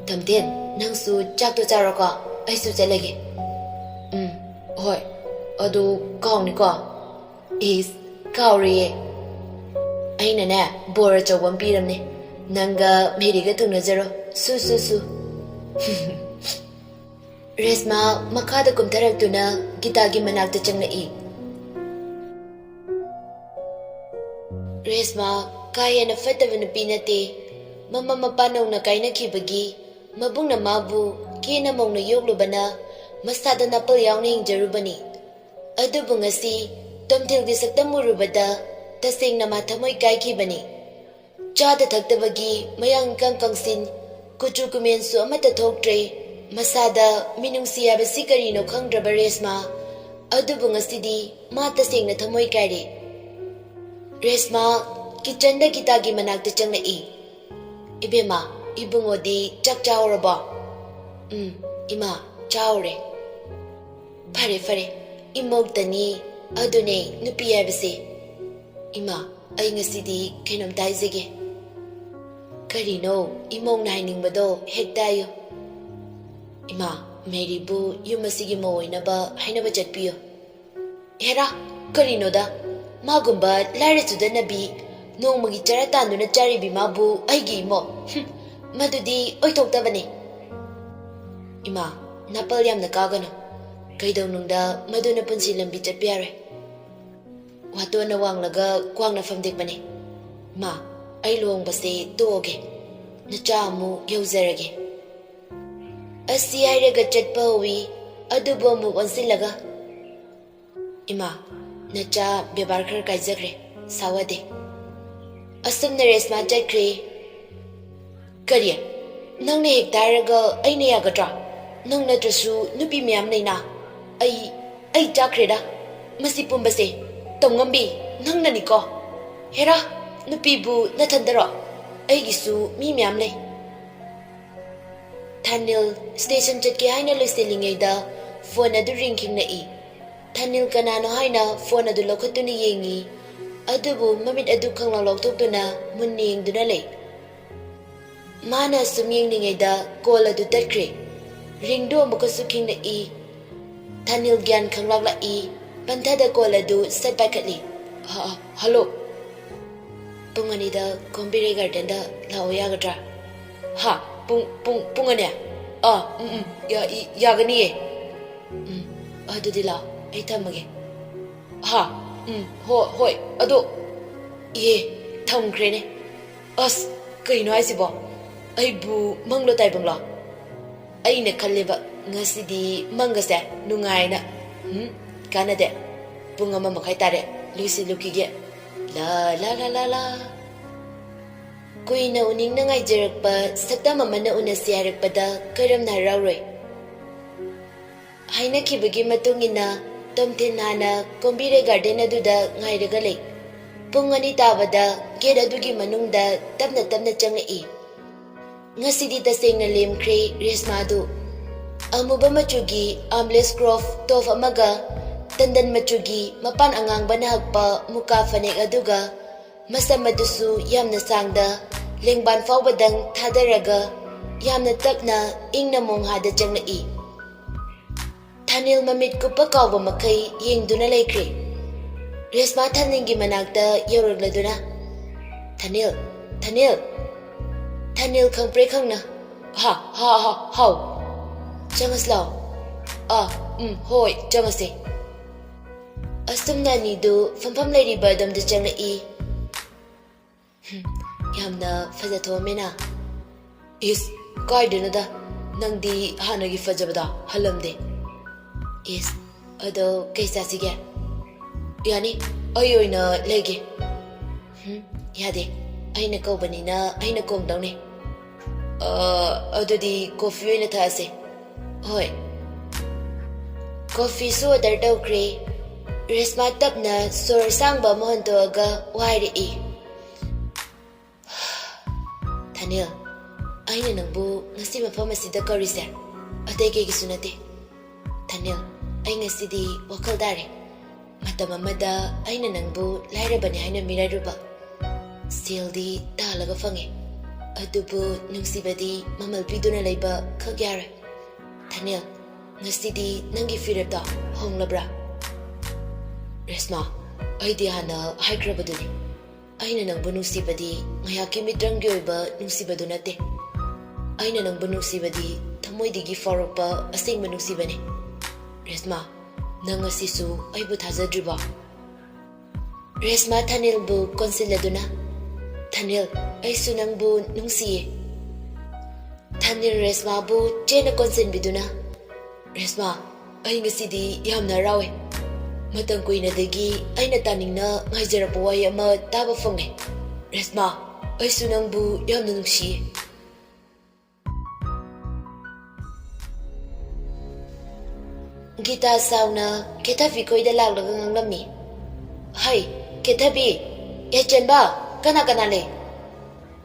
Tamten, nangsu chakto charoko. Aisu chalage. Hoi. Adu kauni ko. Is kauri. Aina na bora chawam piramne. Nanga meriga tunajaro. Su. Resma makada kumtaraktuna gitagi manakta changnai. Resma kaya na fatava na pinate. Mama mapanaw na kay nakibagi. Mabung na mabu. Kina mong na yoglo na. Masada na palyaw na hingjarubani. Adu bungasi. Tomtil di saktamurubada. Tasing na matamoy kay kibani. Chada tagtabagi. Mayang kangkangsin. Kuchu kumiensu amata thoktre. Masada minungsiya basi karino khangraba Resma. Adu bungasi di. Matasing na tamoy kay Resma, kitchenda kitagi manakta changnai. Ibema, ibungodi chak yaorabasu. Ima, yaore. Fare, imogtani, adune nupi haibase. Ima, ai ngasidi kainom taizage. Karino, imong na hainingbado hektayo. Ima, meribu yumasigi maoinaba hainaba chatpiyo. Hera, karino da. Magumba lairasuda nabi nongmagi charatanduna charibi mabu aigi imo. Madudi oitoktabane. Ima, napal yamna kagano. Kaidawnungda maduna punsi lambi chatpiyare. Wato na wanglaga kwangna famdekbane. Ma, ay luongbase tooge. Nacha amu yauzarage. Asi hairaga chatpa huwi adubo amu wansilaga. Ima, Nacha bebar khar kaizakre sawade. Asumna Resma chakre. Kariya, nangna hektaraga aina yagadra. Nangna trasu nupi miyam naina. Ai chakre da. Masi pumbase. Tongambi nangna niko. Hera, nupi bu nathandaro. Ai gisu mi miyam lay. Thanil station chatke haina loiselingay da phone adu ringking na i. Thanil kanano haina phone adu lokhatuni yengi. Adubu mamit adu khanglaw lawtokduna munni yengduna lay. Mana sum yengningay da call adu tatkre. Ringdo amukasu king na i. Thanil gyan khanglaw la i. Panthada call adu sat pakatli. Hello. Pungani da Kombire garden da lao yagadra. Ha, punganya. Yagani ye. Adudi lao. Ay tamage. Ha, hoi, ado. Ye, tamgre ne. As, kaino asibu. Ay bu manglo tay bangla. Ay na kaliba ngasidi mangase nungay na. Kanade. Bunga mamakay tare. Lucy lukige. La. Kuy na uning na ngay jarak pa sakta mama na una siyarak pa da karam na rawroy. Hay na kibagi matungin na Tomtin hana Kombire garden aduda ngairaga lay. Pungani tabada gate adugi manungda tapna changai. Ngasidi taseng na limkre Resma adu. Amuba machugi armless croft tof amaga tandan machugi mapan angang banahagpa muka fanek aduga masamadusu yamna sangda lengban fawbadang thadaraga yamna tapna ingna mong hada changai. Thanil mamit ko pa kawa makay yengduna laikre. Resma thaningi managda yauragladuna. Thanil. Thanil kangpre kang na. How. Jangas lao. Hoi, jangase. Astum na nido fampam lady badam da janga i. Yamna fazato mena. Is, kaiduna da. Nang di hanagi fajabada halamde. Yes, ado kaisa sige. Yani, ayoy na lege. Yade, ay na kaubani na ay na kong daw ni. Ado di coffee na taase. Hoy. Coffee so adar daw kre. Resma tap na sor sang ba mohon to aga wari i. Thanil, ay na nang bu ngasi mapamasida ka risa. Atay kay gisunate. Thanil, ay ngasidi wakal dare. Matamamada ay nanangbu lairabani ay na miraruba. Still di talaga fange. ꯑꯗꯨꯕꯨ ꯅꯨꯡꯁꯤꯕꯗꯤ ꯃꯃꯜ ꯄꯤꯗꯨꯅ ꯂꯩꯕ ꯈꯛ ꯌꯥꯔꯣꯏ. ꯊꯥꯅꯤꯜ, ꯉꯁꯤꯗꯤ ꯅꯪꯒꯤ ꯐꯤꯔꯦꯞꯇꯣ ꯍꯣꯡꯂꯕ꯭ꯔꯥ? ꯔꯦꯁꯃꯥ, ꯑꯩꯗꯤ ꯍꯥꯟꯅ ꯍꯥꯏꯈ꯭ꯔꯕꯗꯨꯅꯤ. ꯑꯩꯅ ꯅꯪꯕꯨ ꯅꯨꯡꯁꯤꯕꯗꯤ ꯉꯥꯏꯍꯥꯛꯀꯤ ꯃꯤꯇ꯭ꯔꯪꯒꯤ ꯑꯣꯏꯕ ꯅꯨꯡꯁꯤꯕꯗꯨ ꯅꯠꯇꯦ. ꯑꯩꯅ ꯅꯪꯕꯨ ꯅꯨꯡꯁꯤꯕꯗꯤ ꯊꯃꯣꯏꯗꯒꯤ ꯐꯥꯎꯔꯛꯄ ꯑꯁꯦꯡꯕ ꯅꯨꯡꯁꯤꯕꯅꯤ. ꯔꯦꯁꯃꯥ, ꯅꯪ ꯉꯁꯤꯁꯨ ꯑꯩꯕꯨ ꯊꯥꯖꯗ꯭ꯔꯤꯕꯣ? ꯔꯦꯁꯃꯥ ꯊꯥꯅꯤꯜꯕꯨ ꯀꯣꯟꯁꯤꯜꯂꯗꯨꯅ, ꯊꯥꯅꯤꯜ, ꯑꯩꯁꯨ ꯅꯪꯕꯨ ꯅꯨꯡꯁꯤꯌꯦ. ꯊꯥꯅꯤꯜ ꯔꯦꯁꯃꯥꯕꯨ ꯆꯦꯟꯅ ꯀꯣꯟꯁꯤꯟꯕꯤꯗꯨꯅ, ꯔꯦꯁꯃꯥ, ꯑꯩ ꯉꯁꯤꯗꯤ ꯌꯥꯝꯅ ꯍꯔꯥꯎꯋꯦ. ꯃꯇꯝ ꯀꯨꯏꯅꯗꯒꯤ ꯑꯩꯅ ꯇꯥꯅꯤꯡꯅ ꯉꯥꯏꯖꯔꯛꯄ ꯋꯥꯍꯩ ꯑꯃ ꯇꯥꯕ ꯐꯪꯉꯦ. ꯔꯦꯁꯃꯥ, ꯑꯩꯁꯨ ꯅꯪꯕꯨ ꯌꯥꯝꯅ ꯅꯨꯡꯁꯤꯌꯦ. ꯒꯤꯇꯥ ꯁꯥꯎꯅ ꯀꯦꯊꯕꯤ ꯈꯣꯏꯗ ꯂꯥꯛꯂꯒ ꯉꯥꯡꯂꯝꯃꯤ. ꯍꯩ, ꯀꯦꯊꯕꯤ, ꯌꯥꯏꯆꯟꯕ, ꯀꯅꯥ ꯀꯅꯥ ꯂꯩ?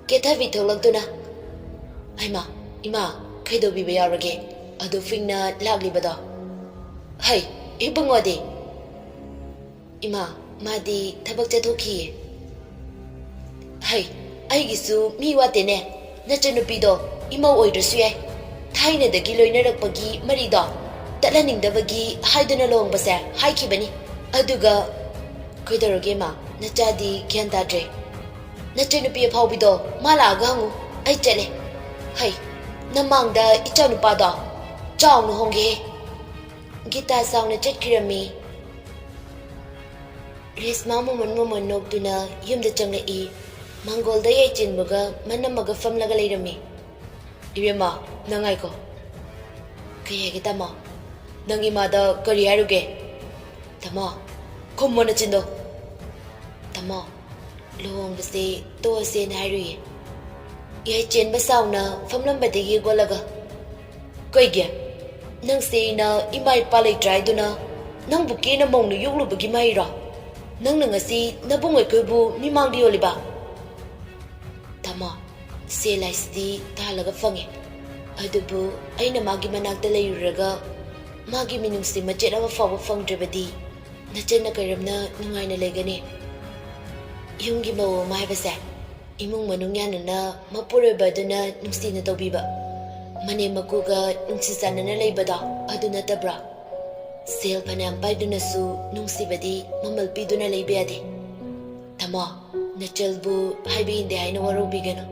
ꯀꯦꯊꯕꯤ ꯊꯣꯛꯂꯛꯇꯨꯅ, ꯍꯩꯃꯥ, ꯏꯃꯥ, ꯀꯩꯗꯧꯕꯤꯕ ꯌꯥꯎꯔꯒꯦ? ꯑꯗꯨ ꯐꯤꯡꯅ ꯂꯥꯛꯂꯤꯕꯗꯣ? ꯍꯩ, ꯏꯕꯨꯡꯉꯣꯗꯤ? ꯏꯃꯥ, ꯃꯥꯗꯤ ꯊꯕꯛ ꯆꯠꯊꯣꯛꯈꯤꯌꯦ. ꯍꯩ, ꯑꯩꯒꯤꯁꯨ ꯃꯤ ꯋꯥꯠꯇꯦꯅꯦ. ꯅꯆꯟꯅꯨꯄꯤꯗꯣ ꯏꯃꯧ ꯑꯣꯏꯗ꯭ꯔꯁꯨ ꯌꯥꯏ. ꯊꯥꯏꯅꯗꯒꯤ ꯂꯣꯏꯅꯔꯛꯄꯒꯤ ꯃꯔꯤꯗꯣ ꯇꯠꯍꯟꯅꯤꯡꯗꯕꯒꯤ ꯍꯥꯏꯗꯨꯅ ꯂꯨꯍꯣꯡꯕꯁꯦ ꯍꯥꯏꯈꯤꯕꯅꯤ. ꯑꯗꯨꯒ ꯀꯩꯗꯧꯔꯒꯦ ꯃꯥ? ꯅꯆꯥꯗꯤ ꯒ꯭ꯌꯥꯟ ꯇꯥꯗ꯭ꯔꯦ. ꯅꯆꯟꯅꯨꯄꯤ ꯑꯐꯥꯎꯕꯤꯗꯣ ꯃꯥ ꯂꯥꯛꯑꯒ ꯍꯪꯉꯨ. ꯑꯩ ꯆꯠꯂꯦ. ꯍꯩ, ꯅꯃꯥꯡꯗ ꯏꯆꯥꯅꯨꯄꯥꯗꯣ ꯆꯥꯎꯅ ꯍꯣꯡꯒꯦꯍꯦ. ꯒꯤꯇꯥ ꯆꯥꯎꯅ ꯆꯠꯈꯤꯔꯝꯃꯤ. ꯔꯦꯁꯃꯥ ꯃꯣꯃꯣꯟ ꯅꯣꯛꯇꯨꯅ ꯌꯨꯝꯗ ꯆꯪꯂꯛꯏ. ꯃꯥꯡꯒꯣꯜꯗ ꯌꯥꯏꯆꯤꯟꯕꯒ ꯃꯅꯝꯃꯒ ꯐꯝꯂꯒ ꯂꯩꯔꯝꯃꯤ. ꯏꯕꯦꯝꯃ, ꯅꯪ ꯉꯥꯏꯈꯣ. ꯀꯩ ꯍꯥꯏꯒꯦ ꯇꯥꯃꯣ? ꯅꯪ ꯏꯃꯥꯗ ꯀꯔꯤ ꯍꯥꯏꯔꯨꯒꯦ? ꯇꯥꯃꯣ, ꯈꯨꯝꯃꯣ ꯅꯆꯤꯟꯗꯣ. ꯇꯥꯃꯣ, ꯂꯨꯍꯣꯡꯕꯁꯦ ꯇꯣꯛꯑꯁꯦꯅ ꯍꯥꯏꯔꯨꯏꯌꯦ. ꯌꯥꯏꯆꯦꯟꯕ ꯆꯥꯎꯅ ꯐꯝꯂꯝꯕꯗꯒꯤ ꯒꯣꯜꯂꯒ, ꯀꯩꯒꯤ? ꯅꯪꯁꯦ ꯑꯩꯅ ꯏꯃꯥ ꯏꯄꯥ ꯂꯩꯇ꯭ꯔꯥ ꯍꯥꯏꯗꯨꯅ ꯅꯪꯕꯨ ꯀꯦꯅ ꯃꯧꯅ ꯌꯣꯛꯂꯨꯕꯒꯤ ꯃꯍꯩꯔꯣ? ꯅꯪꯅ ꯉꯁꯤ ꯅꯕꯨꯡ ꯑꯩꯈꯣꯏꯕꯨ ꯃꯤꯃꯥꯡꯗ ꯌꯣꯜꯂꯤꯕ? ꯇꯥꯃꯣ, ꯁꯦꯜ ꯍꯥꯏꯁꯤꯗꯤ ꯇꯥꯜꯂꯒ ꯐꯪꯉꯦ. ꯑꯗꯨꯕꯨ ꯑꯩꯅ ꯃꯥꯒꯤ ꯃꯅꯥꯛꯇ ꯂꯩꯔꯨꯔꯒ ꯃꯥꯒꯤ ꯃꯤꯅꯨꯡꯁꯤ ꯃꯆꯦꯠ ꯑꯃ ꯐꯥꯎꯕ ꯐꯪꯗ꯭ꯔꯕꯗꯤ ꯅꯆꯟꯅ ꯀꯔꯝꯅ ꯅꯨꯡꯉꯥꯏꯅ ꯂꯩꯒꯅꯤ? ꯌꯨꯝꯒꯤ ꯃꯧ ꯑꯃ ꯍꯥꯏꯕꯁꯦ ꯏꯃꯨꯡ ꯃꯅꯨꯡ ꯌꯥꯅꯅ ꯃꯄꯨꯔꯣꯏꯕ ꯑꯗꯨꯅ ꯅꯨꯡꯁꯤꯅ ꯇꯧꯕꯤꯕ, ꯃꯅꯦꯝ ꯃꯀꯨꯒ ꯅꯨꯡꯁꯤ ꯆꯥꯟꯅꯅ ꯂꯩꯕꯗꯣ ꯑꯗꯨ ꯅꯠꯇꯕ꯭ꯔꯥ? ꯁꯦꯜ ꯐꯅꯌꯥꯝ ꯄꯥꯏꯗꯨꯅꯁꯨ ꯅꯨꯡꯁꯤꯕꯗꯤ ꯃꯃꯜ ꯄꯤꯗꯨꯅ ꯂꯩꯕ ꯌꯥꯗꯦ. ꯇꯥꯃꯣ, ꯅꯆꯜꯕꯨ ꯍꯥꯏꯕ ꯏꯟꯗꯦ ꯍꯥꯏꯅ ꯋꯥꯔꯧꯕꯤꯒꯅꯨ.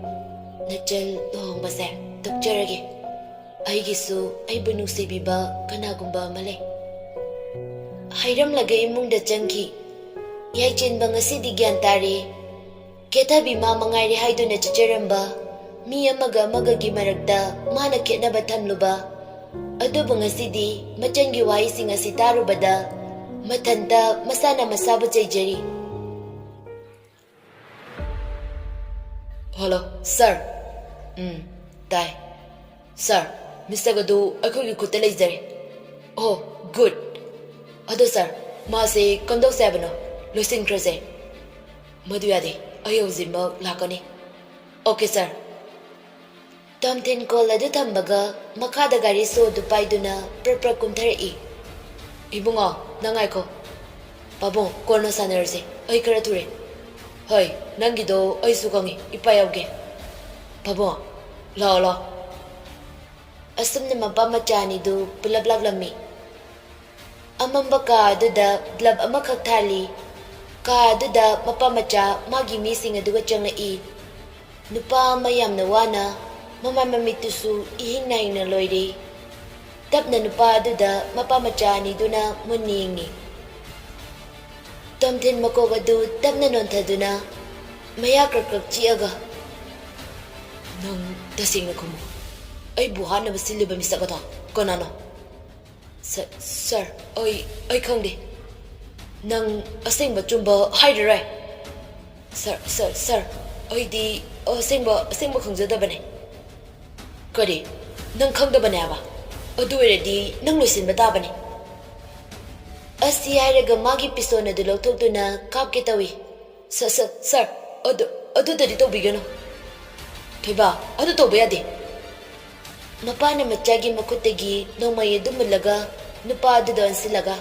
ꯅꯆꯜ ꯂꯨꯍꯣꯡꯕꯁꯦ ꯇꯣꯛꯆꯔꯒꯦ. ꯑꯩꯒꯤꯁꯨ ꯑꯩꯕꯨ ꯅꯨꯡꯁꯤꯕꯤꯕ ꯀꯅꯥꯒꯨꯝꯕ ꯑꯃ ꯂꯩ. ꯍꯩꯔꯝꯂꯒ ꯏꯃꯨꯡꯗ ꯆꯪꯈꯤ. ꯌꯥꯏꯆꯦꯟꯕ ꯉꯁꯤꯗꯤ ꯒ꯭ꯌꯥꯟ ꯇꯥꯔꯦ. ꯀꯦꯊꯕꯤ ꯃꯥ ꯃꯉꯥꯏꯔꯦ ꯍꯥꯏꯗꯨꯅ ꯆꯠꯆꯔꯝꯕ ꯃꯤ ꯑꯃꯒ ꯑꯃꯒꯒꯤ ꯃꯔꯛꯇ ꯃꯥꯅ ꯈꯦꯠꯅꯕ ꯊꯝꯂꯨꯕ. ꯑꯗꯨꯕꯨ ꯉꯁꯤꯗꯤ ꯃꯆꯟꯒꯤ ꯋꯥꯍꯩꯁꯤꯡ ꯑꯁꯤ ꯇꯥꯔꯨꯕꯗ ꯃꯊꯟꯇ ꯃꯁꯥꯅ ꯃꯁꯥꯕꯨ ꯆꯩꯖꯔꯤ. ꯍꯜꯂꯣ, ꯁꯥꯔ. ꯇꯥꯏ. ꯁꯥꯔ, ꯃꯤꯁꯇꯔ ꯑꯗꯨ ꯑꯩꯈꯣꯏꯒꯤ ꯈꯨꯠꯇ ꯂꯩꯖꯔꯦ. ꯑꯣ, ꯒꯨꯗ. ꯑꯗꯣ ꯁꯥꯔ, ꯃꯥꯁꯦ ꯀꯝꯗꯧꯁꯦ ꯍꯥꯏꯕꯅꯣ? ꯂꯣꯏꯁꯤꯟꯈ꯭ꯔꯁꯦ? ꯃꯗꯨ ꯌꯥꯗꯦ. ꯑꯩ ꯍꯧꯖꯤꯛꯃꯛ ꯂꯥꯛꯀꯅꯤ. Okay sir. ꯇꯣꯝꯊꯤꯟ ꯀꯣꯜ ꯑꯗꯨ ꯊꯝꯕꯒ ꯃꯈꯥꯗ ꯒꯥꯔꯤ ꯁꯣ ꯑꯗꯨ ꯄꯥꯏꯗꯨꯅ ꯄ꯭ꯔꯞ ꯀꯨꯝꯊꯔꯛꯏ. ꯏꯕꯨꯡꯉꯣ, ꯅꯪ ꯉꯥꯏꯈꯣ. ꯄꯥꯕꯨꯡ, ꯀꯣꯟꯅ ꯁꯥꯟꯅꯔꯁꯦ. ꯑꯩ ꯈꯔ ꯊꯨꯔꯦ. ꯍꯣꯏ, ꯅꯪꯒꯤꯗꯣ ꯑꯩꯁꯨ ꯈꯪꯉꯤ. ꯏꯄꯥ ꯌꯥꯎꯒꯦ. ꯄꯥꯕꯨꯡ, ꯂꯥꯛꯑꯣ ꯂꯥꯛꯑꯣ. ꯑꯁꯨꯝꯅ ꯃꯄꯥ ꯃꯆꯥ ꯑꯅꯤꯗꯨ ꯄꯨꯂꯞ ꯂꯥꯛꯂꯝꯃꯤ. ꯑꯃꯝꯕ ꯀꯥ ꯑꯗꯨꯗ ꯕ꯭ꯂꯕ ꯑꯃꯈꯛ ꯊꯥꯜꯂꯤ. ꯀꯥ ꯑꯗꯨꯗ ꯃꯄꯥ ꯃꯆꯥ ꯃꯥꯒꯤ ꯃꯤꯁꯤꯡ ꯑꯗꯨꯒ ꯆꯪꯂꯛꯏ. ꯅꯨꯄꯥ ꯑꯃ ꯌꯥꯝꯅ ꯋꯥꯅ ꯃꯃꯥꯏ ꯃꯃꯤꯠꯇꯨꯁꯨ ꯏꯍꯤꯡ ꯅꯥꯍꯤꯡꯅ ꯂꯣꯏꯔꯤ. ꯇꯞꯅ ꯅꯨꯄꯥ ꯑꯗꯨꯗ ꯃꯄꯥ ꯃꯆꯥ ꯑꯅꯤꯗꯨꯅ ꯃꯨꯟꯅ ꯌꯦꯡꯉꯤ. ꯇꯣꯝꯊꯤꯟ ꯃꯀꯣꯛ ꯑꯗꯨ ꯇꯞꯅ ꯅꯣꯟꯊꯗꯨꯅ ꯃꯌꯥ ꯀ꯭ꯔꯛ ꯆꯤꯛꯑꯒ, ꯅꯪ ꯇꯁꯦꯡꯅ ꯈꯨꯝꯃꯨ. ꯑꯩꯕꯨ ꯍꯥꯠꯅꯕ ꯁꯤꯜꯂꯤꯕ ꯃꯤꯁꯛ ꯑꯗꯣ ꯀꯅꯥꯅꯣ? ꯁꯥꯔ, ꯑꯩ ꯈꯪꯗꯦ. ꯅꯪ ꯑꯁꯦꯡꯕ ꯆꯨꯝꯕ ꯍꯥꯏꯔꯔꯣꯏ? ꯁꯥꯔ, ꯑꯩꯗꯤ ꯑꯁꯦꯡꯕ ꯈꯪꯖꯗꯕꯅꯦ. ꯀꯔꯤ? ꯅꯪ ꯈꯪꯗꯕꯅꯦ ꯍꯥꯏꯕ? ꯑꯗꯨ ꯑꯣꯏꯔꯗꯤ ꯅꯪ ꯂꯣꯏꯁꯤꯟꯕ ꯇꯥꯕꯅꯤ. ꯑꯁꯤ ꯍꯥꯏꯔꯒ ꯃꯥꯒꯤ ꯄꯤꯁꯇꯣꯜ ꯑꯗꯨ ꯂꯧꯊꯣꯛꯇꯨꯅ ꯀꯥꯞꯀꯦ ꯇꯧꯏ. ꯁꯥꯔ, ꯑꯗꯨꯗꯗꯤ ꯇꯧꯕꯤꯒꯅꯨ. ꯊꯣꯏꯕ, ꯑꯗꯨ ꯇꯧꯕ ꯌꯥꯗꯦ. ꯃꯄꯥꯅ ꯃꯆꯥꯒꯤ ꯃꯈꯨꯠꯇꯒꯤ ꯅꯣꯡꯃꯩ ꯑꯗꯨ ꯃꯨꯜꯂꯒ ꯅꯨꯄꯥ ꯑꯗꯨꯗ ꯑꯣꯟꯁꯤꯜꯂꯒ,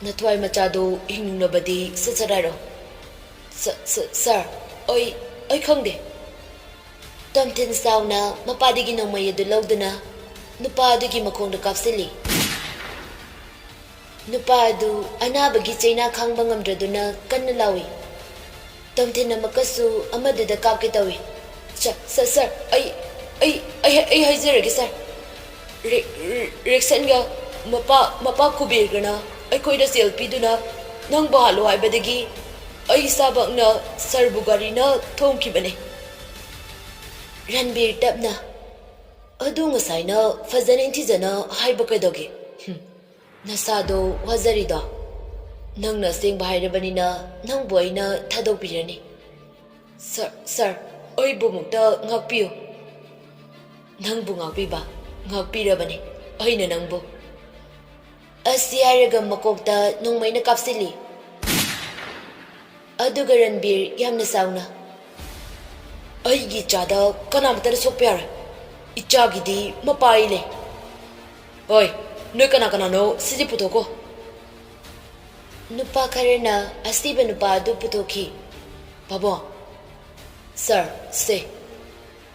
ꯅꯊ꯭ꯋꯥꯏ ꯃꯆꯥꯗꯨ ꯍꯤꯡꯅꯕꯗꯤ ꯁꯠ ꯍꯥꯏꯔꯣ. ꯁꯥꯔ, ꯑꯩ ꯈꯪꯗꯦ. Tomtin sauna mapadigi nongmay adu lawduna nupa adugi makhongda kapsili. Nupa adu anabagi chaina khangba ngamdraduna kanna lawi. Tomtin amakasu amaduda kapke tawi. Sir, I haizarage sir. Rexanga mapa kubirgana aikoida selfiduna nang bahalo haibadagi ai sabakna sarbugarina thongkibane. Ranbir tapna adu ngasaina fazana intijana haiba kaidogi. Nasado wazarida nangna sengba hairabanina nang boina thadokpirani. Sir, oi bumukta ngkpiyu. Nangbu ngkpiba ngkpirabani aina nangbu. Asi hairaga makokta nongmaina kapsili. Aduga Ranbir yamna sauna. Aigi chada kanamtara sokpyar. Ichagidi mapaile. Oi, noi kana no siji putoko. Nupa karena asiba nupa adu putoki. Babo. Sir, say.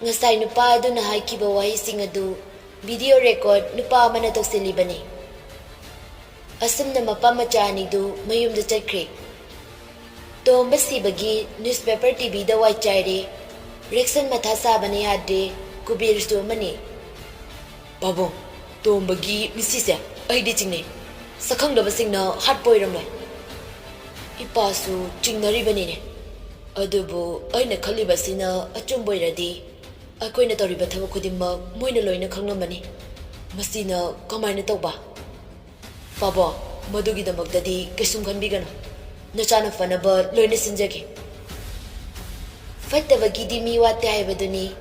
Ngasai nupa adu na haikiba wahising adu video record nupa amana toksilibani. Asum na mapamachani du mayumda chakre. Tomba sibagi newspaper TV da waichaire. Rexon matha sabani hadde kubir sto mani. Babo, tombagi misise aidi chingne. Sakhangdaba singna hatpoiramle. Ipasu chingnari banine. Adubu aina khalibasina achumboiradi. Akoina toriba thabak khudimma moina loina khanglamani. Masina kamaina tawba. Babo, madugi damakdadi kesum khanbigano. Nachana fanaba loina sinjagi. Fattabagidi mi wate haibaduni.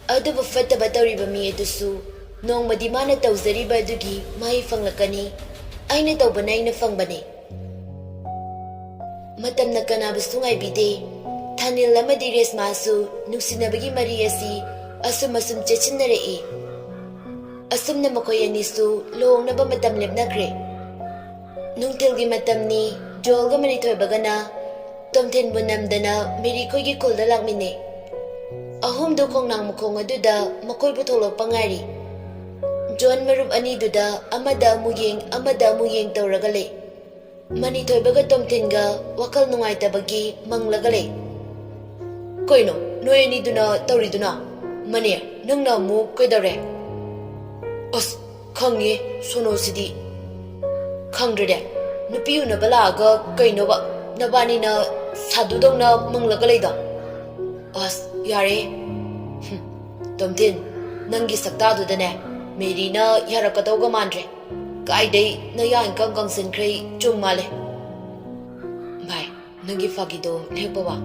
Adubu fattaba tawriba mi adusu nongmadi mana tawzariba adugi mai fanglakani. Aina tawbana aina fangbani. Matamna kanabasu ngaibide. Thanil amadi resmasu nuksinabagi mari asi asum chechinnarai. Asumna makoy anisu loongnaba matam lepnakre. Nungtilgi matamni jolga mani thoibagana tomthin bunamdana mirikoygi kulda lakmine. Ahumdo kongnang mukong aduda makoy butholok pangari. John marup aniduda amada muyeng tawragale. Mani thoibaga tomthinga wakal nungaitabagi manglagale. Koino noy aniduna tawriduna mani nangna mu kaidare. As khangi sono sidi khangrede nupiyu na balaga kaino ba nabani na sadudong na manglagalaida. As yare tomtin nangi saktadudane meri na yarakatawga mandre kaidai na yan kang sinkray chumale. Bhai nangi fagido lekpawa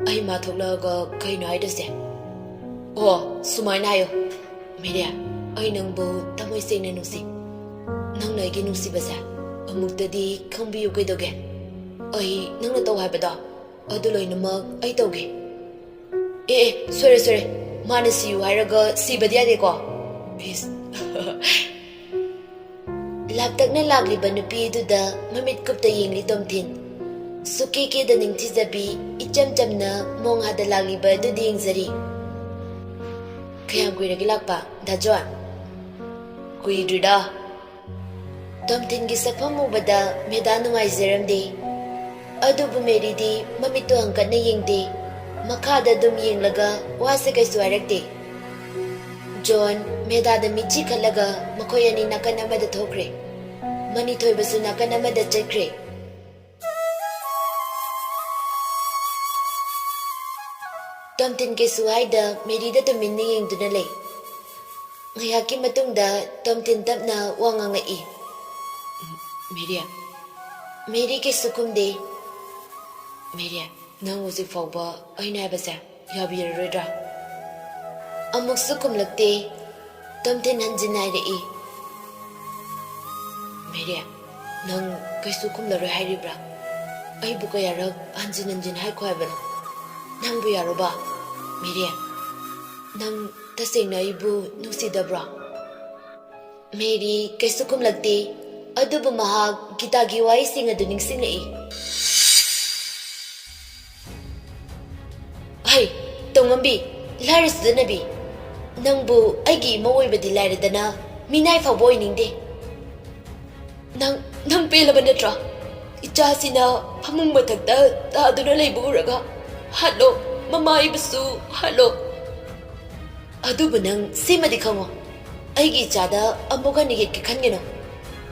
ai matholaga kaino haidase. Oh sumaina hayo meria ai nangbu tamoi sengna nusi. Nangna igi nusi basa amuktadi khangbiyu kaidoge. Ai nangna taw haibada adu loinamak ai tawge. Sorry mana siyu hairaga sibadi ade ko. Please. Laptakna lagliba nupi aduda mamit kupta yengli tomthin. Sukeke da ningtizabi ichamchamna mong hada lagliba adudi yengzari. Kayang kuiragi lakpa dajoan. Kuidrida. Tomthin gi sakpam ubada meda nungaizaramde. Adubu meridi mamito hangkatna yengde. Makada dum yenglaga wase kaisu harakte. John medada michi khalaga makoy ani nakan amada thokre. Mani thoibasu nakan amada chakre. Tomthin ke suhaida merida tuminna yengduna lay. Ngayaki matungda tomthin tapna wangangai. Meri ke sukumde. Meria nang usi fawba aina habasa yabiraroidra. Amuk sukumlakte tomthin hanjinai rei. Meria nang kaisu kumlaroi hairibra. Ai buka yarak hanjin hai khoibano. Nang bu yaroba. Meria nang tasengna ibu nusidabra. Meri kaisu kumlakte adubu mahag gitagi wai singa duning singai. Hey, Tongambi, ꯂꯥꯏꯔꯁꯨꯗꯅꯕꯤ ꯅꯪꯕꯨ ꯑꯩꯒꯤ ꯏꯃꯧ ꯑꯣꯏꯕꯗꯤ ꯂꯥꯏꯔꯗꯅ ꯃꯤꯅꯥꯏ ꯐꯥꯎꯕ ꯑꯣꯏꯅꯤꯡꯗꯦ ꯅꯪ ꯄꯦꯜꯂꯕ ꯅꯠꯇ꯭ꯔꯣ ꯏꯆꯥꯁꯤꯅ ꯐꯃꯨꯡ ꯃꯊꯛꯇ ꯇꯥꯗꯨꯅ ꯂꯩꯕ ꯎꯔꯒ ꯍꯠꯂꯣ ꯃꯃꯥ ꯑꯩꯕꯨꯁꯨ ꯍꯠꯂꯣ ꯑꯗꯨꯕꯨ ꯅꯪ ꯁꯤꯃꯗꯤ ꯈꯪꯉꯣ ꯑꯩꯒꯤ ꯏꯆꯥꯗ ꯑꯃꯨꯛ ꯍꯟꯅ ꯌꯦꯠꯀꯦ ꯈꯟꯒꯅꯣ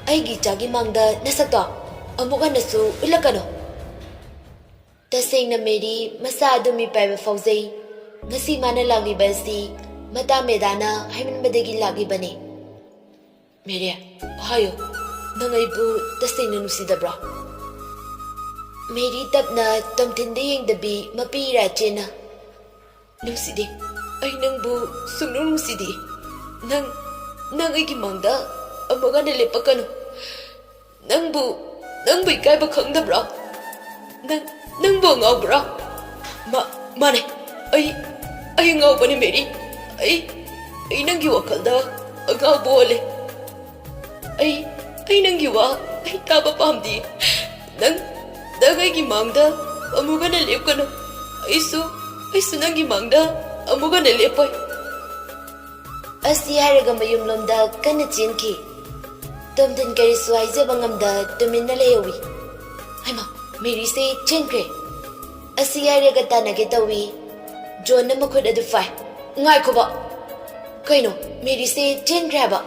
ꯑꯩꯒꯤ ꯏꯆꯥꯒꯤ ꯃꯥꯡꯗ ꯅꯁꯛꯇꯣ ꯑꯃꯨꯛ ꯍꯟꯅꯁꯨ ꯎꯠꯂꯛꯀꯅꯣ ꯇꯁꯦꯡꯅ ꯃꯦꯔꯤ ꯃꯁꯥ ꯑꯗꯨ ꯃꯤ ꯄꯥꯏꯕ ꯐꯥꯎꯖꯩ ꯉꯁꯤ ꯃꯥꯅ ꯂꯥꯛꯂꯤꯕ ꯑꯁꯤ ꯃꯇꯥꯃꯦꯗꯥꯅ ꯍꯥꯏꯃꯟꯕꯗꯒꯤ ꯂꯥꯛꯂꯤꯕꯅꯤ ꯃꯦꯔꯤ ꯍꯥꯏꯌꯣ ꯅꯪ ꯑꯩꯕꯨ ꯇꯁꯦꯡꯅ ꯅꯨꯡꯁꯤꯗꯕ꯭ꯔꯣ ꯃꯦꯔꯤ ꯇꯞꯅ ꯇꯣꯝꯊꯤꯟꯗ ꯌꯦꯡꯗꯕꯤ ꯃꯄꯤ ꯏꯔꯥ ꯆꯦꯟꯅ ꯅꯨꯡꯁꯤꯗꯦ ꯑꯩ ꯅꯪꯕꯨ ꯁꯨꯡꯅꯨꯡ ꯅꯨꯡꯁꯤꯗꯦ ꯅꯪ ꯑꯩꯒꯤ ꯃꯥꯡꯗ ꯑꯃꯨꯛ ꯍꯟꯅ ꯂꯦꯞꯄꯛꯀꯅꯨ ꯅꯪꯕꯨ ꯏꯀꯥꯏꯕ ꯈꯪꯗꯕ꯭ꯔꯣ ꯅꯪꯕꯨ ꯑꯉꯥꯎꯕ꯭ꯔꯣ ꯃꯥꯅꯦ ꯑꯩ ꯑꯉꯥꯎꯕꯅꯦ ꯃꯦꯔꯤ ꯑꯩ ꯅꯪꯒꯤ ꯋꯥꯈꯜꯗ ꯑꯉꯥꯎꯕ ꯑꯣꯜꯂꯦ ꯑꯩ ꯅꯪꯒꯤ ꯋꯥ ꯑꯩ ꯇꯥꯕ ꯄꯥꯝꯗꯦ ꯅꯪ ꯑꯩꯒꯤ ꯃꯥꯡꯗ ꯑꯃꯨꯛ ꯍꯟꯅ ꯂꯦꯞꯀꯅꯨ ꯑꯩꯁꯨ ꯅꯪꯒꯤ ꯃꯥꯡꯗ ꯑꯃꯨꯛ ꯍꯟꯅ ꯂꯦꯞꯄꯣꯏ ꯑꯁꯤ ꯍꯥꯏꯔꯒ ꯃꯌꯨꯝꯂꯣꯝꯗ ꯀꯟꯅ ꯆꯦꯟꯈꯤ ꯇꯣꯝꯊꯤꯟ ꯀꯔꯤꯁꯨ ꯍꯥꯏꯖꯕ ꯉꯝꯗ ꯇꯨꯃꯤꯟꯅ ꯂꯩꯍꯧꯏ ꯍꯩꯃꯥ ꯃꯦꯔꯤꯁꯦ ꯆꯦꯟꯈ꯭ꯔꯦ ꯑꯁꯤ ꯍꯥꯏꯔꯒ ꯇꯥꯟꯅꯒꯦ ꯇꯧꯏ ꯖꯣꯟꯅ ꯃꯈꯨꯠ ꯑꯗꯨ ꯐꯥꯏ ꯉꯥꯏꯈꯣꯕ ꯀꯩꯅꯣ ꯃꯦꯔꯤꯁꯦ ꯆꯦꯟꯈ꯭ꯔꯦ ꯍꯥꯏꯕ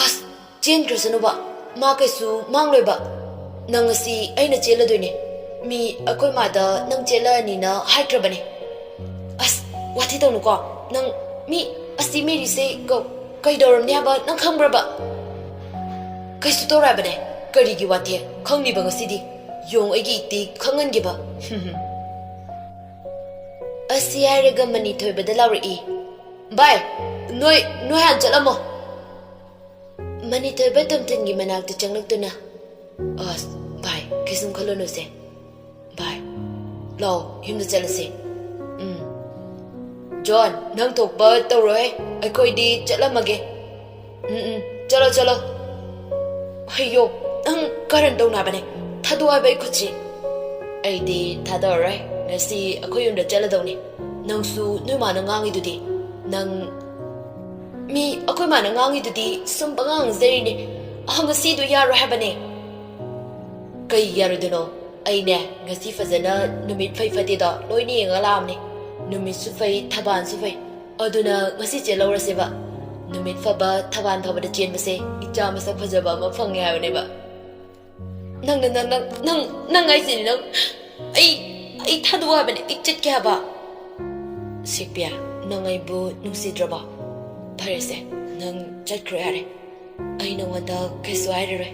ꯑꯁ ꯆꯦꯟꯈ꯭ꯔꯁꯅꯨꯕ ꯃꯥ ꯀꯩꯁꯨ ꯃꯥꯡꯂꯣꯏꯕ ꯅꯪ ꯉꯁꯤ ꯑꯩꯅ ꯆꯦꯜꯂꯗꯣꯏꯅꯦ ꯃꯤ ꯑꯩꯈꯣꯏ ꯃꯥꯗ ꯅꯪ ꯆꯦꯜꯂꯛꯑꯅꯤꯅ ꯍꯥꯏꯈ꯭ꯔꯕꯅꯦ ꯑꯁ ꯋꯥꯊꯤ ꯇꯧꯅꯨꯀꯣ ꯅꯪ ꯃꯤ ꯑꯁꯤ ꯃꯦꯔꯤꯁꯦ ꯀꯩꯗꯧꯔꯝꯅꯤ ꯍꯥꯏꯕ ꯅꯪ ꯈꯪꯕ꯭ꯔꯕ ꯀꯩꯁꯨ ꯇꯧꯔꯣꯏ ꯍꯥꯏꯕꯅꯦ ꯀꯔꯤꯒꯤ ꯋꯥꯊꯤ ꯈꯪꯅꯤꯕ ꯉꯁꯤꯗꯤ ꯌꯣꯡ ꯑꯩꯒꯤ ꯏꯇꯤꯛ ꯈꯪꯍꯟꯒꯤꯕ ꯑꯁꯤ ꯍꯥꯏꯔꯒ ꯃꯅꯤ ꯊꯣꯏꯕꯗ ꯂꯥꯎꯔꯛꯏ ꯚꯥꯏ ꯅꯣꯏ ꯍꯥꯟꯅ ꯆꯠꯂꯝꯃꯣ ꯃꯅꯤ ꯊꯣꯏꯕ ꯇꯣꯝꯊꯤꯟꯒꯤ ꯃꯅꯥꯛꯇ ꯆꯪꯂꯛꯇꯨꯅ ꯑꯁ ꯚꯥꯏ ꯀꯩꯁꯨꯝ ꯈꯜꯂꯨꯅꯨꯁꯦ ꯚꯥꯏ ꯂꯥꯛꯑꯣ ꯌꯨꯝꯗ ꯆꯠꯂꯁꯤ ꯖꯣꯟ ꯅꯪ ꯊꯣꯛꯄ ꯇꯧꯔꯣꯏ ꯑꯩꯈꯣꯏꯗꯤ ꯆꯠꯂꯝꯃꯒꯦ ꯆꯠꯂꯣ ꯑಯ್ꯌꯣ ꯅꯪ ꯀꯔꯟ ꯇꯧꯅꯕꯅꯦ ꯊꯥꯗꯣꯛ ꯍꯥꯏꯕ ꯑꯩ ꯈꯨꯠꯁꯤ ꯑꯩꯗꯤ ꯊꯥꯗꯣꯛꯑꯔꯣꯏ ꯉꯁꯤ ꯑꯩꯈꯣꯏ ꯌꯨꯝꯗ ꯆꯠꯂꯗꯧꯅꯤ ꯅꯪꯁꯨ ꯅꯣꯏ ꯃꯥꯅ ꯉꯥꯡꯉꯤꯗꯨꯗꯤ ꯅꯪ ꯃꯤ ꯑꯩꯈꯣꯏ ꯃꯥꯅ ꯉꯥꯡꯉꯤꯗꯨꯗꯤ ꯁꯨꯝ ꯄꯉꯥꯡ ꯉꯥꯡꯖꯔꯤꯅꯦ ꯉꯁꯤꯗꯣ ꯌꯥꯔꯣꯏ ꯍꯥꯏꯕꯅꯦ ꯀꯩ ꯌꯥꯔꯣꯏꯗꯣꯏꯅꯣ ꯑꯩꯅꯦ ꯉꯁꯤ ꯐꯖꯅ ꯅꯨꯃꯤꯠ ꯐꯩ ꯐꯠꯇꯦꯗꯣ ꯂꯣꯏꯅ ꯌꯦꯡꯉ ꯂꯥꯛꯑꯕꯅꯦ ꯅꯨꯃꯤꯠꯁꯨ ꯐꯩ ꯊꯕꯥꯜꯁꯨ ꯐꯩ ꯑꯗꯨꯅ ꯉꯁꯤ ꯆꯦꯜꯍꯧꯔꯁꯦꯕ ꯅꯨꯃꯤꯠ ꯐꯕ ꯊꯕꯥꯜ ꯐꯕꯗ ꯆꯦꯟꯕꯁꯦ ꯏꯆꯥ ꯃꯁꯛ ꯐꯖꯕ ꯑꯃ ꯐꯪꯉꯦ ꯍꯥꯏꯕꯅꯦꯕ ꯅꯪ ꯍꯥꯏꯁꯤꯅꯤ ꯅꯪ ꯑꯩ ꯊꯥꯗꯣꯛ ꯍꯥꯏꯕꯅꯦ ꯑꯩ ꯆꯠꯀꯦ ꯍꯥꯏꯕ ꯁꯤꯛꯄꯤꯌꯥ ꯅꯪ ꯑꯩꯕꯨ ꯅꯨꯡꯁꯤꯗ꯭ꯔꯕꯣ ꯐꯔꯦꯁꯦ ꯅꯪ ꯆꯠꯈ꯭ꯔꯣ ꯌꯥꯔꯦ ꯑꯩ ꯅꯉꯣꯟꯗ ꯀꯩꯁꯨ ꯍꯥꯏꯔꯔꯣꯏ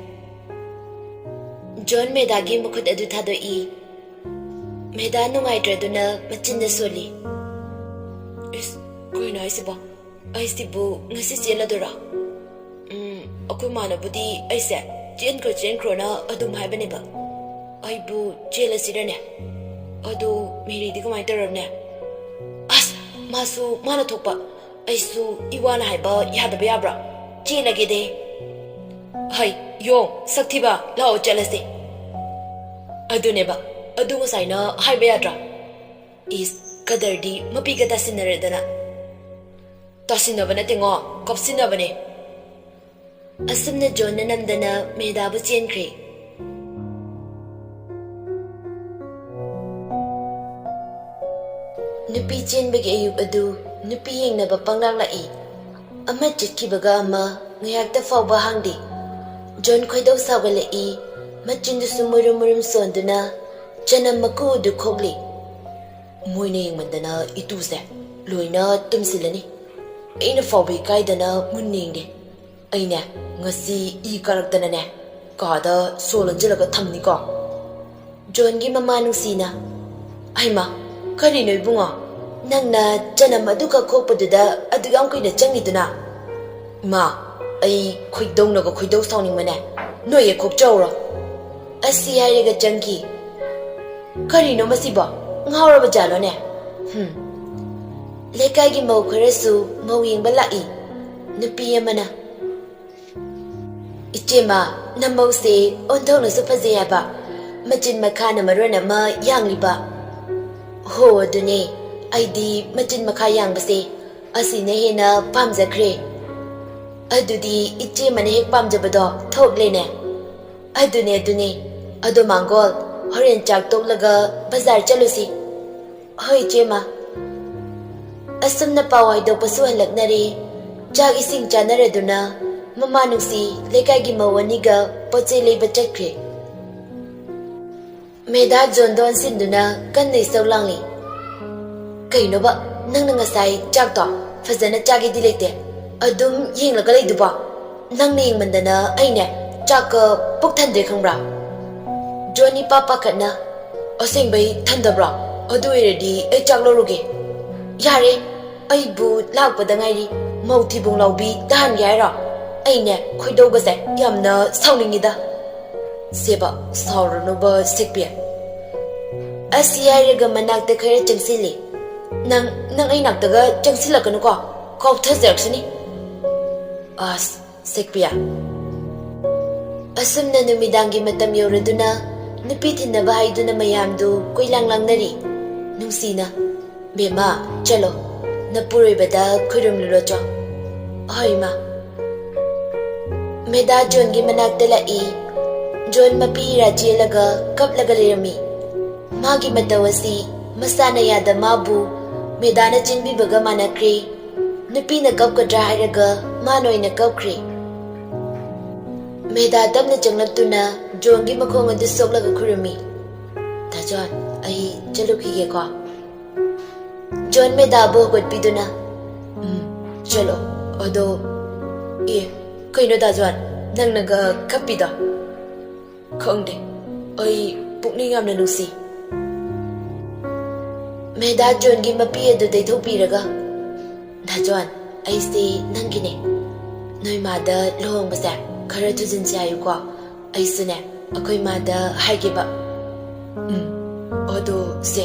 ꯖꯣꯟ ꯃꯦꯗꯥꯒꯤ ꯃꯈꯨꯠ ꯑꯗꯨ ꯊꯥꯗꯣꯛꯏ ꯃꯦꯗꯥ ꯅꯨꯡꯉꯥꯏꯇ꯭ꯔꯗꯨꯅ ꯃꯆꯤꯟꯗ ꯁꯣꯜꯂꯤ ꯏꯁ ꯀꯩꯅꯣ ꯍꯥꯏꯁꯤꯕꯣ ꯑꯩꯁꯤꯕꯨ ꯉꯁꯤ ꯆꯦꯜꯂꯗꯣꯏꯔꯣ ꯑꯩꯈꯣꯏ ꯃꯥꯅꯕꯨꯗꯤ ꯑꯩꯁꯦ ꯆꯦꯟꯈ꯭ꯔꯣꯅ ꯑꯗꯨꯝ ꯍꯥꯏꯕꯅꯦꯕ ꯑꯩꯕꯨ ꯆꯦꯜꯂꯁꯤꯔꯅꯦ ꯑꯗꯨ ꯃꯦꯔꯤꯗꯤ ꯀꯃꯥꯏꯅ ꯇꯧꯔꯕꯅꯦ ꯑꯁ ꯃꯥꯁꯨ ꯃꯥꯅ ꯊꯣꯛꯄ ꯑꯩꯁꯨ ꯏꯋꯥꯅ ꯍꯥꯏꯕ ꯌꯥꯗꯕ ꯌꯥꯕ꯭ꯔꯥ ꯆꯦꯜꯂꯒꯦꯗꯦ ꯍꯩ ꯌꯣꯡ ꯁꯛꯊꯤꯕ ꯂꯥꯛꯑꯣ ꯆꯠꯂꯁꯤ ꯑꯗꯨꯅꯦꯕ ꯑꯗꯨ ꯉꯁꯥꯏꯅ ꯍꯥꯏꯕ ꯌꯥꯗ꯭ꯔꯥ ꯏꯁ ꯀꯗꯔꯗꯤ ꯃꯄꯤꯒ ꯇꯥꯁꯤꯟꯅꯔꯦꯗꯅ ꯇꯥꯁꯤꯟꯅꯕ ꯅꯠꯇꯦꯉꯣ ꯀꯞꯁꯤꯟꯅꯕꯅꯦ ꯑꯁꯨꯝꯅ ꯖꯣꯟꯅ ꯅꯝꯗꯅ ꯃꯦꯗꯥꯕꯨ ꯆꯦꯟꯈ꯭ꯔꯦ ꯅꯨꯄꯤ ꯆꯦꯟꯕꯒꯤ ꯑꯌꯨꯛ ꯑꯗꯨ ꯅꯨꯄꯤ ꯌꯦꯡꯅꯕ ꯄꯪꯂꯥꯛꯂꯥꯛꯏ ꯑꯃ ꯆꯠꯈꯤꯕꯒ ꯑꯃ ꯉꯥꯏꯍꯥꯛꯇ ꯐꯥꯎꯕ ꯍꯥꯡꯗꯦ ꯖꯣꯟ ꯈꯣꯏꯗꯧ ꯁꯥꯎꯒꯠꯂꯛꯏ ꯃꯆꯤꯟꯗꯨꯁꯨ ꯃꯨꯔꯨꯝ ꯁꯣꯟꯗꯨꯅ ꯆꯅꯝ ꯃꯀꯨ ꯑꯗꯨ ꯈꯣꯛꯂꯤ ꯃꯣꯏꯅ ꯌꯦꯡꯃꯟꯗꯅ ꯏꯇꯨꯁꯦ ꯂꯣꯏꯅ ꯇꯨꯝꯁꯤꯜꯂꯅꯤ ꯑꯩꯅ ꯐꯥꯎꯕ ꯏꯀꯥꯏꯗꯅ ꯃꯨꯟꯅ ꯌꯦꯡꯗꯦ ꯑꯩꯅꯦ ꯉꯁꯤ ꯏ ꯀꯥꯔꯛꯇꯅꯅꯦ ꯀꯥꯗ ꯁꯣ ꯂꯣꯟꯁꯤꯜꯂꯒ ꯊꯝꯅꯤꯀꯣ ꯖꯣꯟꯒꯤ ꯃꯃꯥ ꯅꯨꯡꯁꯤꯅ ꯍꯩꯃꯥ ꯀꯔꯤꯅꯣ ꯏꯕꯨꯡꯉꯣ ꯅꯪꯅ ꯆꯅꯝ ꯑꯗꯨꯒ ꯈꯣꯛꯄꯗꯨꯗ ꯑꯗꯨ ꯌꯥꯝ ꯀꯨꯏꯅ ꯆꯪꯉꯤꯗꯨꯅ ꯏꯃꯥ ꯑꯩ ꯈꯣꯏꯗꯧ ꯁꯥꯎꯅꯤꯡꯕꯅꯦ ꯅꯣꯏ ꯍꯦꯛ ꯈꯣꯛꯆꯧꯔꯣ ꯑꯁꯤ ꯍꯥꯏꯔꯒ ꯆꯪꯈꯤ ꯀꯔꯤꯅꯣ ꯃꯁꯤꯕꯣ ꯉꯥꯎꯔꯕ ꯖꯥꯠꯂꯣꯅꯦ ꯂꯩꯀꯥꯏꯒꯤ ꯃꯧ ꯈꯔꯁꯨ ꯃꯧ ꯌꯦꯡꯕ ꯂꯥꯛꯏ ꯅꯨꯄꯤ ꯑꯃꯅ ꯏꯆꯦꯃ ꯅꯃꯧꯁꯦ ꯑꯣꯟꯊꯣꯛꯅꯁꯨ ꯐꯖꯩ ꯍꯥꯏꯕ ꯃꯆꯤꯟ ꯃꯈꯥꯅ ꯃꯔꯣꯟ ꯑꯃ ꯌꯥꯡꯂꯤꯕ ꯍꯣ ꯑꯗꯨꯅꯦ ꯑꯩꯗꯤ ꯃꯆꯤꯟ ꯃꯈꯥ ꯌꯥꯡꯕꯁꯦ ꯑꯁꯤꯅ ꯍꯦꯟꯅ ꯄꯥꯝꯖꯈ꯭ꯔꯦ ꯑꯗꯨꯗꯤ ꯏꯆꯦ ꯃꯅ ꯍꯦꯛ ꯄꯥꯝꯖꯕꯗꯣ ꯊꯣꯛꯂꯦꯅꯦ ꯑꯗꯨꯅꯦ ꯑꯗꯣ ꯃꯥꯡꯒꯣꯜ ꯍꯣꯔꯦꯟ ꯆꯥꯛ ꯇꯣꯛꯂꯒ ꯕꯖꯥꯔ ꯆꯠꯂꯨꯁꯤ ꯍꯣꯏ ꯏꯆꯦꯃ ꯑꯁꯨꯝꯅ ꯄꯥꯎ ꯍꯥꯏꯗꯣꯛꯄꯁꯨ ꯍꯜꯂꯛꯅꯔꯦ ꯆꯥꯛ ꯏꯁꯤꯡ ꯆꯥꯅꯔꯗꯨꯅ ꯃꯃꯥ ꯅꯨꯡꯁꯤ ꯂꯩꯀꯥꯏꯒꯤ ꯃꯧ ꯑꯅꯤꯒ ꯄꯣꯠꯆꯩ ꯂꯩꯕ ꯆꯠꯈ꯭ꯔꯦ ꯃꯦꯗꯥ ꯖꯣꯟꯗꯣ ꯑꯣꯟꯁꯤꯟꯗꯨꯅ ꯀꯟꯅ ꯏꯁꯧ ꯂꯥꯡꯂꯤ ꯀꯩꯅꯣꯕ ꯅꯪꯅ ꯉꯁꯥꯏ ꯆꯥꯛꯇꯣ ꯐꯖꯅ ꯆꯥꯒꯦꯗꯤ ꯂꯩꯇꯦ ꯑꯗꯨꯝ ꯌꯦꯡꯂꯒ ꯂꯩꯗꯨꯕꯣ ꯅꯪꯅ ꯌꯦꯡꯃꯟꯗꯅ ꯑꯩꯅꯦ ꯆꯥꯛꯀ ꯄꯨꯛ ꯊꯟꯗ꯭ꯔꯦ ꯈꯪꯕ꯭ꯔꯥ ꯖꯣꯟ ꯏꯄꯥ ꯄꯥꯈꯠꯅ ꯑꯁꯦꯡꯕꯩ ꯊꯟꯗꯕ꯭ꯔꯣ ꯑꯗꯨ ꯑꯣꯏꯔꯗꯤ ꯑꯩ ꯆꯥꯛ ꯂꯧꯔꯨꯒꯦ ꯌꯥꯔꯦ ꯑꯩꯕꯨ ꯂꯥꯛꯄꯗ ꯉꯥꯏꯔꯤ ꯃꯧ ꯊꯤꯕꯣꯡ ꯂꯥꯎꯕꯤ ꯇꯥꯍꯟꯒꯦ ꯍꯥꯏꯔꯣ ꯑꯩꯅꯦ ꯈꯣꯏꯗꯧꯒꯁꯦ ꯌꯥꯝꯅ ꯁꯥꯎꯅꯤꯡꯉꯤꯗ ꯁꯦꯕ ꯁꯥꯎꯔꯅꯨꯕ ꯁꯦꯛꯄꯤ ꯑꯁꯤ ꯍꯥꯏꯔꯒ ꯃꯅꯥꯛꯇ ꯈꯔ ꯆꯪꯁꯤꯜꯂꯤ ꯅꯪ ꯑꯩ ꯅꯥꯛꯇꯒ ꯆꯪꯁꯤꯜꯂꯛꯀꯅꯨꯀꯣ ꯀꯥꯎꯊꯖꯔꯛꯁꯅꯤ ꯑꯁ ꯁꯦꯛꯄꯤ ꯑꯁꯨꯝꯅ ꯅꯨꯃꯤꯗꯥꯡꯒꯤ ꯃꯇꯝ ꯌꯧꯔꯗꯨꯅ ꯅꯨꯄꯤ ꯊꯤꯟꯅꯕ ꯍꯥꯏꯗꯨꯅ ꯃꯌꯥꯝꯗꯨ ꯀꯣꯏꯂꯥꯡ ꯂꯥꯡꯅꯔꯤ ꯅꯨꯡꯁꯤꯅ ꯕꯦꯝꯃ ꯆꯠꯂꯣ ꯅꯄꯨꯔꯣꯏꯕꯗ ꯈꯨꯔꯨꯝꯂꯨꯔꯣꯆꯣ ꯍꯣꯏ ꯃꯥ ꯃꯦꯗꯥ ꯖꯣꯟꯒꯤ ꯃꯅꯥꯛꯇ ꯂꯥꯛꯏ ꯖꯣꯟ ꯃꯄꯤ ꯏꯔꯥ ꯆꯦꯜꯂꯒ ꯀꯞꯂꯒ ꯂꯩꯔꯝꯃꯤ ꯃꯥꯒꯤ ꯃꯇꯧ ꯑꯁꯤ ꯃꯁꯥꯅ ꯌꯥꯗ ꯃꯥꯕꯨ ꯃꯦꯗꯥꯅ ꯆꯦꯟꯕꯤꯕꯒ ꯃꯥꯟꯅꯈ꯭ꯔꯦ ꯅꯨꯄꯤꯅ ꯀꯞꯀꯗ꯭ꯔꯥ ꯍꯥꯏꯔꯒ ꯃꯥꯅ ꯑꯣꯏꯅ ꯀꯞꯈ꯭ꯔꯦ ꯃꯦꯗꯥ ꯇꯞꯅ ꯆꯪꯂꯛꯇꯨꯅ ꯖꯣꯟꯒꯤ ꯃꯈꯣꯡ ꯑꯗꯨ ꯁꯣꯛꯂꯒ ꯈꯨꯔꯨꯝꯃꯤ ꯗꯥ ꯖꯣꯟ ꯑꯩ ꯆꯠꯂꯨꯈꯤꯒꯦꯀꯣ ꯖꯣꯟ ꯃꯦꯗꯥꯕꯨ ꯍꯧꯒꯠꯄꯤꯗꯨꯅ ꯆꯠꯂꯣ ꯑꯗꯣ ꯀꯩꯅꯣ ꯗꯥ ꯖꯣꯟ ꯅꯪꯅꯒ ꯀꯞꯄꯤꯗꯣ ꯈꯪꯗꯦ ꯑꯩ ꯄꯨꯛꯅꯤꯡ ꯌꯥꯝꯅ ꯅꯨꯡꯁꯤ ꯃꯦꯗꯥ ꯖꯣꯟꯒꯤ ꯃꯄꯤ ꯑꯗꯨ ꯇꯩꯊꯣꯛꯄꯤꯔꯒ ꯗꯥ ꯖꯣꯟ ꯑꯩꯁꯦ ꯅꯪꯒꯤꯅꯦ ꯅꯣꯏ ꯃꯥꯗ ꯂꯨꯍꯣꯡꯕꯁꯦ खरा थुजिन हायुको अइसुने अखोइ मादा हाइगेबा अदो से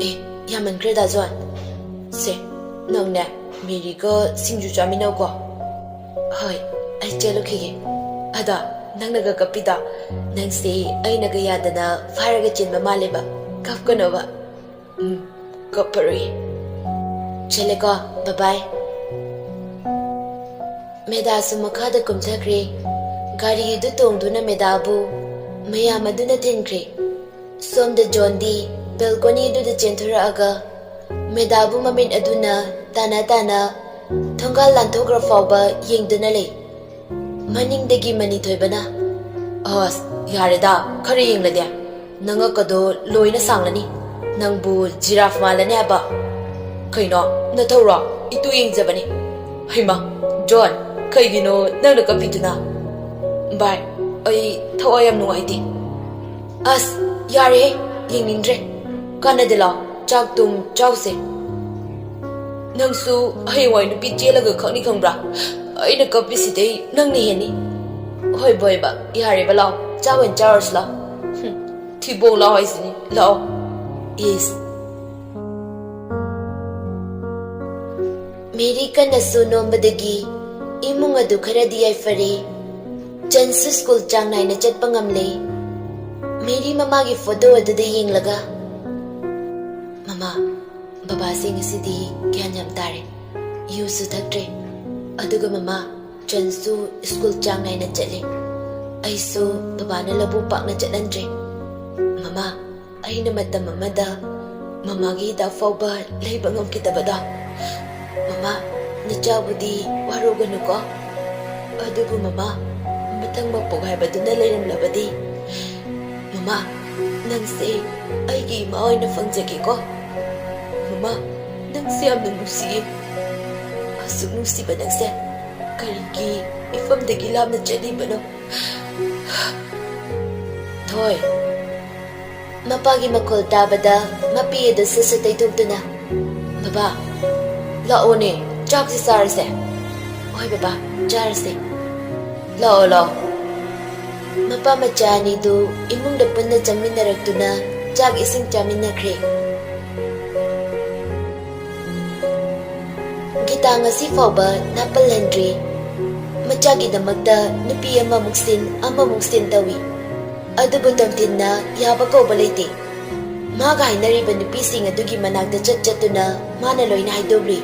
ए यामनख्रे दा जोन से नंगने मेरीगा सिंजु चामिनौको हय अइ चेलुखिगे अदा नंगनगा कपिदा नंगसे अइनगा यादना फारगा चिनबा मालेबा कपकनोबा कपरुई चलेको बाय बाय मेदासु मखादा कुमथख्रे गाड़ी दु तोंदुना मेदाबु मयाम अदुना थिनख्रे सोमदा जोंदी बेलकोनी दुदा चेंथुरागा मेदाबु ममिन अदुना ताना ताना थोंगाल लांथोग्रा फावबा येंगदुना ले मनिंगदगी मनी थोइबना अस यारेदा खरे येंगलदे नंगा कदो लोइना सांगलनी नंगबु जिराफ मालने हबा कइनो नथौरा इतु येंगजबनी हैमा जॉन कईगिनो नंगना कपिदुना बाय अई थवा याम नुंगाइते अस यारे येंगिंद्रे कानदे लाव चाक तुम चाउसे नंगसु हयवाई नुपी चेलगा खंगनी खंगब्रा अइना कपिसिदे नंगनी हेनी होय बोयबा यारेबा लाव चावन चारस लाव थिबो लाव हाइसिनी लाव इस मेरी कनसु नोंबदगी इमुंग अदु खरदी याइफरे चंसु स्कूल चांग नाइना चटपा ngamle मेरी ममा की फोटो अदुदा येंगलगा ममा बाबा सिंह सिदी ज्ञान याम तारे युसु थक्ट्रे अदुगा ममा चंसु स्कूल चांग नाइना चले अइसु बाबा ना लबु पाकना चटनद्रे ममा अइना मतम अमदा ममा गी दा फौबा लेबा ngamkitaba ममा नचाबुदी वारोगनुको अदुबु ममा मथंग मपोग हाइबदुना लेरमलबदी ममा नंगसे अइगी इमा ओइना फंगजगेको ममा नंगसे यामना नुसिये असु नुसिबा नंगसे करिगी इफमदगी लामना चलिबनो थोय मपागी मकोल ताबदा मपी एदु ससु तैथोक्तुना बाबा लाओने चाक से सारसे ओय बाबा चारसे लाओ लाओ मपा मचानी दु इमुंग द पुन्ना चमिनरक्तुना चाक इसिंग चामिनख्रे Gita ngasi fawba napal hendri machagi damakta nupi ama muksin tawi adubu tamtinna yaba ko balaiti Maga hainariba nupising adugi managda chatchatuna mana loina haidobri.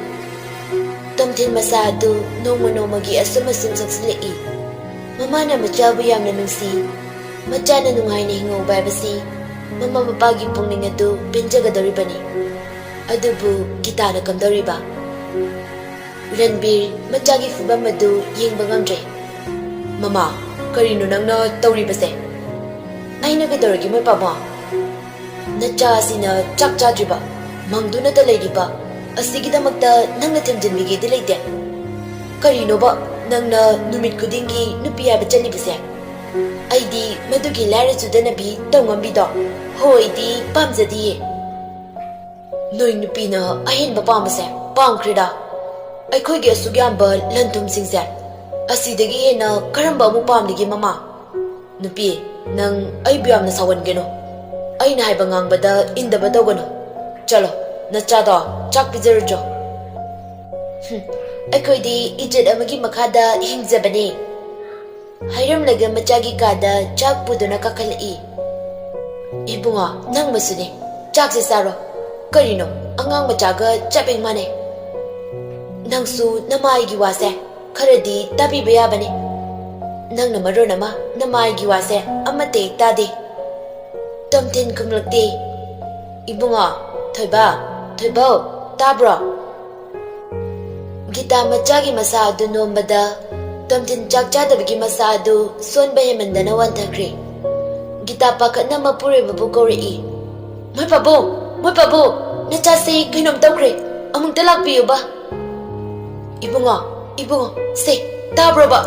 Tomthin masa adu nongmagi asumasum saksilai. Mamana machabu yamna nungsi. Machana nunghaina hingau baibasi. Mama mapagi pungning adu pinjagadoribani. Adubu gitana kamdoriba. Ranbir machagi fubam adu yengba ngamdre. Mama, karino nangna tauribase? Aina gadoragi moy pama. Nacha asina chak chadriba. Mangduna ta leiriba. Asigidamakta nangna themjinbige di leite. Karino ba nangna numit kudingi nupi haiba chalibase? Aidi madugi lairachudana bi tawngambido. Hoidi pamjadiye. Noi nupina ahenba pamase pamkrida. Aikhoigi asugyamba lantumsingse asidagi hena karamba amu pamlige mama. Nupi nang aibu yamna sawangeno. Aina haiba ngangbada indaba tawgano. Chalo nachado chak pijarujo. Aikhoidi ijat amagi makhada hingzabane. Hairamlaga machagi kada chak puduna kakhalai. Ibunga nang masuni chakse saro. Karino angang machaga chapeng mane. Nangsu namaigi wase kharadi tabiba yabane. Nang namaro nama namaigi wase amate tade. Tomthin kumlakte. Ibunga thoiba tabra. Gita machagi masa adu nombada tomthin chakchadabagi masa adu sonba hemandana wanthakre. Gita pakatna mapure babu kori. Moy pabu nachase kainom tawkre amung talakpiyu ba? Ibungo se tabra ba?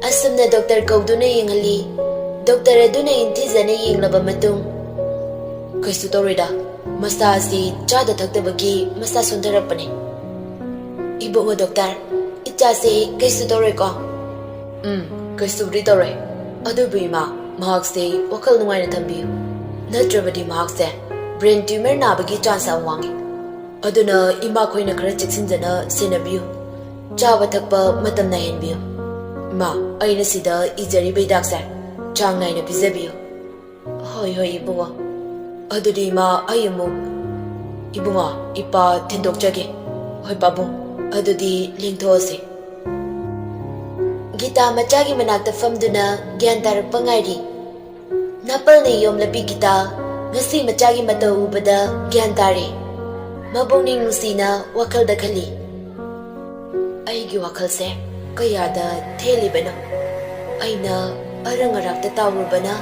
Asumna doctor kauduna yengali. Doctor aduna intizana yenglaba matung kaisu tawrida masa asi chada thaktabagi masa sundarapane. Ibungo doctor ichase kaisu tawre ko? Kaisu ri tawre. Adubu ima mahakse wakal nungaina thambiyu. Natrabadi mahakse brain tumor nabagi chance awangi. Aduna ima khoina khara cheksinjana senabiyu. Chaba thakpa matamna henbiyu. Ma aina sida ijari beidakse chang naina pijabiyu. Hoi ibungo. Adudi ma ayamu. Ibungo ipa thendokjage. Hoi pabung. Adudi lingthoase. Gita machagi manakta famduna gyan tarakpa ngairi. Napal na yomlabi kita ngasi machagi matau ubada gyan tare. Mabungning nusina wakalda khali. Aigi wakalse kayada thelibana. Aina arangarakta tawrubana.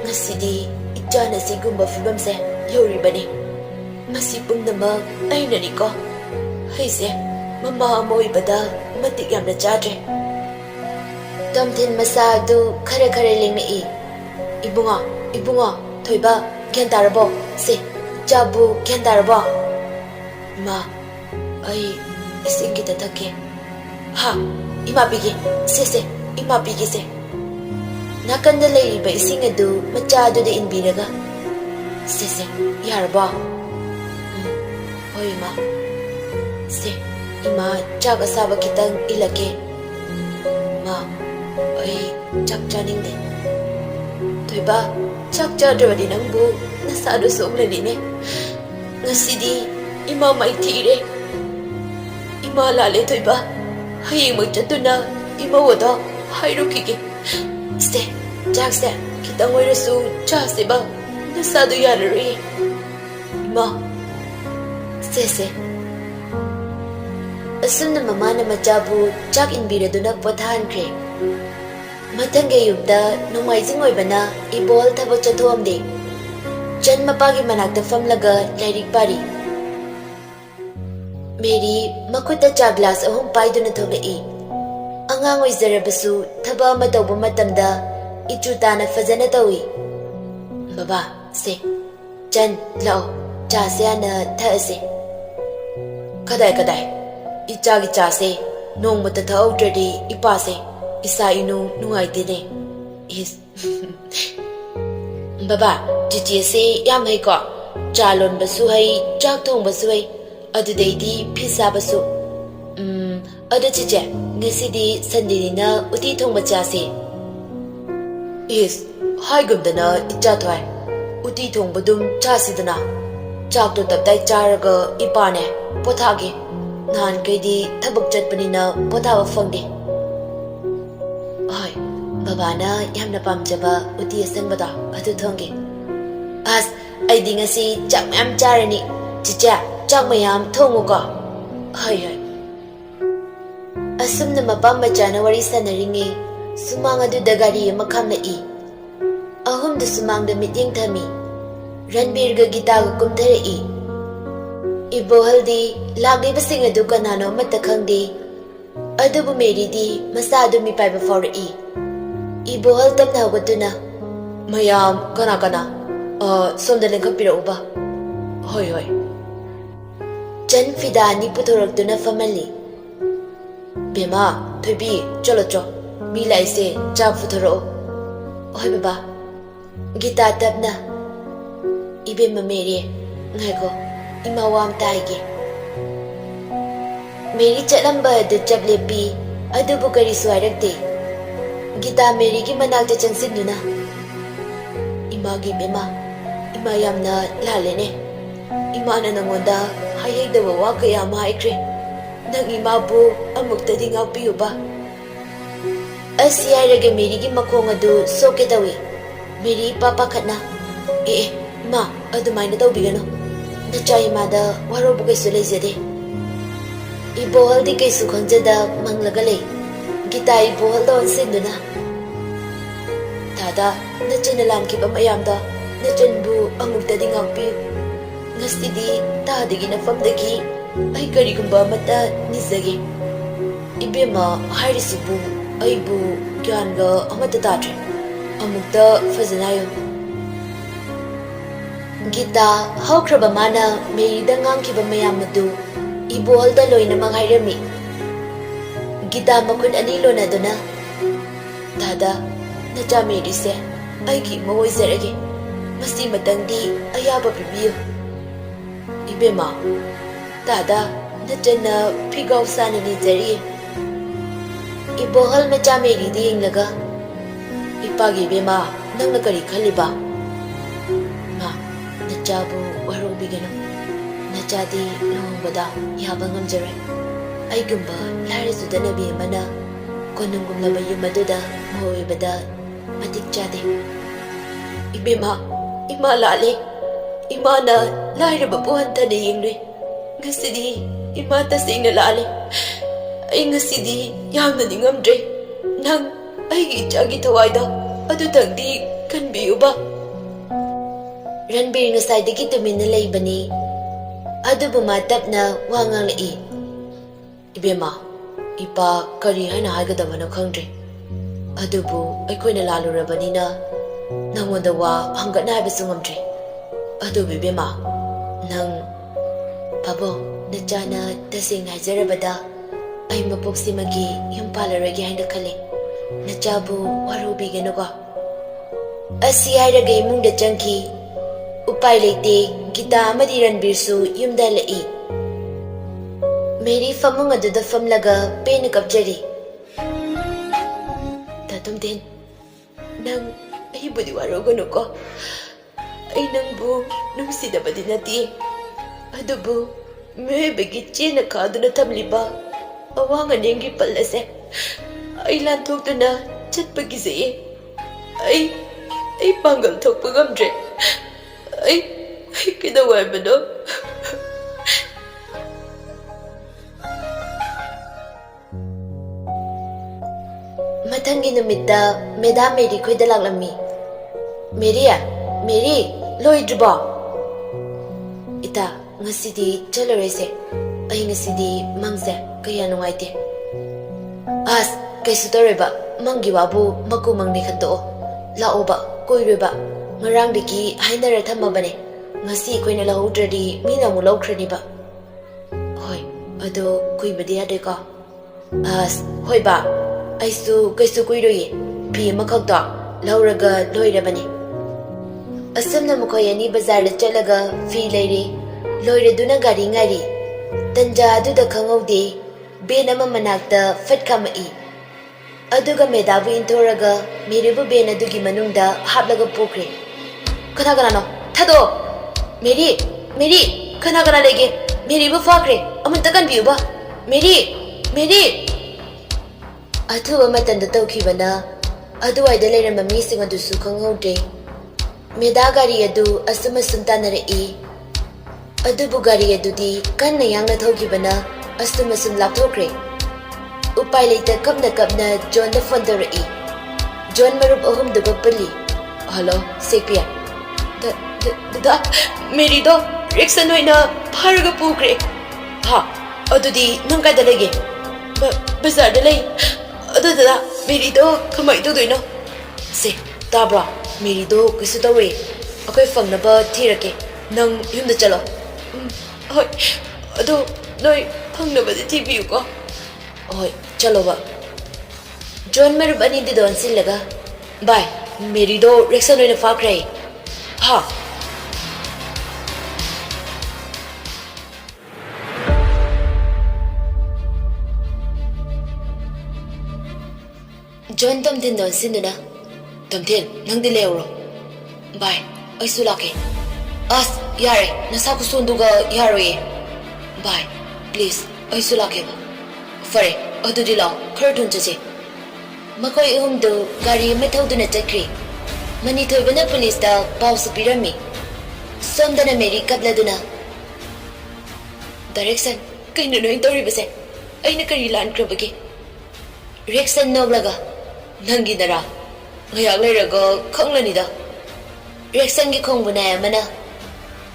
Ngasidi ichana sigumba fibamse yoribane. Masi pumnamak aina niko. Haise mama amoibada matik yamna chadre. Tomthin masa adu khare lingnai. Ibunga thoiba gyan tarabo se chabu gyan tarabo. Ma ai isingi tathake. Ha ima bigi se ima bigi se. Nakanda leiriba ising adu macha adu de inbiraga. Se yarabo. Hoi ma se ima chaga saba kitang ilake. Ma ai chak chaningde. Thoiba chak chadrawadi nangbu nasado somlanine. Ngasidi ima maithire. Ima lale thoiba. Hayeng magchatuna ima wada hairukige. Se chakse kitang oirasu chase ba nasado yarari. Ima se asumna mamana machabu chak inbiraduna pothankre. Matangay yugda numaising oibana ibol thabot chathuamde. Chan mapagi manakta famlaga lairik pari. Mary makuta cha glass ahum paiduna thogai. Angang oizarabasu thaba ama tawba matamda ichutana fazana tawi. Baba se Chan lao cha se ana thaase. Kadai ichagi cha se nongmata thaudradi ipase. Isa inu nungaitene is Baba chichi se yam hai ko chalon basu hai chak thong basu hai adudaidi phisa basu adu chiche ngasidi sandinina uti thong bacha se is hai gumdana icha thwai uti thongbadum chasidana chak to taptai charaga ipane pothage nan kaidi thabak chatpanina pothawa phangde ai babana yamna pamjaba uti asangbada adu thonge as ai dingasi chak mayam charani chicha chak mayam thongu ko hai hai asumna mapam machana wari sanaringe sumang adu dagari makhamna I ahum du sumang da miting thami ranbir ga gita ga kumthare I ibohaldi lagni basing adu kanano matta khangdi adubu meri di masadu mi pai ba for I ibohal tamna hawatuna mayam kana kana somda ngkpiyu ba hoi hoi chan fidani puthoragduna family bema thoibi cholo cho mi lai se cha puthoro hoi baba gita tapna ibe mameri ngai ko ima wam tai ge meri chalamba de chaplepi adubu kari swarakte gita meri ki manakta changsinuna ima gi bema ima yamna lalene ima na nangonda hayegda wa kaya maikre nang ima bu amukta di ngkpiyu ba asiyaraga meri gi makhong adu soke dawi meri papa khatna ma adumaina tawbigano nachai ma da warobu kaisu leizade ibohal di kaisu khangjada manglaga lei gita ibohal da onsinduna tada nachana lankhiba mayamda nachanbu amukta di ngkpiyu ngasidi tadagi nafamdagi ai karigumba mata nizage ibema hairisubu aibu gyanga amata tatre amukta fazanayo gita haukraba mana merida ngangkiba mayam adu ibohalda loina manghairami gita makun ani lonaduna tada nacha merise aigi mawoizarage masi matangdi ayaba pibiyo ibema tada nachana phigau sanani jari ibohal macha meri di inglaga ipagi bema nangna kari khaliba ma nachabu waro bigano nachadi longbada yaba ngamjare aigumba lari sudana bi mana konungum laba yumaduda moibada matik chade ibema ima lale imana lairaba buhanta de yingre ngasidi ima tasingna lale ai ngasidi yamna ningamdre nang aigi chagi thawaida adu tangdi kanbiyu ba ranbir ngasaidagi tumina leibani adubu ma tapna wangang lai ibema ipa kari haina haigadabana khangdre adubu aikhoina lalurabanina nangonda wa hangatna haibasu ngamdre adubu ibema nang pabo nachana tasing haijarabada ai mapoksimagi yum palarage haina khale nachabu warubigano ko asi hairaga imungda changki upai leite gita amadi ranbir su yumda lai meri famung aduda famlaga pena kapjari tatumden nang ai budi warogano ko ai nangbu nungsidabadi nati adubu mebegi chena kaduna tamliba awanga nengi pallase ai lan thokduna chatpagi se ai pangal thokpa gamdre ai kidawai bado mathangi numitta medam meri khoida laklami meri loidruba ita ngasidi chalorese ai ngasidi mangse kaya nungaite as kaisu toreba mangi wabu maku mangni khanto lao ba koireba ngarang diki hainara thamabane ngasi koina lahudradi mina mu laukrani ba hoi ado kuibadi ade ka as hoi ba aisu kaisu kuiroi pi makhakta lauraga loirabani asumna mukoyani bazar da chalaga fi leire loire duna gari ngari tanja aduda khangaude ben ama manakta fatkamai aduga medabu intoraga meribu ben adugi manungda haplaga pokre Kana kana no. Thado. Mary, kana kana lege. Mary bu fakre. Amun takan biyu ba. Mary. Athuba matanda tawkhibana. Aduwaida leiramba mising adusu khanghaude. Meda gari adu asuma suntanare adubu gari adudi kanna yangna thokibana asuma sun lapthokre. Upai leita kapna John da phone tawrai. John marup ahum duga pali. Hello, Sekpia. Da Mary do Rickson hoina pharaga pukre. Ha, adudi nang kada lege. Bazar da lei. Adu da Mary do kamai do doino. Se, tabra. Mary do kisu tawe. Akoy fangnaba thirake. Nang yumda chalo. Hoi. Ado noi fangnaba di thibiyu ko. Hoi, chalo ba. John marup ani di don sillaga. Bye. Mary do Rickson hoina fakre. Ha. John tamthin don sinduna. Tamthin, nang di leuro. Bye. Ay sulake. As, yare. Nasaku sunduga yaroye. Bye. Please. Ay sulake ba. Fare. Adu di lao. Kurtun chache. Makoy do gari methawduna chakri. Mani thoibana police da pause pirami. Somdana Mary kapladuna. Direction. Kaino no intori base. Ay nakari lan krabagi. Rickson noglaga. Nangi dara. Ngayak leiraga khonglani da. Rickson gi khongbuna amana.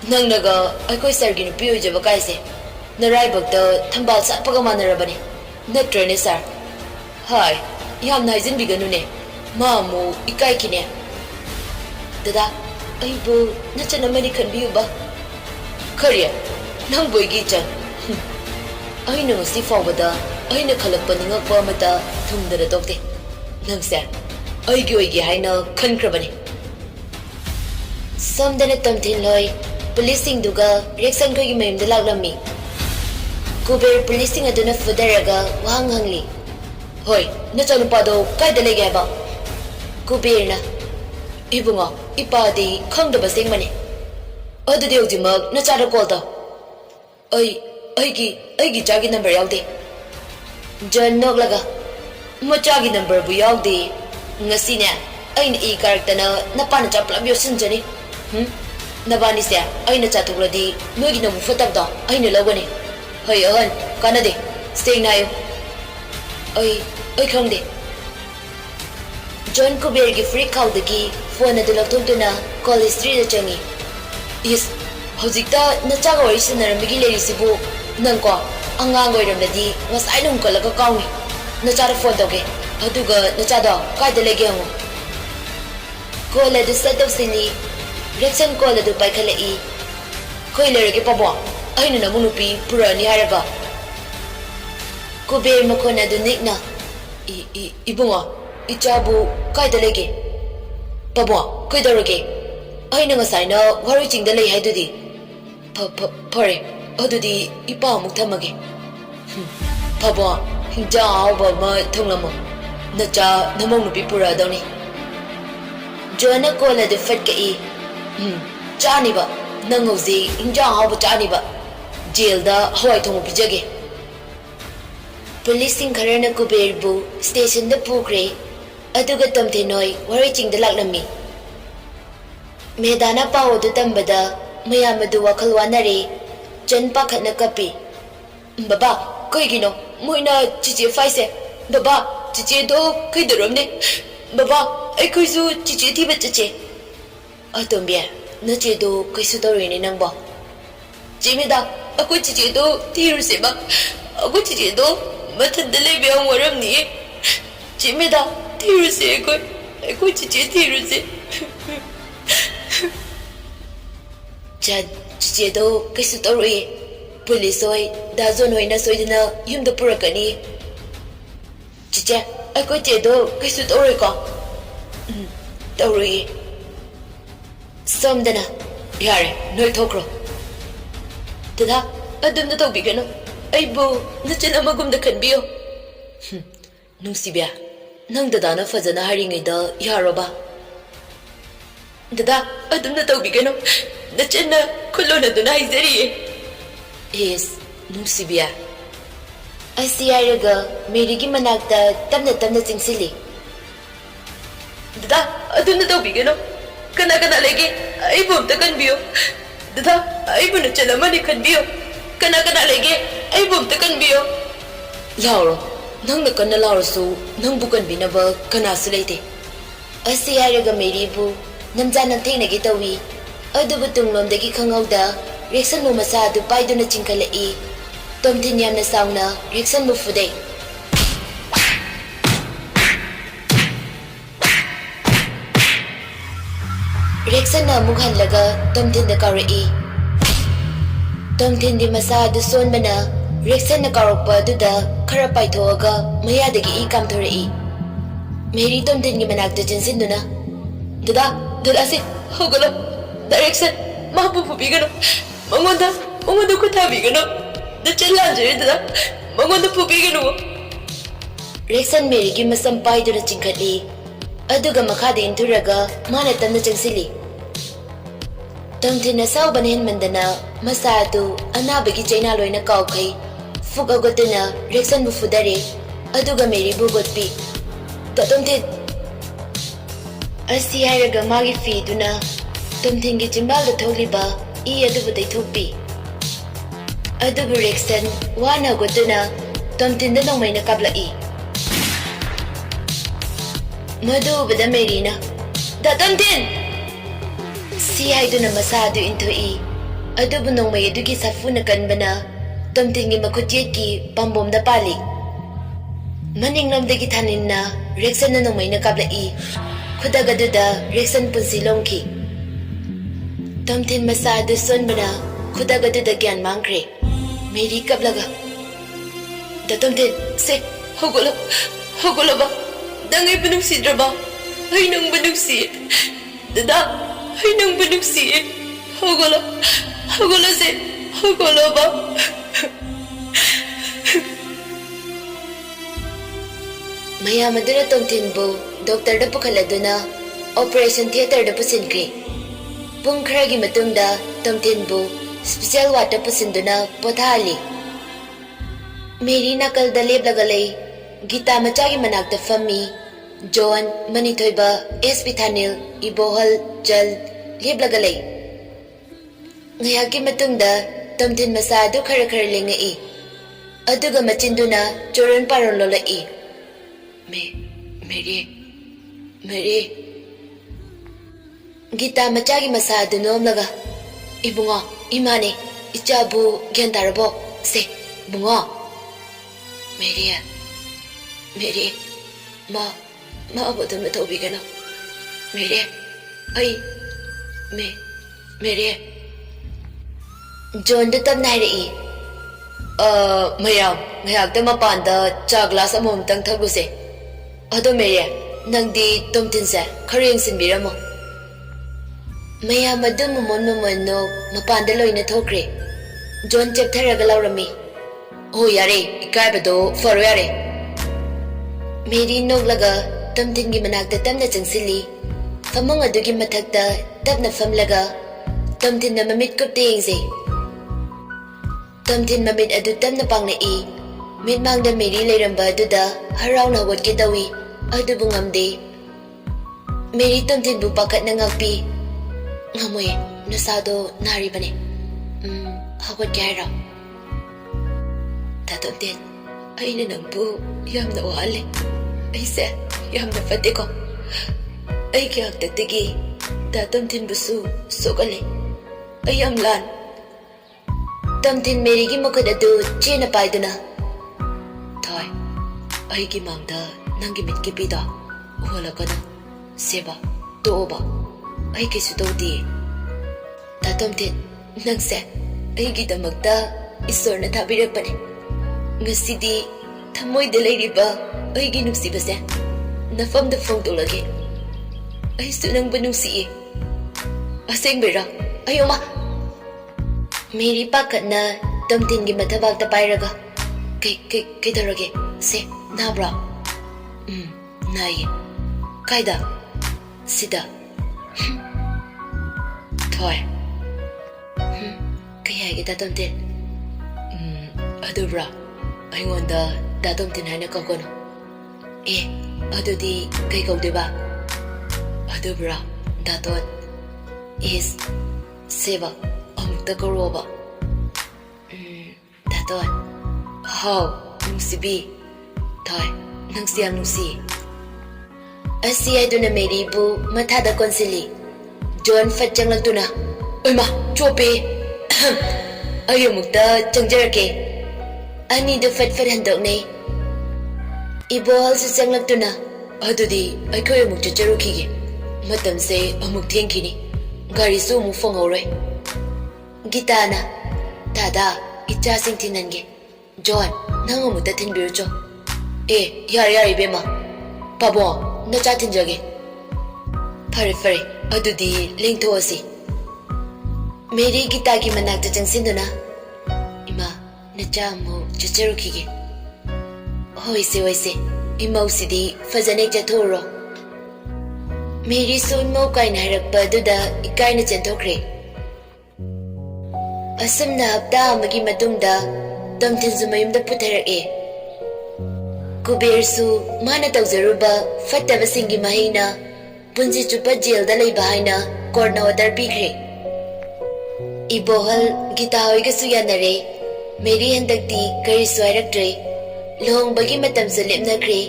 Nangnaga aikoi sargi nu piyu jaba kaise. Naraibak da thambal sapaga manarabani. Natrane sir. Hi. Yam naizin biganu ne. Mamu ikai kine. Dada, aibu nachana mani khanbiyu ba. Kariya. Nang boigi chan. Aina ngasi fawbada aina khalakpa ningakpa amata thumdara tokte. Nangse aigi haina khankrabani. Somdana tamthin loi policing duga Rickson ko gi maymda laglami. Kuber policing aduna fudaraga wahang hangli. Hoi, nachanu pado kaida lege ba. Kuberna ibunga ipadi khangdaba sengmani. Adudi hojimag nachara call da. Aigi chagi number yaude. John noglaga. Machagi number bu yaude. Ngasine aina character na napana chaplab yosinjani. Nabani se aina chatugladi nogi na mufatabda aina lawani. Hoy ahan kanade stay nayo. Ai khangde. John Kuber gi free call dagi phone adulak tungtuna call history da changi. Yes, hojikta nachaga wari sinaramigi lerisibu nangko angang oiramdadi ngasai nung kalaga kaungi. Nachara phone tawge. Aduga nachada kaida lege hango. Call adu set of sini. Rickson call adu paikhalai. Koi lerege pabo. Aina namunupi purani haraga. Kuber makon adu nikna. Ibunga ichabu kaida lege. Pabo koidarage. Aina ngasai na Wari chingda lei haidudi. Pare adudi ipa amuk thamage. Pabo hinja awba ma thonglamo. Nacha namong nupi pura dawni. Joanna kola de fatka I. Chani ba nangozi hinja awba chani ba. Jail da hawai thomu pijage. Policing kharana Kuberbu station da pukre. Aduga tamthenoi Wari chingda laklami. Medana pawo du tambada Mayamna du wakhal wanare. Jan pakhatna kapi. Baba, kaigino moina chiche faise. Baba, chiche do kaidaramne. Baba, aikhoisu chiche thiba chache. Atombia, nache do kaisu tawrine nangba. Chimeda, akoi chiche do thiruse ba. Akoi chiche do mathanda lebe ang waramni. Chimeda, thiruse akoi chiche thiruse. Chad, chiche do kaisu tawri. Police oi dazon hoina soidina yumda purakani. Chiche, akoi che do kaisu tawri ko. Tawri. Somdana, yare, noi thokro. Tada, adumna tawbigano. Aibu, nachana magumda khanbiyo. Nungsibya, nang dadana fazana haringida yaroba. Dada, adumna tawbigano. Nachanna khulonaduna haizariye. Yes, nungsibiya. Asi hairaga merigi manakta tamna tamna chingsili. Dada, adumna tawbigano. Kana kana lege, aibu amta kanbiyo. Dada, aibu nachalamani kanbiyo. Kana kana lege, aibu amta kanbiyo. Lauro, nangna kana laurasu nangbu kanbinaba kanasu leite. Asi hairaga meribu namjana thenagi tawi. Adubu tunglomdagi khangauda reaction mu masa adu paiduna chingkalai. Tomthin yamna sauna reaction mu fudai. Reaction na mukhanlaga tomthin da karai. Tomthin di masa adu sonbana reaction na karokpa aduda khara paithoaga mayadagi I kamthorai. Meri tomthin gi manakta jinsinduna. Dada se hogalo. Direction, mabu pubigano. Mangonda kuthabigano. Nachallanjare dada. Mangonda pubigano. Reaction Meri gi masam paiduna chingkali. Aduga makhada inturaga mana tamna changsili. Tomthina sauban hen mandana masadu anabagi chaina loina kaukai. Fugagotuna reaction bu fudare. Aduga Meri bu gotpi. Tomthin Asi hairaga magi fiduna tomthingi chimbalda tholiba I adubu daithokpi. Adubu reaction wana gotuna tomthinda nongmaina kablai. Madu bada Merina. Da tomthin! Si haiduna masadu intoi. Adubu nongmai adugi safuna kanbana tomthingi makutyeki pambomda pali. Maninglamdagi thaninna reaction na nongmaina kablai. Khudagaduda reaction punsi longki. Tomthin masadu sonbana khudagaduda gyan mangkre. Meri kablaga. Da tomthin se hogolo ba. Dangai banungsi draba. Ay nang banungsi. Dada, ay nang banungsi. Hogolo se hogolo ba. Mayamaduna tomthin bu doctor da pukhaladuna operation theater da pusinkre. Pung kharagi matungda tomthin bu special water pusinduna pothali. Meri nakal da leblagalai Gita machagi manakta fammi John Manithoiba SP Thanil Ibohal Jal leblagalai. Ngayaki matungda tomthin masadu khara lengai. Aduga machinduna choran paron lolai. Meri Gita machagi masadu nomlaga. Ibunga imane ichabu gyandarabo se bunga. Meri ma abodun matobigano. Meri John da tab nairi. Mayam ngayakta mapanda cha glass amom tang thaguse. Ado Meri nangdi tomthinse khareng sinbiramo. Mayam adu momon no mapanda loina thokre. John cheptharaga laurami. Oh yare ikaibado faro yare. Meri noglaga tomthingi manakta tamna changsili. Famong adugi mathakta tapna famlaga tomthinna mamit kupte yengse. Tomthin mamit adu tamna pangnai. Mitmangda Meri leiramba aduda harauna hawatke dawi adubu ngamde. Meri tomthin bu pakat na ngakpi. Ngamoy nasado naribane. Hawatke hara. Tomthin aina nangbu yamna wale. Aise yamna fateko. Ay kiyagtagtagi tomthin busu sokale. Ayam lan. Tomthin Meri gi mukad adu chena paiduna. Thoi, ay gi mamda nangi mitkipida. Uhalakana seba tooba. Ay kisu todi. Tomthin nangse ay gi damagda isor na thabirakpane. Ngasidi thamoyda leiriba aigi nuksibase nafamda phongtolage. Aisu nangba nungsiye. Asengbera ayoma. Meri pakatna tomthingi mathabagta pairaga. Kaidarage se nabra. Nai. Kaida. Sida. Thôi. Cái gì cái ta tôm tin? Ado bra. Anh ngon da ta tôm tin hay na câu con. Ado di cái câu đấy ba. Ado bra. Ta tôm is seva. Ta câu rồi ba. Ta tôm. How nungsibi. Thôi. Nang siam nungsi. Asi ay doon na may ribu matada konsili. John fat chang lang doon na. Uy ma, chope. Ayaw mukta chang jarake. Ani do fat handok na. Ibohal sa chang lang doon na. Ado di ay kayo mukta jarukige. Matam se amuk tingkini. Gari su mu fong oray. Gita na. Tada, ichasing tinange. John, nang mukta tinbiru cho. Yari bema. Pabo. Nacha tinjage. Fare adudi lengthoasi. Meri gita gi manakta changsinduna. Ima nacha mo chacharukhige. Hoise imau sidi fazane chathoro. Meri so imau kaina harakpa duda ikaina chanthokre. Asamna hapta amagi matungda tamthinzu mayumda putharake. Kubersu mana tawzaruba fattaba singi mahina punji chupa jail da leiba haina korna order pikre. Ibohal gita hoiga su yanare meri handakti kari swairaktre lohong bagi matam su lepnakre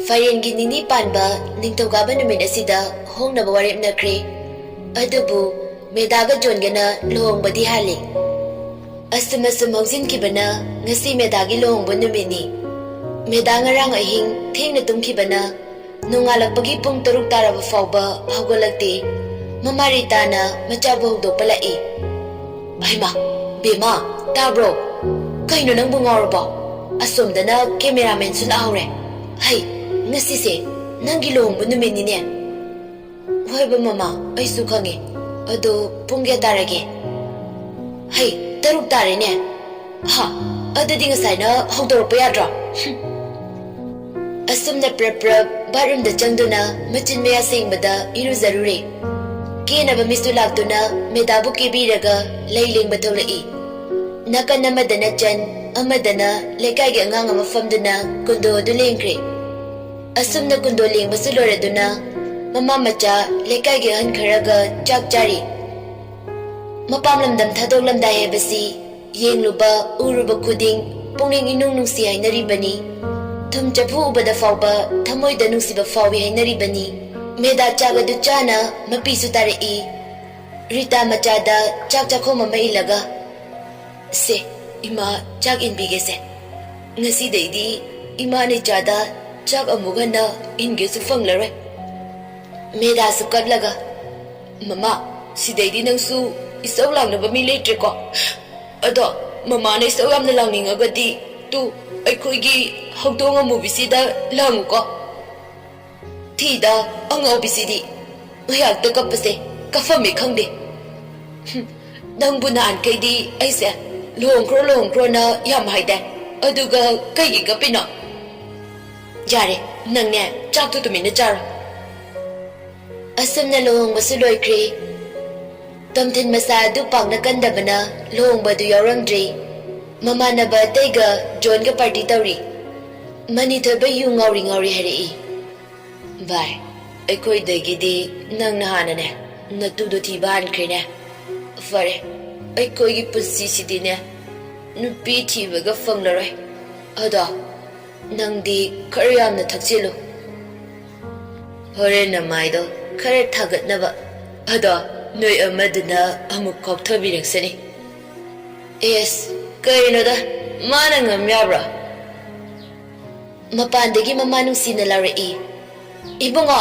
fayen gi nini panba ningthokaba numit asida hongnaba warepnakre adubu medaga jongana lohong badi hali asum haujinkibana ngasi medagi lohong bu numitni. Meda ngarang ahing thengna tumkhibana nungalakpagi pung 3 taraba fawba hawgalakte mamarita machabu hogdokpa lai. Aima, bema, tabro, kaino nang bungauraba asomdana cameraman sun ahore. Hai, ngasise nangi lohongba numitnine. Hoiba mama, aisu khange. Ado pung kya tarage? Hai, 3 tarene. Ha, adadi ngasai na hogdorpa yadra. Asumna prap barum da changduna machin maya sengbada iruzarure. Kenaba mistu laktuna medabu kibiraga leiling batholai. Nakan amadana chan amadana lekai gi angang amafamduna kundo du lengkre. Asumna kundo lengba suloraduna mama macha lekai gi han kharaga chak chari. Mapamlamdam thadoklamda hebasi yengluba uruba khuding pungning inung nungsi hainaribani. Thum chapu ubada fawba thamoida nungsiba fawi hainaribani. Meda chaga du chana mapisu tarai. Rita machada chak chakhoma mailaga. Se ima chak inbige se. Ngasi daidi ima ne chada chak amugana inge su fanglare. Meda su katlaga. Mama sidaidi nangsu isaw langnaba mi leitre ko. Ado mama na isaw yamna langningagadi tu aikoigi hawdonga mubisida langu ko. Thida angawbisidi ngayakta kapase kafami khangde. Nangbu naan kaidi aise lohongkro na yam haide aduga kaigi kapino. Yare nangne chaktu tumina charo. Asamna lohongba su loikre. Tamthin masa du pangna kandabana lohongba du yaurangdre. Mamanaba taiga John ga party tauri. Mani twbiyu ngauri harai. Vai, aikoi dagidi nang nahanane natudo thiba hankrene. Fare, aikoi gi punsi sidine nupi thibaga fanglaroi. Ada nangdi khara yamna thakchilu. Hore na maido khara thagatnaba. Ada noi amaduna amuk kokthabiraksani. Yes, kainoda mana ngamyabra. Mapandagi mama nungsina larai. Ibungo,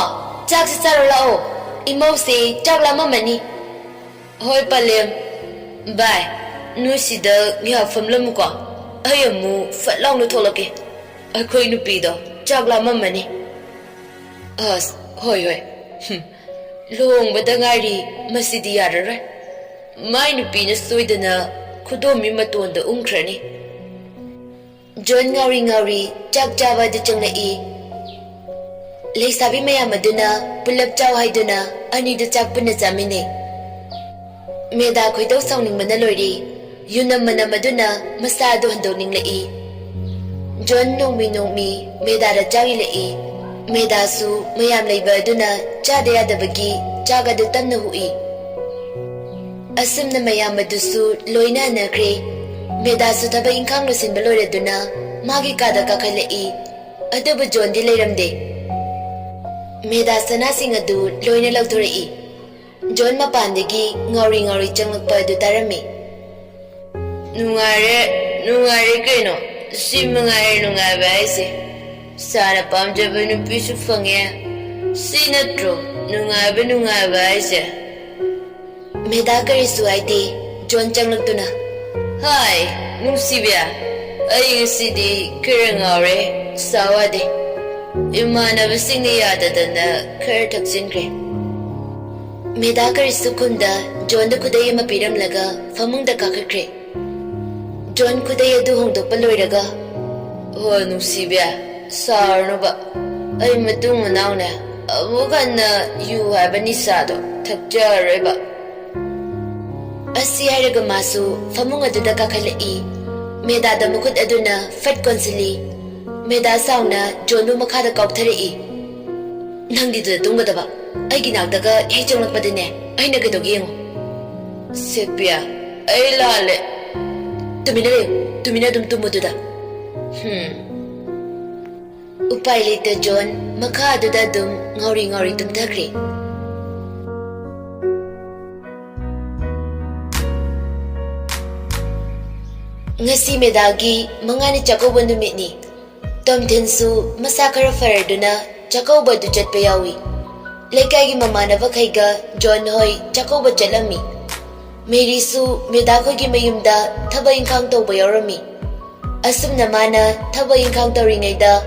chak si charo lao. Imaw si chak lamamani. Hoy palem. Bye. Nusida ngihafam lamu ko. Ayamu fatlaw na tholake. Akoy nupido chak lamamani. As, hoy. Luong badangari masidi yarara. May nupi na soydana kudomi matonda umkrani. John ngauri twbiyu da changlai. Leisabi Mayamna pulap chaw haiduna ani da chak punna chamine. Meda khoidau sauningmana loiri yunam maduna masadu handoningla'i John nungmi meda da chagilai meda su mayam leiba aduna chade yadabagi chagadu tamna hui Asimna mayam adusu loina nakre meda su thaba inkang losinba loiraduna magi kada kakhalai adubu John di leiramde Meda sanasing adu loina lauthorei John mapandagi ngori changlakpa adu tarami Nungare kaino si mangare nungaba aise Sana pamjaba nupisu fangya Si natro nungaba aise Meda karisu aite John changlaktuna Hai nungsibya Ay ngasidi kara ngare sawade Imanaba singni yadadana kara taksinre Meda karisu kunda John da kudaya mapiramlaga famungda kakakre John kudaya du hongdokpa loiraga Ho nungsibya sarnuba Ay matung manauna Amukana yu haba nisado thakjareba Asi hairaga masu famung aduda kakhalai Meda da mukut aduna fat konsili Meda sauna John bu makada kaukthari Nangdi da tunggadaba Aigi nakdaga hechonglakpadine Aina kadogi yengo Sepya ay lale Tumina dum tumududa Upai lita John Makha aduda dum ngori tumthakre Ngasi medagi mangani chakawba numitni Tomthinsu masa khara faraduna chakawba du chatpa yawi Lekagi mamanaba khaiga John hoi chakawba chalami Mary su meda khogi mayumda thaba inkang tawba yaurami Asumna mana thaba inkang tawringaida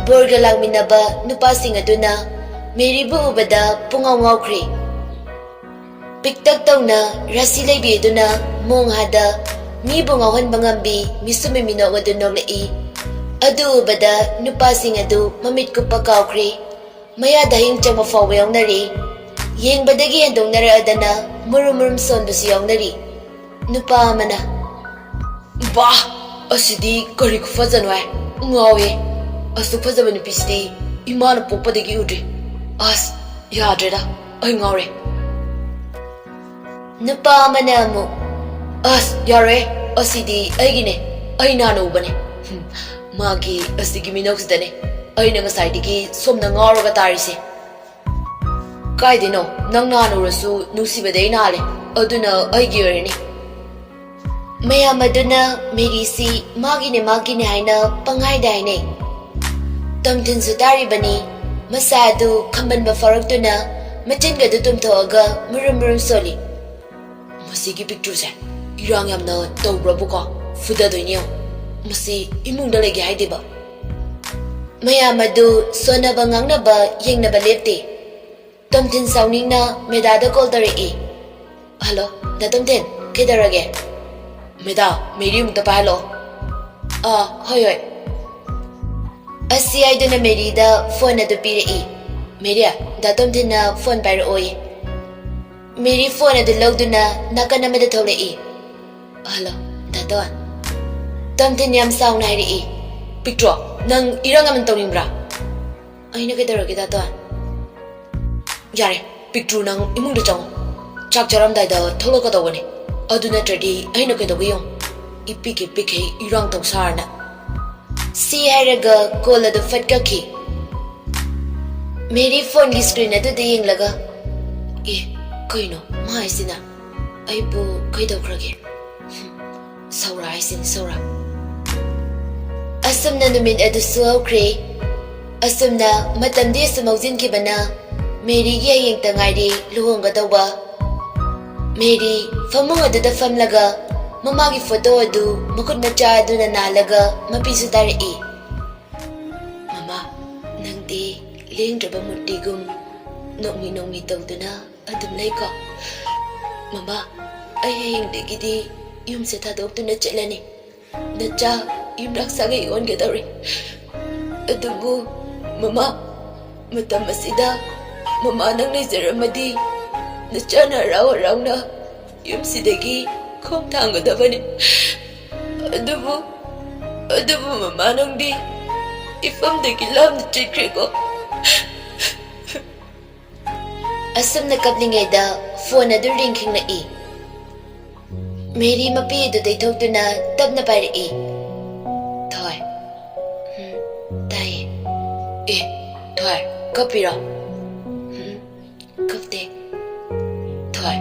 Borga langminaba nupasing aduna Mary bu ubada pungaw ngawkri Piktak tawna rasi laybi aduna monghada Mi bungawan bangambi Misumbi Minok adunoglai Adu ubada nupasing adu mamit ko pagkawkri Maya dahing chang mafawa yawnari Yeng badagi handong nara adana murum sonbasi yawnari Nupa mana Bah! Asidi kari ko fazanwai Ngawe Asu fazaba nupisidi Imana popadagi udri As yadreda Ay ngawre Nupa mana mo As yare Asidi aigine Ay nana ubane Magi asigi minoksidane Ay nangasaydigi somna ngawraga tarise Kaidino nang nanurasu nusibadai nale Aduna aigi yorani Mayam aduna merisi magine haina panghaida haine Tamthinsu taribani Masadu khambanba faraktuna Machingadu tumthoaga murum soli Masigi picture Irang yamna tawbrabuko fudadoinyo Masi imungda lagi haidiba Mayam adu sonaba ngangnaba yengnaba lepte Tomthin sauningna medada call tarei Hello da Tomthin kedarage Meda Mary mukta pahalo Hoi Asi aiduna Mary da phone adu pirei Mary da Tomthin na phone paira oi Mary phone adu lawduna nakanamada tholei Hello da Don Tomthin yam sauna hairei Picture nang irangaman tawningbra Aina kedarage da Don Yare picture nang imungda chang Chak charamdaida tholokadawani Adu natradi aina kadawiyong Ipike irang tong sarna Si hairaga call adu fatkaki Mary phone gi screen adu da yenglaga Kaino mahaisina Aibu kaidawkrage Saura haisin saura Asumna numit adu suawkre Asumna matamdi sumaujinkhibana Mary gi hayeng tangairi luhonggadawba Mary famung aduda famlaga mamagi photo adu makut macha aduna nalaga mapisu tarei Mama nangdi lengdraba mutigum nokmi tawduna adum laiko Mama ay hayeng degidi yum se thadokduna chelani nacha yum raksaga yongedawri adubu Mama matam asida Mama nang naizarmadi Nachana raw na ꯌꯨꯝꯁꯤꯗꯒꯤ ꯈꯣꯡ ꯊꯥꯡꯒꯗꯕꯅꯤ ꯑꯗꯨꯕꯨ ꯃꯃꯥ ꯅꯪꯗꯤ ꯏꯐꯝꯗꯒꯤ ꯂꯥꯞꯅ ꯆꯠꯈ꯭ꯔꯦꯀꯣ ꯑꯁꯨꯝꯅ ꯀꯞꯂꯤꯉꯩꯗ phone ꯑꯗꯨ ꯔꯤꯡꯈꯤꯡꯂꯛꯏ ꯃꯦꯔꯤ ꯃꯄꯤ ꯑꯗꯨ ꯇꯩꯊꯣꯛꯇꯨꯅ ꯇꯞꯅ ꯄꯥꯏꯔꯛꯏ ꯊꯣꯏ ꯇꯥꯏꯌꯦ ꯑꯦ ꯊꯣꯏ ꯀꯞꯄꯤꯔꯣ ꯀꯞꯇꯦ ꯊꯣꯏ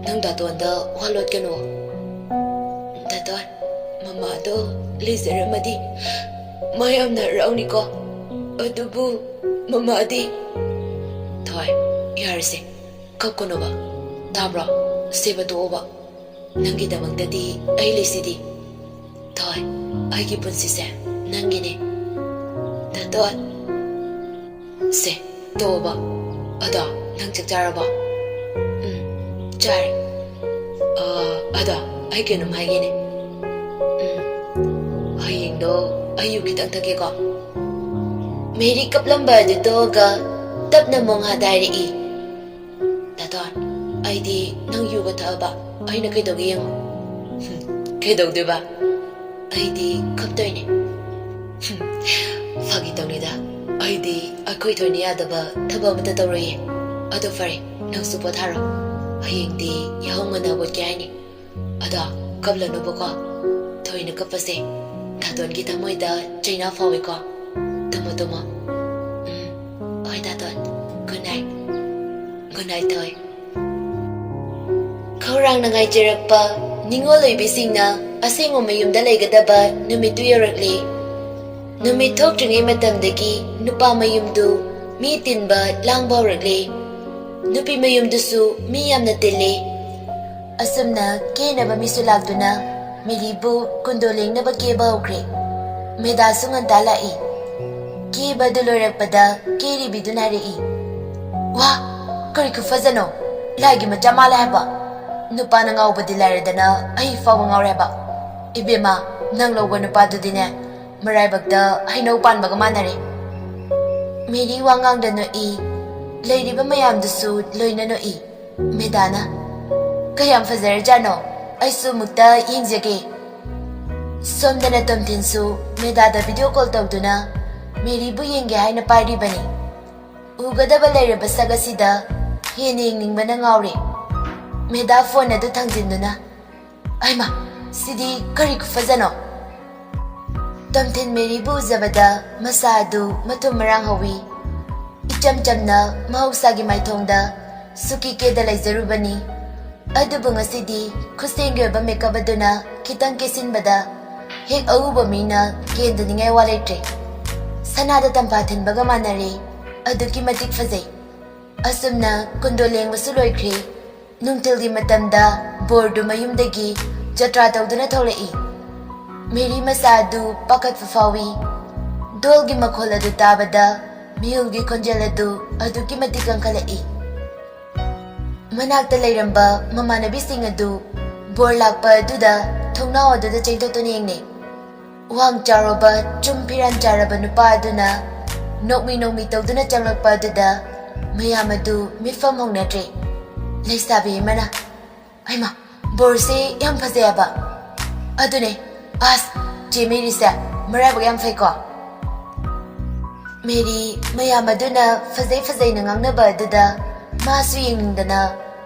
ꯅꯪ ꯗꯥꯇꯣꯟꯗ ꯋꯥ ꯂꯣꯠꯀꯅꯨ ꯗꯥꯇꯣꯟ ꯃꯃꯥꯗꯣ ꯂꯩꯖꯔꯝꯃꯗꯤ ꯃꯌꯥꯝꯅ ꯍꯔꯥꯎꯅꯤꯀꯣ ꯑꯗꯨꯕꯨ ꯃꯃꯥꯗꯤ ꯊꯣꯏ ꯌꯥꯔꯁꯦ ꯀꯞꯀꯅꯨꯕ ꯇꯥꯕ꯭ꯔꯣ ꯁꯦꯕ ꯇꯣꯛꯑꯣꯕ ꯅꯪꯒꯤꯗꯃꯛꯇꯗꯤ ꯑꯩ ꯂꯩꯁꯤꯗꯤ ꯊꯣꯏ ꯑꯩꯒꯤ ꯄꯨꯟꯁꯤꯁꯦ ꯅꯪꯒꯤꯅꯦ ꯗꯥꯇꯣꯟ ꯁꯦ ꯇꯣꯛꯑꯣꯕ ꯑꯗꯣ ꯅꯪ ꯆꯥꯛ ꯆꯥꯔꯕꯣ ꯆꯥꯔꯦ ꯑꯗꯣ ꯑꯩ ꯀꯩꯅꯣꯝ ꯍꯥꯏꯒꯦꯅꯦ ꯍꯌꯦꯡꯗꯣ ꯑꯌꯨꯛ ꯈꯤꯇꯪ ꯊꯛꯀꯦꯀꯣ ꯃꯦꯔꯤ ꯀꯞꯂꯝꯕ ꯑꯗꯨ ꯇꯣꯛꯑꯒ ꯇꯞꯅ ꯃꯣꯡꯍꯥꯗ ꯍꯥꯏꯔꯛꯏ ꯗꯥꯇꯣꯟ ꯑꯩꯗꯤ ꯅꯪ ꯌꯨꯒ ꯊꯛꯑꯕ ꯑꯩꯅ ꯀꯩꯗꯧꯒꯦ ꯌꯦꯡꯉꯣ ꯀꯩꯗꯧꯗꯣꯏꯕ ꯑꯩꯗꯤ ꯀꯞꯇꯣꯏꯅꯦ ꯐꯥꯒꯤ ꯇꯧꯅꯤꯗ ꯑꯩꯗꯤ ꯑꯩꯈꯣꯏ ꯊꯣꯏꯅ ꯌꯥꯗꯕ ꯊꯕꯛ ꯑꯃꯇ ꯇꯧꯔꯣꯏꯌꯦ ꯑꯗꯣ ꯐꯔꯦ ꯅꯪꯁꯨ ꯄꯣꯊꯥꯔꯣ ꯍꯌꯦꯡꯗꯤ ꯌꯥꯍꯧ ꯉꯟꯅ ꯍꯧꯒꯠꯀꯦ ꯍꯥꯏꯅꯤ ꯑꯗꯣ ꯀꯞꯂꯅꯨꯕꯀꯣ ꯊꯣꯏꯅ ꯀꯞꯄꯁꯦ ꯗꯥꯇꯣꯟꯒꯤ ꯊꯃꯣꯏꯗ ꯆꯩꯅꯥ ꯐꯥꯎꯏꯀꯣ ꯇꯨꯝꯃꯣ ꯇꯨꯝꯃꯣ ꯍꯣꯏ ꯗꯥꯇꯣꯟ ꯒꯨꯗ ꯅꯥꯏꯠ ꯊꯣꯏ ꯈꯧꯔꯥꯡꯅ ꯉꯥꯏꯖꯔꯛꯄ ꯅꯤꯡꯉꯣꯜ ꯑꯣꯏꯕꯤꯁꯤꯡꯅ ꯑꯁꯦꯡꯕ ꯃꯌꯨꯝꯗ ꯂꯩꯒꯗꯕ ꯅꯨꯃꯤꯠꯇꯨ ꯌꯧꯔꯛꯂꯤ ꯅꯨꯃꯤꯠ ꯊꯣꯛꯇ꯭ꯔꯤꯉꯩ ꯃꯇꯝꯗꯒꯤ ꯅꯨꯄꯥ ꯃꯌꯨꯝꯗꯨ ꯃꯤ ꯇꯤꯟꯕ ꯂꯥꯡꯕ ꯍꯧꯔꯛꯂꯤ ꯅꯨꯄꯤ ꯃꯌꯨꯝꯗꯨꯁꯨ ꯃꯤ ꯌꯥꯝꯅ ꯇꯤꯜꯂꯤ ꯑꯁꯨꯝꯅ ꯀꯦꯅꯕ ꯃꯤꯁꯨ ꯂꯥꯛꯇꯨꯅ ꯃꯦꯔꯤꯕꯨ ꯀꯨꯟꯗꯣ ꯂꯦꯡꯅꯕ ꯀꯦꯕ ꯍꯧꯈ꯭ꯔꯦ ꯃꯦꯗꯥꯁꯨ ꯉꯟꯇꯥ ꯂꯥꯛꯏ ꯀꯦꯕ ꯑꯗꯨ ꯂꯣꯏꯔꯛꯄꯗ ꯀꯦꯔꯤꯕꯤꯗꯨꯅ ꯍꯥꯏꯔꯛꯏ ꯋꯥ ꯀꯔꯤ ꯈꯨꯐꯖꯅꯣ ꯂꯥꯏꯒꯤ ꯃꯆꯥ ꯃꯥꯜꯂꯦ ꯍꯥꯏꯕ ꯅꯨꯄꯥꯅ ꯉꯥꯎꯕꯗꯤ ꯂꯥꯏꯔꯗꯅ ꯑꯩ ꯐꯥꯎꯕ ꯉꯥꯎꯔꯦ ꯍꯥꯏꯕ ꯏꯕꯦꯝꯃ ꯅꯪ ꯂꯧꯕ ꯅꯨꯄꯥꯗꯨꯗꯤꯅꯦ ꯃꯔꯥꯏꯕꯛꯇ ꯍꯩꯅꯧ ꯄꯥꯟꯕꯒ ꯃꯥꯟꯅꯔꯦ ꯃꯦꯔꯤ ꯋꯥ ꯉꯥꯡꯗ ꯅꯣꯛꯏ ꯂꯩꯔꯤꯕ ꯃꯌꯥꯝꯗꯨꯁꯨ ꯂꯣꯏꯅ ꯅꯣꯛꯏ ꯃꯦꯗꯥꯅ ꯀꯌꯥꯝ ꯐꯖꯔꯖꯥꯠꯅꯣ ꯑꯩꯁꯨ ꯑꯃꯨꯛꯇ ꯌꯦꯡꯖꯒꯦ ꯁꯣꯝꯗꯅ ꯇꯣꯝꯊꯤꯟꯁꯨ ꯃꯦꯗꯥꯗ ꯚꯤꯗꯤꯑꯣ ꯀꯣꯜ ꯇꯧꯗꯨꯅ ꯃꯦꯔꯤꯕꯨ ꯌꯦꯡꯒꯦ ꯍꯥꯏꯅ ꯄꯥꯏꯔꯤꯕꯅꯤ ꯎꯒꯗꯕ ꯂꯩꯔꯕ ꯁꯛ ꯑꯁꯤꯗ ꯍꯦꯟꯅ ꯌꯦꯡꯅꯤꯡꯕꯅ ꯉꯥꯎꯔꯦ ꯃꯦꯗꯥ ꯐꯣꯟ ꯑꯗꯨ ꯊꯥꯡꯖꯤꯟꯗꯨꯅ ꯑꯩꯃ ꯁꯤꯗꯤ ꯀꯔꯤ ꯈꯨꯐꯖꯅꯣ ꯇꯣꯝꯊꯤꯟ ꯃꯦꯔꯤꯕꯨ ꯎꯖꯕꯗ ꯃꯁꯥ ꯑꯗꯨ ꯃꯊꯨꯝ ꯃꯔꯥꯡ ꯍꯧꯏ ꯏꯆꯝ ꯆꯝꯅ ꯃꯍꯧꯁꯥꯒꯤ ꯃꯥꯏꯊꯣꯡꯗ ꯁꯨꯀꯤ ꯀꯦꯗ ꯂꯩꯖꯔꯨꯕꯅꯤ ꯑꯗꯨꯕꯨ ꯉꯁꯤꯗꯤ ꯈꯨꯠꯁꯦꯝꯒꯤ ꯑꯣꯏꯕ ꯃꯦꯀꯞ ꯑꯗꯨꯅ ꯈꯤꯇꯪ ꯀꯦꯁꯤꯟꯕꯗ ꯍꯦꯛ ꯑꯎꯕ ꯃꯤꯅ ꯀꯦꯟꯗꯅꯤꯡꯉꯥꯏ ꯋꯥ ꯂꯩꯇ꯭ꯔꯦ ꯁꯅꯥꯗ ꯇꯝꯄꯥ ꯊꯤꯟꯕꯒ ꯃꯥꯟꯅꯔꯦ ꯑꯗꯨꯛꯀꯤ ꯃꯇꯤꯛ ꯐꯖꯩ ꯑꯁꯨꯝꯅ ꯀꯨꯟꯗꯣ ꯂꯦꯡꯕꯁꯨ ꯂꯣꯏꯈ꯭ꯔꯦ ꯅꯨꯡꯊꯤꯜꯒꯤ ꯃꯇꯝꯗ ꯕꯣꯔꯗꯨ ꯃꯌꯨꯝꯗꯒꯤ ꯖꯇ꯭ꯔꯥ ꯇꯧꯗꯨꯅ ꯊꯣꯛꯂꯛꯏ ꯃꯦꯔꯤ ꯃꯁꯥ ꯑꯗꯨ ꯄꯥꯈꯠꯄ ꯐꯥꯎꯏ ꯙꯣꯜꯒꯤ ꯃꯈꯣꯜ ꯑꯗꯨ ꯇꯥꯕꯗ ꯃꯤꯍꯨꯜꯒꯤ ꯈꯣꯟꯖꯦꯜ ꯑꯗꯨ ꯑꯗꯨꯛꯀꯤ ꯃꯇꯤꯛ ꯀꯟꯈꯠꯂꯛꯏ ꯃꯅꯥꯛꯇ ꯂꯩꯔꯝꯕ ꯃꯃꯥꯟꯅꯕꯤꯁꯤꯡ ꯑꯗꯨ ꯕꯣꯔ ꯂꯥꯛꯄ ꯑꯗꯨꯗ ꯊꯣꯡꯅꯥꯎ ꯑꯗꯨꯗ ꯆꯦꯟꯊꯣꯛꯇꯨꯅ ꯌꯦꯡꯅꯩ ꯋꯥꯡ ꯆꯥꯎꯔꯕ ꯆꯨꯝ ꯐꯤꯔꯥꯟ ꯆꯥꯔꯕ ꯅꯨꯄꯥ ꯑꯗꯨꯅ ꯅꯣꯛꯃꯤ ꯇꯧꯗꯨꯅ ꯆꯪꯂꯛꯄ ꯑꯗꯨꯗ ꯃꯌꯥꯝ ꯑꯗꯨ ꯃꯤꯠꯐꯝ ꯍꯣꯡꯅꯗ꯭ꯔꯦ ꯂꯩꯁꯥꯕꯤ ꯑꯃꯅ ꯍꯩꯃꯥ ꯕꯣꯔꯁꯦ ꯌꯥꯝ ꯐꯖꯩ ꯍꯥꯏꯕ ꯑꯗꯨꯅꯦ ꯑꯁ ꯆꯦ ꯃꯦꯔꯤꯁꯦ ꯃꯔꯥꯏꯕꯛ ꯌꯥꯝ ꯐꯩꯀꯣ ꯃꯦꯔꯤ ꯃꯌꯥꯝ ꯑꯗꯨꯅ ꯐꯖꯩꯅ ꯉꯥꯡꯅꯕ ꯑꯗꯨꯗ ꯃꯥꯁꯨ ꯌꯦꯡꯅꯤꯡꯗꯅ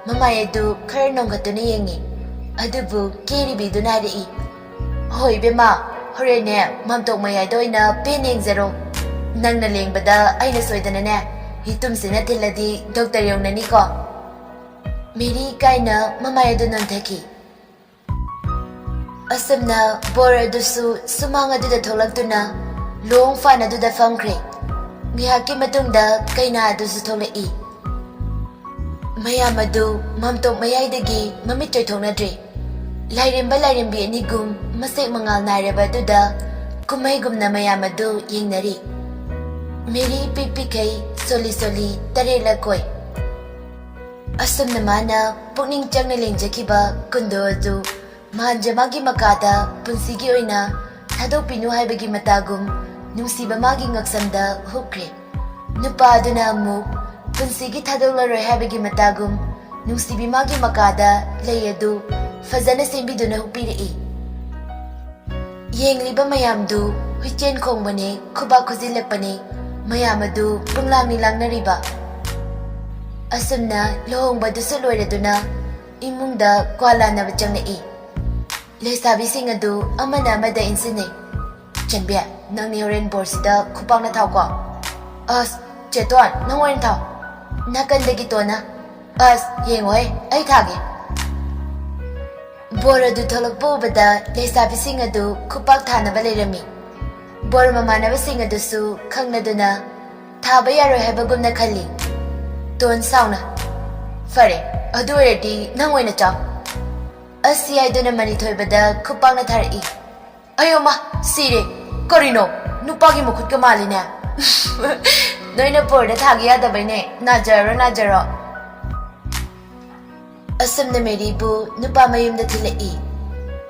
ꯃꯃꯥꯏ ꯑꯗꯨ ꯈꯔ ꯅꯣꯡꯈꯠꯇꯨꯅ ꯌꯦꯡꯉꯤ ꯑꯗꯨꯕꯨ ꯀꯦꯔꯤꯕꯤꯗꯨꯅ ꯍꯥꯏꯔꯛꯏ ꯍꯣꯏ ꯏꯕꯦꯝꯃ ꯍꯣꯔꯦꯟꯅꯦ ꯃꯥꯝꯇꯣꯛ ꯃꯌꯥꯏꯗ ꯑꯣꯏꯅ ꯄꯦꯟꯅ ꯌꯦꯡꯖꯔꯣ ꯅꯪꯅ ꯂꯦꯡꯕꯗ ꯑꯩꯅ ꯁꯣꯏꯗꯅꯅꯦ ꯍꯤꯇꯨꯝꯁꯤꯅ ꯊꯤꯜꯂꯗꯤ ꯗꯣꯛꯇꯔ ꯌꯧꯅꯅꯤꯀꯣ ꯃꯦꯔꯤ ꯏꯀꯥꯏꯅ ꯃꯃꯥꯏ ꯑꯗꯨ ꯅꯣꯟꯊꯈꯤ ꯑꯁꯨꯝꯅ ꯕꯣꯔ ꯑꯗꯨꯁꯨ ꯁꯨꯃꯥꯡ ꯑꯗꯨꯗ ꯊꯣꯛꯂꯛꯇꯨꯅ ꯂꯣꯡ ꯐꯥꯟ ꯑꯗꯨꯗ ꯐꯝꯈ꯭ꯔꯦ ꯉꯥꯏꯍꯥꯛꯀꯤ ꯃꯇꯨꯡꯗ ꯀꯩꯅꯥ ꯑꯗꯨꯁꯨ ꯊꯣꯛꯂꯛꯏ ꯃꯌꯥꯝ ꯑꯗꯨ ꯃꯥꯝꯇꯣꯛ ꯃꯌꯥꯏꯗꯒꯤ ꯃꯃꯤꯠ ꯆꯣꯏꯊꯣꯛꯅꯗ꯭ꯔꯦ ꯂꯥꯏꯔꯦꯝꯕ ꯂꯥꯏꯔꯦꯝꯕꯤ ꯑꯅꯤꯒꯨꯝ ꯃꯁꯦꯛ ꯃꯉꯥꯜ ꯅꯥꯏꯔꯕ ꯑꯗꯨꯗ ꯀꯨꯝꯍꯩꯒꯨꯝꯅ ꯃꯌꯥꯝ ꯑꯗꯨ ꯌꯦꯡꯅꯔꯤ ꯃꯦꯔꯤ ꯄꯤꯛꯈꯩ ꯁꯣꯂꯤ ꯇꯔꯦꯠꯂꯛ ꯀꯣꯏ ꯑꯁꯨꯝꯅ ꯃꯥꯅ ꯄꯨꯛꯅꯤꯡ ꯆꯪꯅ ꯂꯦꯡꯖꯈꯤꯕ ꯀꯨꯟꯗꯣ ꯑꯗꯨ ꯃꯍꯥꯟꯖ ꯃꯥꯒꯤ ꯃꯀꯥꯗ ꯄꯨꯟꯁꯤꯒꯤ ꯑꯣꯏꯅ ꯊꯥꯗꯣꯛꯄꯤꯅꯨ ꯍꯥꯏꯕꯒꯤ ꯃꯇꯥꯒꯨꯝ ꯅꯨꯡꯁꯤꯕ ꯃꯥꯒꯤ ꯉꯛꯁꯝꯗ ꯍꯨꯛꯈ꯭ꯔꯦ ꯅꯨꯄꯥ ꯑꯗꯨꯅ ꯑꯃꯨꯛ ꯄꯨꯟꯁꯤꯒꯤ ꯊꯥꯗꯣꯛꯂꯔꯣꯏ ꯍꯥꯏꯕꯒꯤ ꯃꯇꯥꯒꯨꯝ ꯅꯨꯡꯁꯤꯕꯤ ꯃꯥꯒꯤ ꯃꯀꯥꯗ ꯂꯩ ꯑꯗꯨ ꯐꯖꯅ ꯁꯦꯝꯕꯤꯗꯨꯅ ꯍꯨꯛꯄꯤꯔꯛꯏ꯫ ꯌꯦꯡꯂꯤꯕ ꯃꯌꯥꯝꯗꯨ ꯍꯨꯏꯆꯦꯟ ꯈꯣꯡꯕꯅꯦ, ꯈꯨꯕꯥꯛ ꯈꯨꯖꯤꯜꯂꯛꯄꯅꯦ, ꯃꯌꯥꯝ ꯑꯗꯨ ꯄꯨꯡꯂꯥꯡꯅꯤ ꯂꯥꯡꯅꯔꯤꯕ꯫ ꯑꯁꯨꯝꯅ ꯂꯨꯍꯣꯡꯕꯗꯨꯁꯨ ꯂꯣꯏꯔꯗꯨꯅ ꯏꯃꯨꯡꯗ ꯀ꯭ꯋꯥ ꯂꯥꯟꯅꯕ ꯆꯪꯂꯛꯏ꯫ ꯂꯩꯁꯥꯕꯤꯁꯤꯡ ꯑꯗꯨ ꯑꯃꯅ ꯑꯃꯗ ꯏꯟꯁꯤꯟꯅꯩ꯫ ꯆꯟꯕꯤ, ꯅꯪꯅꯤ ꯍꯣꯔꯦꯟ ꯕꯣꯔꯁꯤꯗ ꯈꯨꯄꯥꯛꯅ ꯊꯥꯎꯀꯣ꯫ ꯑꯁ ꯆꯦꯇꯣꯟ, ꯅꯪ ꯑꯣꯏꯅ ꯊꯥꯎ꯫ ꯅꯥꯀꯟꯗꯒꯤ ꯇꯣꯟꯅ, ꯑꯁ ꯌꯦꯡꯉꯣꯍꯦ, ꯑꯩ ꯊꯥꯒꯦ꯫ ꯕꯣꯔ ꯑꯗꯨ ꯊꯣꯛꯂꯛꯄ ꯎꯕꯗ ꯂꯩꯁꯥꯕꯤꯁꯤꯡ ꯑꯗꯨ ꯈꯨꯄꯥꯛ ꯊꯥꯅꯕ ꯂꯩꯔꯝꯃꯤ꯫ ꯕꯣꯔ ꯃꯃꯥꯟꯅꯕꯁꯤꯡ ꯑꯗꯨꯁꯨ ꯈꯪꯂꯗꯨꯅ ꯊꯥꯕ ꯌꯥꯔꯣꯏ ꯍꯥꯏꯕꯒꯨꯝꯅ ꯈꯜꯂꯤ꯫ ꯇꯣꯟ ꯁꯥꯎꯅ, ꯐꯔꯦ ꯑꯗꯨ ꯑꯣꯏꯔꯗꯤ ꯅꯪ ꯑꯣꯏꯅ ꯆꯥꯎ꯫ ꯑꯁꯤ ꯍꯥꯏꯗꯨꯅ ꯃꯅꯤꯊꯣꯏꯕꯗ ꯈꯨꯄꯥꯛꯅ ꯊꯥꯔꯛꯏ꯫ ꯑꯌꯣꯃ, ꯁꯤꯔꯦ, ꯀꯔꯤꯅꯣ ꯅꯨꯄꯥꯒꯤ ꯃꯈꯨꯠꯀ ꯃꯥꯜꯂꯤꯅꯦ꯫ ꯅꯣꯏꯅ ꯕꯣꯔꯗ ꯊꯥꯒꯦ ꯌꯥꯗꯕꯩꯅꯦ, ꯅꯥꯖꯔꯣ ꯅꯥꯖꯔꯣ꯫ ꯑꯁꯨꯝꯅ ꯃꯦꯔꯤꯕꯨ ꯅꯨꯄꯥ ꯃꯌꯨꯝꯗ ꯊꯤꯜꯂꯛꯏ꯫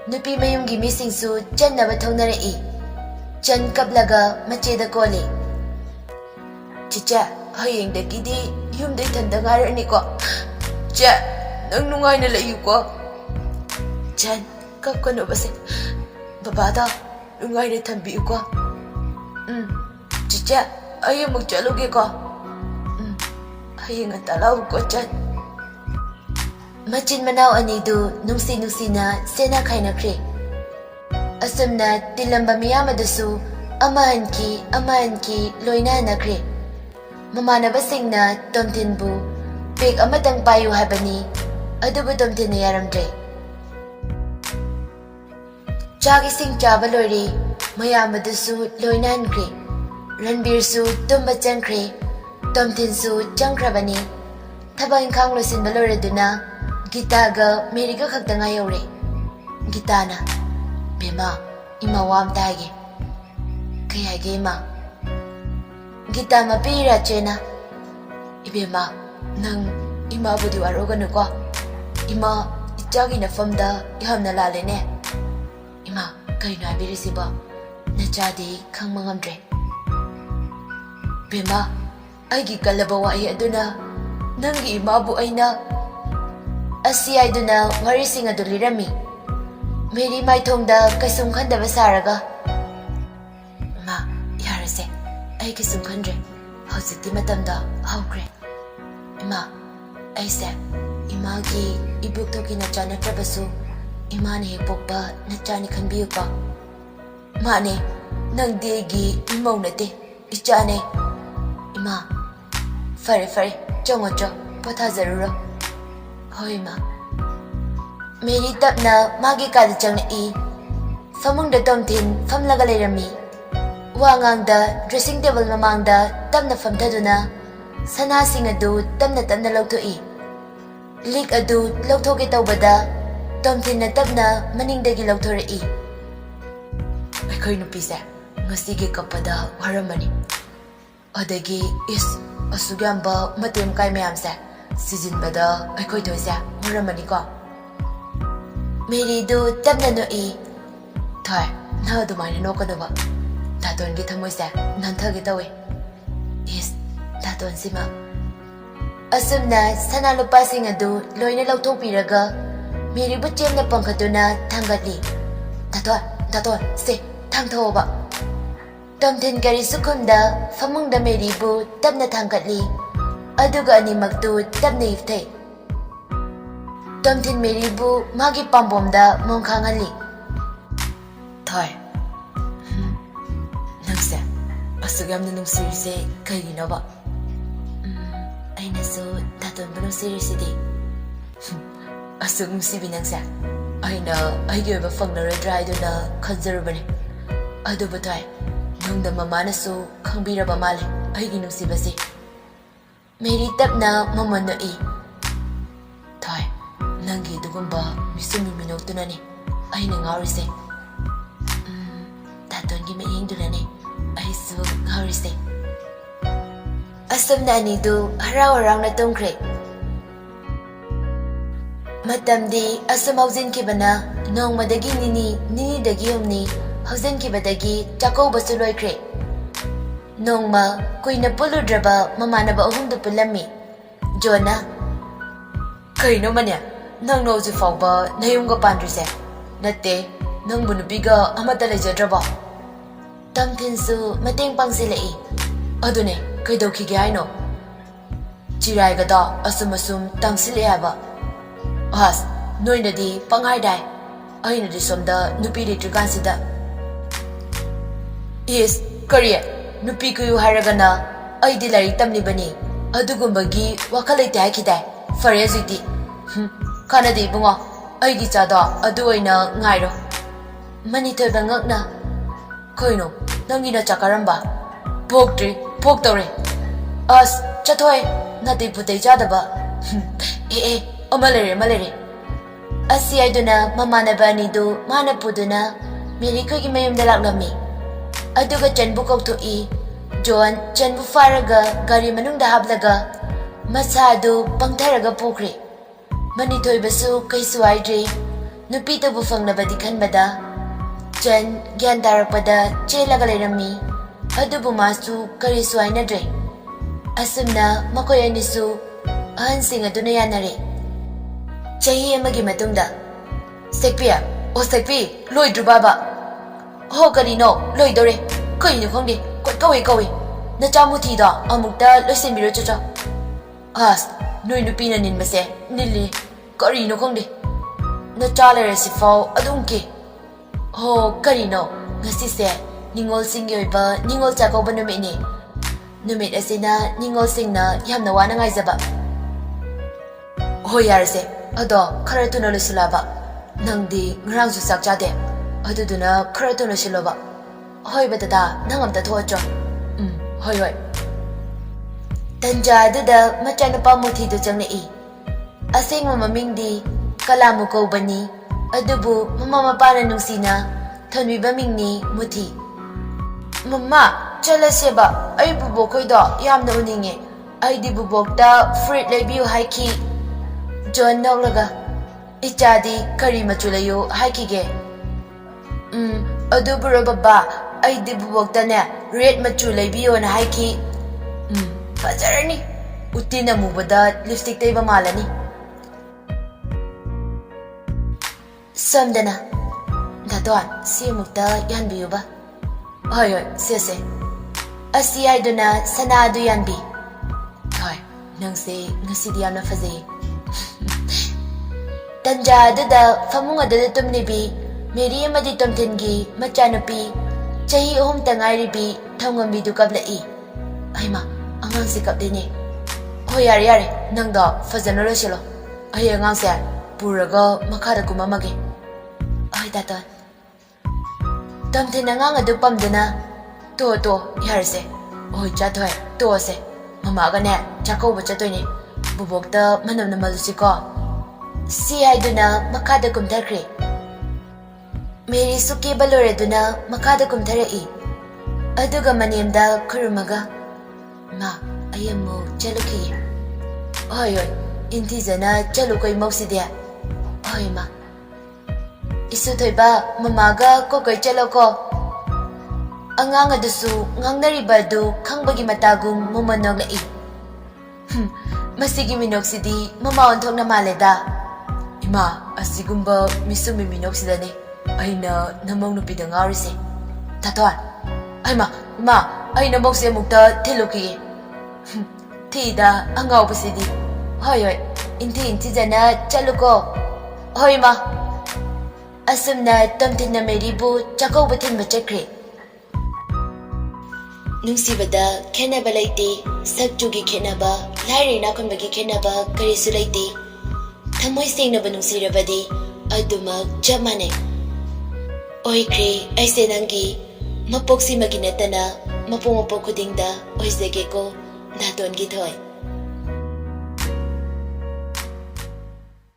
ꯅꯨꯄꯤ ꯃꯌꯨꯝꯒꯤ ꯃꯤꯁꯤꯡꯁꯨ ꯆꯟꯅꯕ ꯊꯧꯅꯔꯛꯏ꯫ ꯆꯟ ꯀꯞꯂꯒ ꯃꯆꯦꯗ ꯀꯣꯜꯂꯤ꯫ ꯆꯤꯆꯦ, ꯍꯌꯦꯡꯗꯒꯤꯗꯤ ꯌꯨꯝꯗ ꯏꯊꯟꯇ ꯉꯥꯏꯔꯅꯤꯀꯣ꯫ ꯆꯦ, ꯅꯪ ꯅꯨꯡꯉꯥꯏꯅ ꯂꯩꯌꯨꯀꯣ꯫ ꯆꯟ, ꯀꯞꯀꯅꯨꯕꯁꯦ, ꯕꯕꯥꯗ ꯅꯨꯡꯉꯥꯏꯅ ꯊꯝꯕꯤꯌꯨꯀꯣ꯫ ꯆꯤꯆꯦ, ꯑꯩ ꯑꯃꯨꯛ ꯆꯠꯂꯨꯒꯦꯀꯣ꯫ ꯍꯌꯦꯡ ꯉꯟꯇꯥ ꯂꯥꯛꯎꯀꯣ ꯆꯟ꯫ ꯃꯆꯤꯟ ꯃꯅꯥꯎ ꯑꯅꯤꯗꯨ ꯅꯨꯡꯁꯤ ꯅꯨꯡꯁꯤꯅ ꯁꯦꯟꯅ ꯈꯥꯏꯅꯈ꯭ꯔꯦ꯫ ꯑꯁꯨꯝꯅ ꯇꯤꯜꯂꯝꯕ ꯃꯤꯌꯥꯝ ꯑꯗꯨꯁꯨ ꯑꯃ ꯍꯟꯈꯤ ꯂꯣꯏꯅ ꯍꯟꯅꯈ꯭ꯔꯦ꯫ ꯃꯃꯥꯟꯅꯕꯁꯤꯡꯅ ꯇꯣꯝꯊꯤꯟꯕꯨ ꯄꯦꯛ ꯑꯃꯇꯪ ꯄꯥꯏꯌꯨ ꯍꯥꯏꯕꯅꯤ, ꯑꯗꯨꯕꯨ ꯇꯣꯝꯊꯤꯟꯅ ꯌꯥꯔꯝꯗ꯭ꯔꯦ꯫ ꯆꯥꯛ ꯏꯁꯤꯡ ꯆꯥꯕ ꯂꯣꯏꯔꯦ, ꯃꯌꯥꯝ ꯑꯗꯨꯁꯨ ꯂꯣꯏꯅ ꯍꯟꯈ꯭ꯔꯦ꯫ ꯔꯟꯕꯤꯔꯁꯨ ꯇꯨꯝꯕ ꯆꯪꯈ꯭ꯔꯦ, ꯇꯣꯝꯊꯤꯟꯁꯨ ꯆꯪꯈ꯭ꯔꯕꯅꯤ꯫ ꯊꯕꯛ ꯏꯪꯈꯥꯡ ꯂꯣꯏꯁꯤꯟꯕ ꯂꯣꯏꯔꯗꯨꯅ ꯒꯤꯇꯥꯒ ꯃꯦꯔꯤꯒ ꯈꯛꯇ ꯉꯥꯏꯍꯧꯔꯦ꯫ ꯒꯤꯇꯥꯅ, ꯕꯦꯝꯃ, ꯏꯃꯥ ꯋꯥ ꯑꯝꯇ ꯍꯥꯏꯒꯦ꯫ ꯀꯩ ꯍꯥꯏꯒꯦ ꯏꯃꯥ? ꯒꯤꯇꯥ ꯃꯄꯤ ꯏꯔꯥꯆꯦꯅ, ꯏꯕꯦꯝꯃ, ꯅꯪ ꯏꯃꯥꯕꯨꯗꯤ ꯋꯥꯔꯧꯒꯅꯨꯀꯣ꯫ ꯏꯃꯥ, ꯏꯆꯥꯒꯤ ꯅꯐꯝꯗ ꯌꯥꯝꯅ ꯂꯥꯜꯂꯦꯅꯦ꯫ ꯏꯃꯥ, ꯀꯔꯤꯅꯣ ꯍꯥꯏꯕꯤꯔꯤꯁꯤꯕꯣ? ꯅꯆꯥꯗꯤ ꯈꯪꯕ ꯉꯝꯗ꯭ꯔꯦ꯫ ꯕꯦꯝꯃ, ꯑꯩꯒꯤ ꯀꯜꯂꯕ ꯋꯥꯍꯩ ꯑꯗꯨꯅ ꯅꯪꯒꯤ ꯏꯃꯥꯕꯨ ꯑꯩꯅ… ꯑꯁꯤ ꯍꯥꯏꯗꯨꯅ ꯋꯥꯔꯤꯁꯤꯡ ꯑꯗꯨ ꯂꯤꯔꯝꯃꯤ꯫ ꯃꯦꯔꯤ ꯃꯥꯏꯊꯣꯡꯗ ꯀꯩꯁꯨꯝ ꯈꯟꯗꯕ ꯁꯥꯔꯒ, ꯏꯃꯥ, ꯌꯥꯔꯁꯦ, ꯑꯩ ꯀꯩꯁꯨꯝ ꯈꯟꯗ꯭ꯔꯦ, ꯍꯧꯖꯤꯛꯇꯤ ꯃꯇꯝꯗ ꯍꯧꯈ꯭ꯔꯦ꯫ ꯏꯃꯥ, ꯑꯩꯁꯦ ꯏꯃꯥꯒꯤ ꯏꯕꯣꯛꯇꯨꯒꯤ ꯅꯆꯥ ꯅꯠꯇ꯭ꯔꯕꯁꯨ ꯏꯃꯥꯅ ꯍꯦꯛ ꯄꯣꯛꯄ ꯅꯆꯥꯅꯤ ꯈꯟꯕꯤꯌꯨꯀꯣ꯫ ꯃꯥꯅꯦ, ꯅꯪꯗꯤ ꯑꯩꯒꯤ ꯏꯃꯧ ꯅꯠꯇꯦ, ꯏꯆꯥꯅꯦ꯫ ꯏꯃꯥ, ꯐꯔꯦ ꯐꯔꯦ, ꯆꯪꯉꯣ ꯄꯣꯊꯥꯖꯔꯨꯔꯣ꯫ ꯍꯣꯏ ꯏꯃꯥ꯫ ꯃꯦꯔꯤ ꯇꯞꯅ ꯃꯥꯒꯤ ꯀꯥꯗ ꯆꯪꯂꯛꯏ꯫ ꯐꯃꯨꯡꯗ ꯇꯣꯝꯊꯤꯟ ꯐꯝꯂꯒ ꯂꯩꯔꯝꯃꯤ꯫ ꯋꯥꯉꯥꯡꯗ ꯗ꯭ꯔꯦꯁꯤꯡ ꯇꯦꯕꯜ ꯃꯃꯥꯡꯗ ꯇꯞꯅ ꯐꯝꯊꯗꯨꯅ ꯁꯅꯥꯁꯤꯡ ꯑꯗꯨ ꯇꯞꯅ ꯇꯞꯅ ꯂꯧꯊꯣꯛꯏ꯫ ꯂꯤꯛ ꯑꯗꯨ ꯂꯧꯊꯣꯛꯀꯦ ꯇꯧꯕꯗ ꯇꯣꯝꯊꯤꯟꯅ ꯇꯞꯅ ꯃꯅꯤꯡꯗꯒꯤ ꯂꯧꯊꯣꯔꯛꯏ꯫ ꯑꯩꯈꯣꯏ ꯅꯨꯄꯤꯁꯦ ꯉꯁꯤꯒꯤ ꯀꯞꯄꯗ ꯋꯥꯔꯝꯃꯅꯤ꯫ ꯑꯗꯒꯤ ꯑꯁꯨꯛ ꯌꯥꯝꯕ ꯃꯇꯦꯝ ꯀꯥꯏ ꯃꯌꯥꯝꯁꯦ ꯁꯤꯖꯤꯟꯕꯗ ꯑꯩꯈꯣꯏ ꯊꯣꯏꯁꯦ ꯋꯥꯔꯝꯃꯅꯤꯀꯣ꯫ ꯃꯦꯔꯤꯗꯨ ꯇꯞꯅ ꯅꯣꯛꯏ꯫ ꯊꯣꯏ, ꯅꯪ ꯑꯗꯨꯃꯥꯏꯅ ꯅꯣꯛꯀꯅꯨꯕ, ꯗꯥꯇꯣꯟꯒꯤ ꯊꯃꯣꯏꯁꯦ ꯅꯥꯟꯊꯒꯦ ꯇꯧꯋꯦ꯫ ꯗꯥꯇꯣꯟꯁꯤꯃ… ꯑꯁꯨꯝꯅ ꯁꯅꯥ ꯂꯨꯄꯥꯁꯤꯡ ꯑꯗꯨ ꯂꯣꯏꯅ ꯂꯧꯊꯣꯛꯄꯤꯔꯒ ꯃꯦꯔꯤꯕꯨ ꯆꯦꯝꯅ ꯄꯣꯡꯈꯠꯇꯨꯅ ꯊꯥꯡꯒꯠꯂꯤ꯫ ꯗꯥꯇꯣꯟ, ꯁꯦ ꯊꯥꯡꯊꯧꯑꯣꯕ꯫ ꯇꯣꯝꯊꯤꯟ ꯀꯔꯤꯁꯨ ꯈꯨꯝꯗ ꯐꯃꯨꯡꯗ ꯃꯦꯔꯤꯕꯨ ꯇꯞꯅ ꯊꯥꯡꯒꯠꯂꯤ, ꯑꯗꯨꯒ ꯑꯅꯤꯃꯛꯇꯨ ꯇꯞꯅ ꯍꯤꯞꯊꯩ꯫ ꯇꯣꯝꯊꯤꯟ ꯃꯦꯔꯤꯕꯨ ꯃꯥꯒꯤ ꯄꯥꯝꯕꯣꯝꯗ ꯃꯣꯡ ꯈꯥꯡꯍꯜꯂꯤ꯫ ꯊꯣꯏ, ꯅꯪꯁꯦ ꯑꯁꯨꯛ ꯌꯥꯝꯅ ꯅꯨꯡꯁꯤꯔꯤꯁꯦ ꯀꯩꯒꯤꯅꯣꯕ? ꯑꯩꯅꯁꯨ ꯗꯥꯇꯣꯟꯕꯨ ꯅꯨꯡꯁꯤꯔꯤꯁꯤꯗꯤ꯫ ꯑꯁꯨꯛ ꯅꯨꯡꯁꯤꯕꯤ ꯅꯪꯁꯦ ꯑꯩꯅ ꯑꯩꯒꯤ ꯑꯣꯏꯕ ꯐꯪꯂꯔꯣꯏꯗ꯭ꯔꯥ ꯍꯥꯏꯗꯨꯅ ꯈꯟꯖꯔꯨꯕꯅꯤ꯫ ꯑꯗꯨꯕꯨ ꯊꯣꯏ, ꯅꯨꯡꯗ ꯃꯃꯥꯅꯁꯨ ꯈꯪꯕꯤꯔꯕ ꯃꯥꯜꯂꯦ ꯑꯩꯒꯤ ꯅꯨꯡꯁꯤꯕꯁꯤ꯫ ꯃꯦꯔꯤ ꯇꯞꯅ ꯃꯃꯣꯟ ꯅꯣꯛꯏ꯫ ꯊꯣꯏ, ꯅꯪꯒꯤ ꯑꯗꯨꯒꯨꯝꯕ ꯃꯤꯁꯨꯝꯕꯤ ꯃꯤꯅꯣꯛꯇꯨꯅꯅꯤ ꯑꯩꯅ ꯉꯥꯎꯔꯤꯁꯦ꯫ ꯗꯥꯇꯣꯟꯒꯤ ꯃꯤꯠꯌꯦꯡꯗꯨꯅꯅꯤ ꯑꯩꯁꯨ ꯉꯥꯎꯔꯤꯁꯦ꯫ ꯑꯁꯨꯝꯅ ꯑꯅꯤꯗꯨ ꯍꯔꯥꯎ ꯍꯔꯥꯎꯅ ꯇꯨꯝꯈ꯭ꯔꯦ꯫ ꯃꯇꯝꯗꯤ ꯑꯁꯨꯝ ꯍꯧꯖꯤꯟꯈꯤꯕꯅ ꯅꯣꯡꯃꯗꯒꯤ ꯅꯤꯅꯤꯗꯒꯤ ꯍꯨꯝꯅꯤ ꯍꯧꯖꯤꯟꯈꯤꯕꯗꯒꯤ ꯆꯥꯛꯀꯧꯕꯁꯨ ꯂꯣꯏꯈ꯭ꯔꯦ꯫ ꯅꯣꯡꯃ ꯀꯨꯏꯅ ꯄꯨꯜꯂꯨꯗ꯭ꯔꯕ ꯃꯃꯥꯟꯅꯕ ꯑꯍꯨꯝꯗꯨ ꯄꯨꯜꯂꯝꯃꯤ꯫ ꯖꯣꯟꯅ, Kayno manya, nang no ji fawba nayumga pandrise. Natte, nang bunubiga amata lejadraba. Tamthinsu mateng pangsilai. Adune, kaidokhi gaino. Chirai gada asum tangsile haba. Has, noina di pangai dai. Aina di somda nupi di trikansida. Yes, kariya, nupi kuyu haragana. Ay di lari tamni bani. Adugumbagi wakalay tayo kita. Fare ziti. Kana di bunga. Ay di chada adu ay na ngairo. Manitoy bangak na. Koino, nangina chakaramba. Pok tore. As, chatoy. Nati putay chada ba? Malere. Asi ay duna mamana ba nido manapuduna. Miri ko gimayom dalakami. Aduga chanbu kog to i. John chanbu faraga gari manung dahablaga. Masado pangtaraga pokre. Manitoibasu kay suwaidre. Nupito bufang nabadikan bada. Chan gyan tarakpada chela galerami. Adu bumasu kari suway na dre. Asum na makoy anisu ahansing aduna yanare. Chahi amagi matungda. Sekpiya, o sekpi, loy drubaba. Ho kari no, loy dore. Kay no kongdi, kaway. Na chamuti da amukta loisin biro chocho. As, noy nupina nin mase, nili. Kari no kongdi. Na chalere si faw adungki. Ho kari no, ngasi se, ningol singyoy ba, ningol chakaw ba numit ni. Numit asina, ningol sing na yamna wana ngay zaba. Ho yarase, ado, karatu na lusulaba. Nang di ngrang susak chade. Ado duna karatu na siloba. Hoy batata, nangamta tocho. Hoy. Tanja duda machana pa muti do chang na i. Asing mamaming di, kalamu ko bani, adubu mamamapana nung sina, Thoibicha mingni muti. Mama, chala seba, ay bubok ko'y da, yamna uningi. Ay di bubok da, fruit laybiyu haiki. John noglaga. Ichadi kari machulayo haikige. Aduburo baba, ay di bubok da na, red machulaybiyo na haiki. Fazarani. Uti na mo ba da, lipstick tayo bamalani. Samdana. Datuan, siya mukta yan biyo ba? Hoy, siyase. Asi ay doon na sanado yan bi. Hoy, nang si ngasi di na fazay. Tanja dada famunga dada tumni bi. Meri amadi tumtingi machano pi. Chahi uhum tangay bi thongam bi dukabla i. Ay ma, angang sikap din eh. Hoy, yari, nang da fazanolo silo. Ay angang siya, puraga makada kumamagi. Ay datan. Tamtin na nga dupam duna. To, yarse. Oy, chatoy, to se. Mamaga ne, chakaw ba chatoy ni? Bubog ta manam na malusi ko. Si ay duna makada kumtarkri. Meri suki balore duna makada kumtara i. Aduga manimda kurumaga. Ma, ayam mo chaluki. Oy, intiza na chalukoy mausidia. Oy, ma. Isutoy ba, mamaga ko kay chalo ko. Angang adusu, ngang naribado, kang bagi matagong mumanog na i. Masigi minok sidi, mamaontong na maleda. Ima, asigumba Misumbi Minok sida ni. Ay na, namang nupidang aris eh. Tatuan. Ay ma, ay namang siya mugta tiluki. Tida, ang ngaw pa sidi. Hoy, inti dyan chalo ko. Hoy ma. Asum na tamtin na meribu, chakaw batin ba chakri? Nung sibada, kenaba laiti, sagjugi kenaba, lari na kung bagi kenaba, karisu laiti. Tamoy sing na ba nung sirabadi, adumag jamane. Oy kri, ay senanggi, mapoksi maginata na, mapumapok ko dingda, oy sege ko, naton gitoy.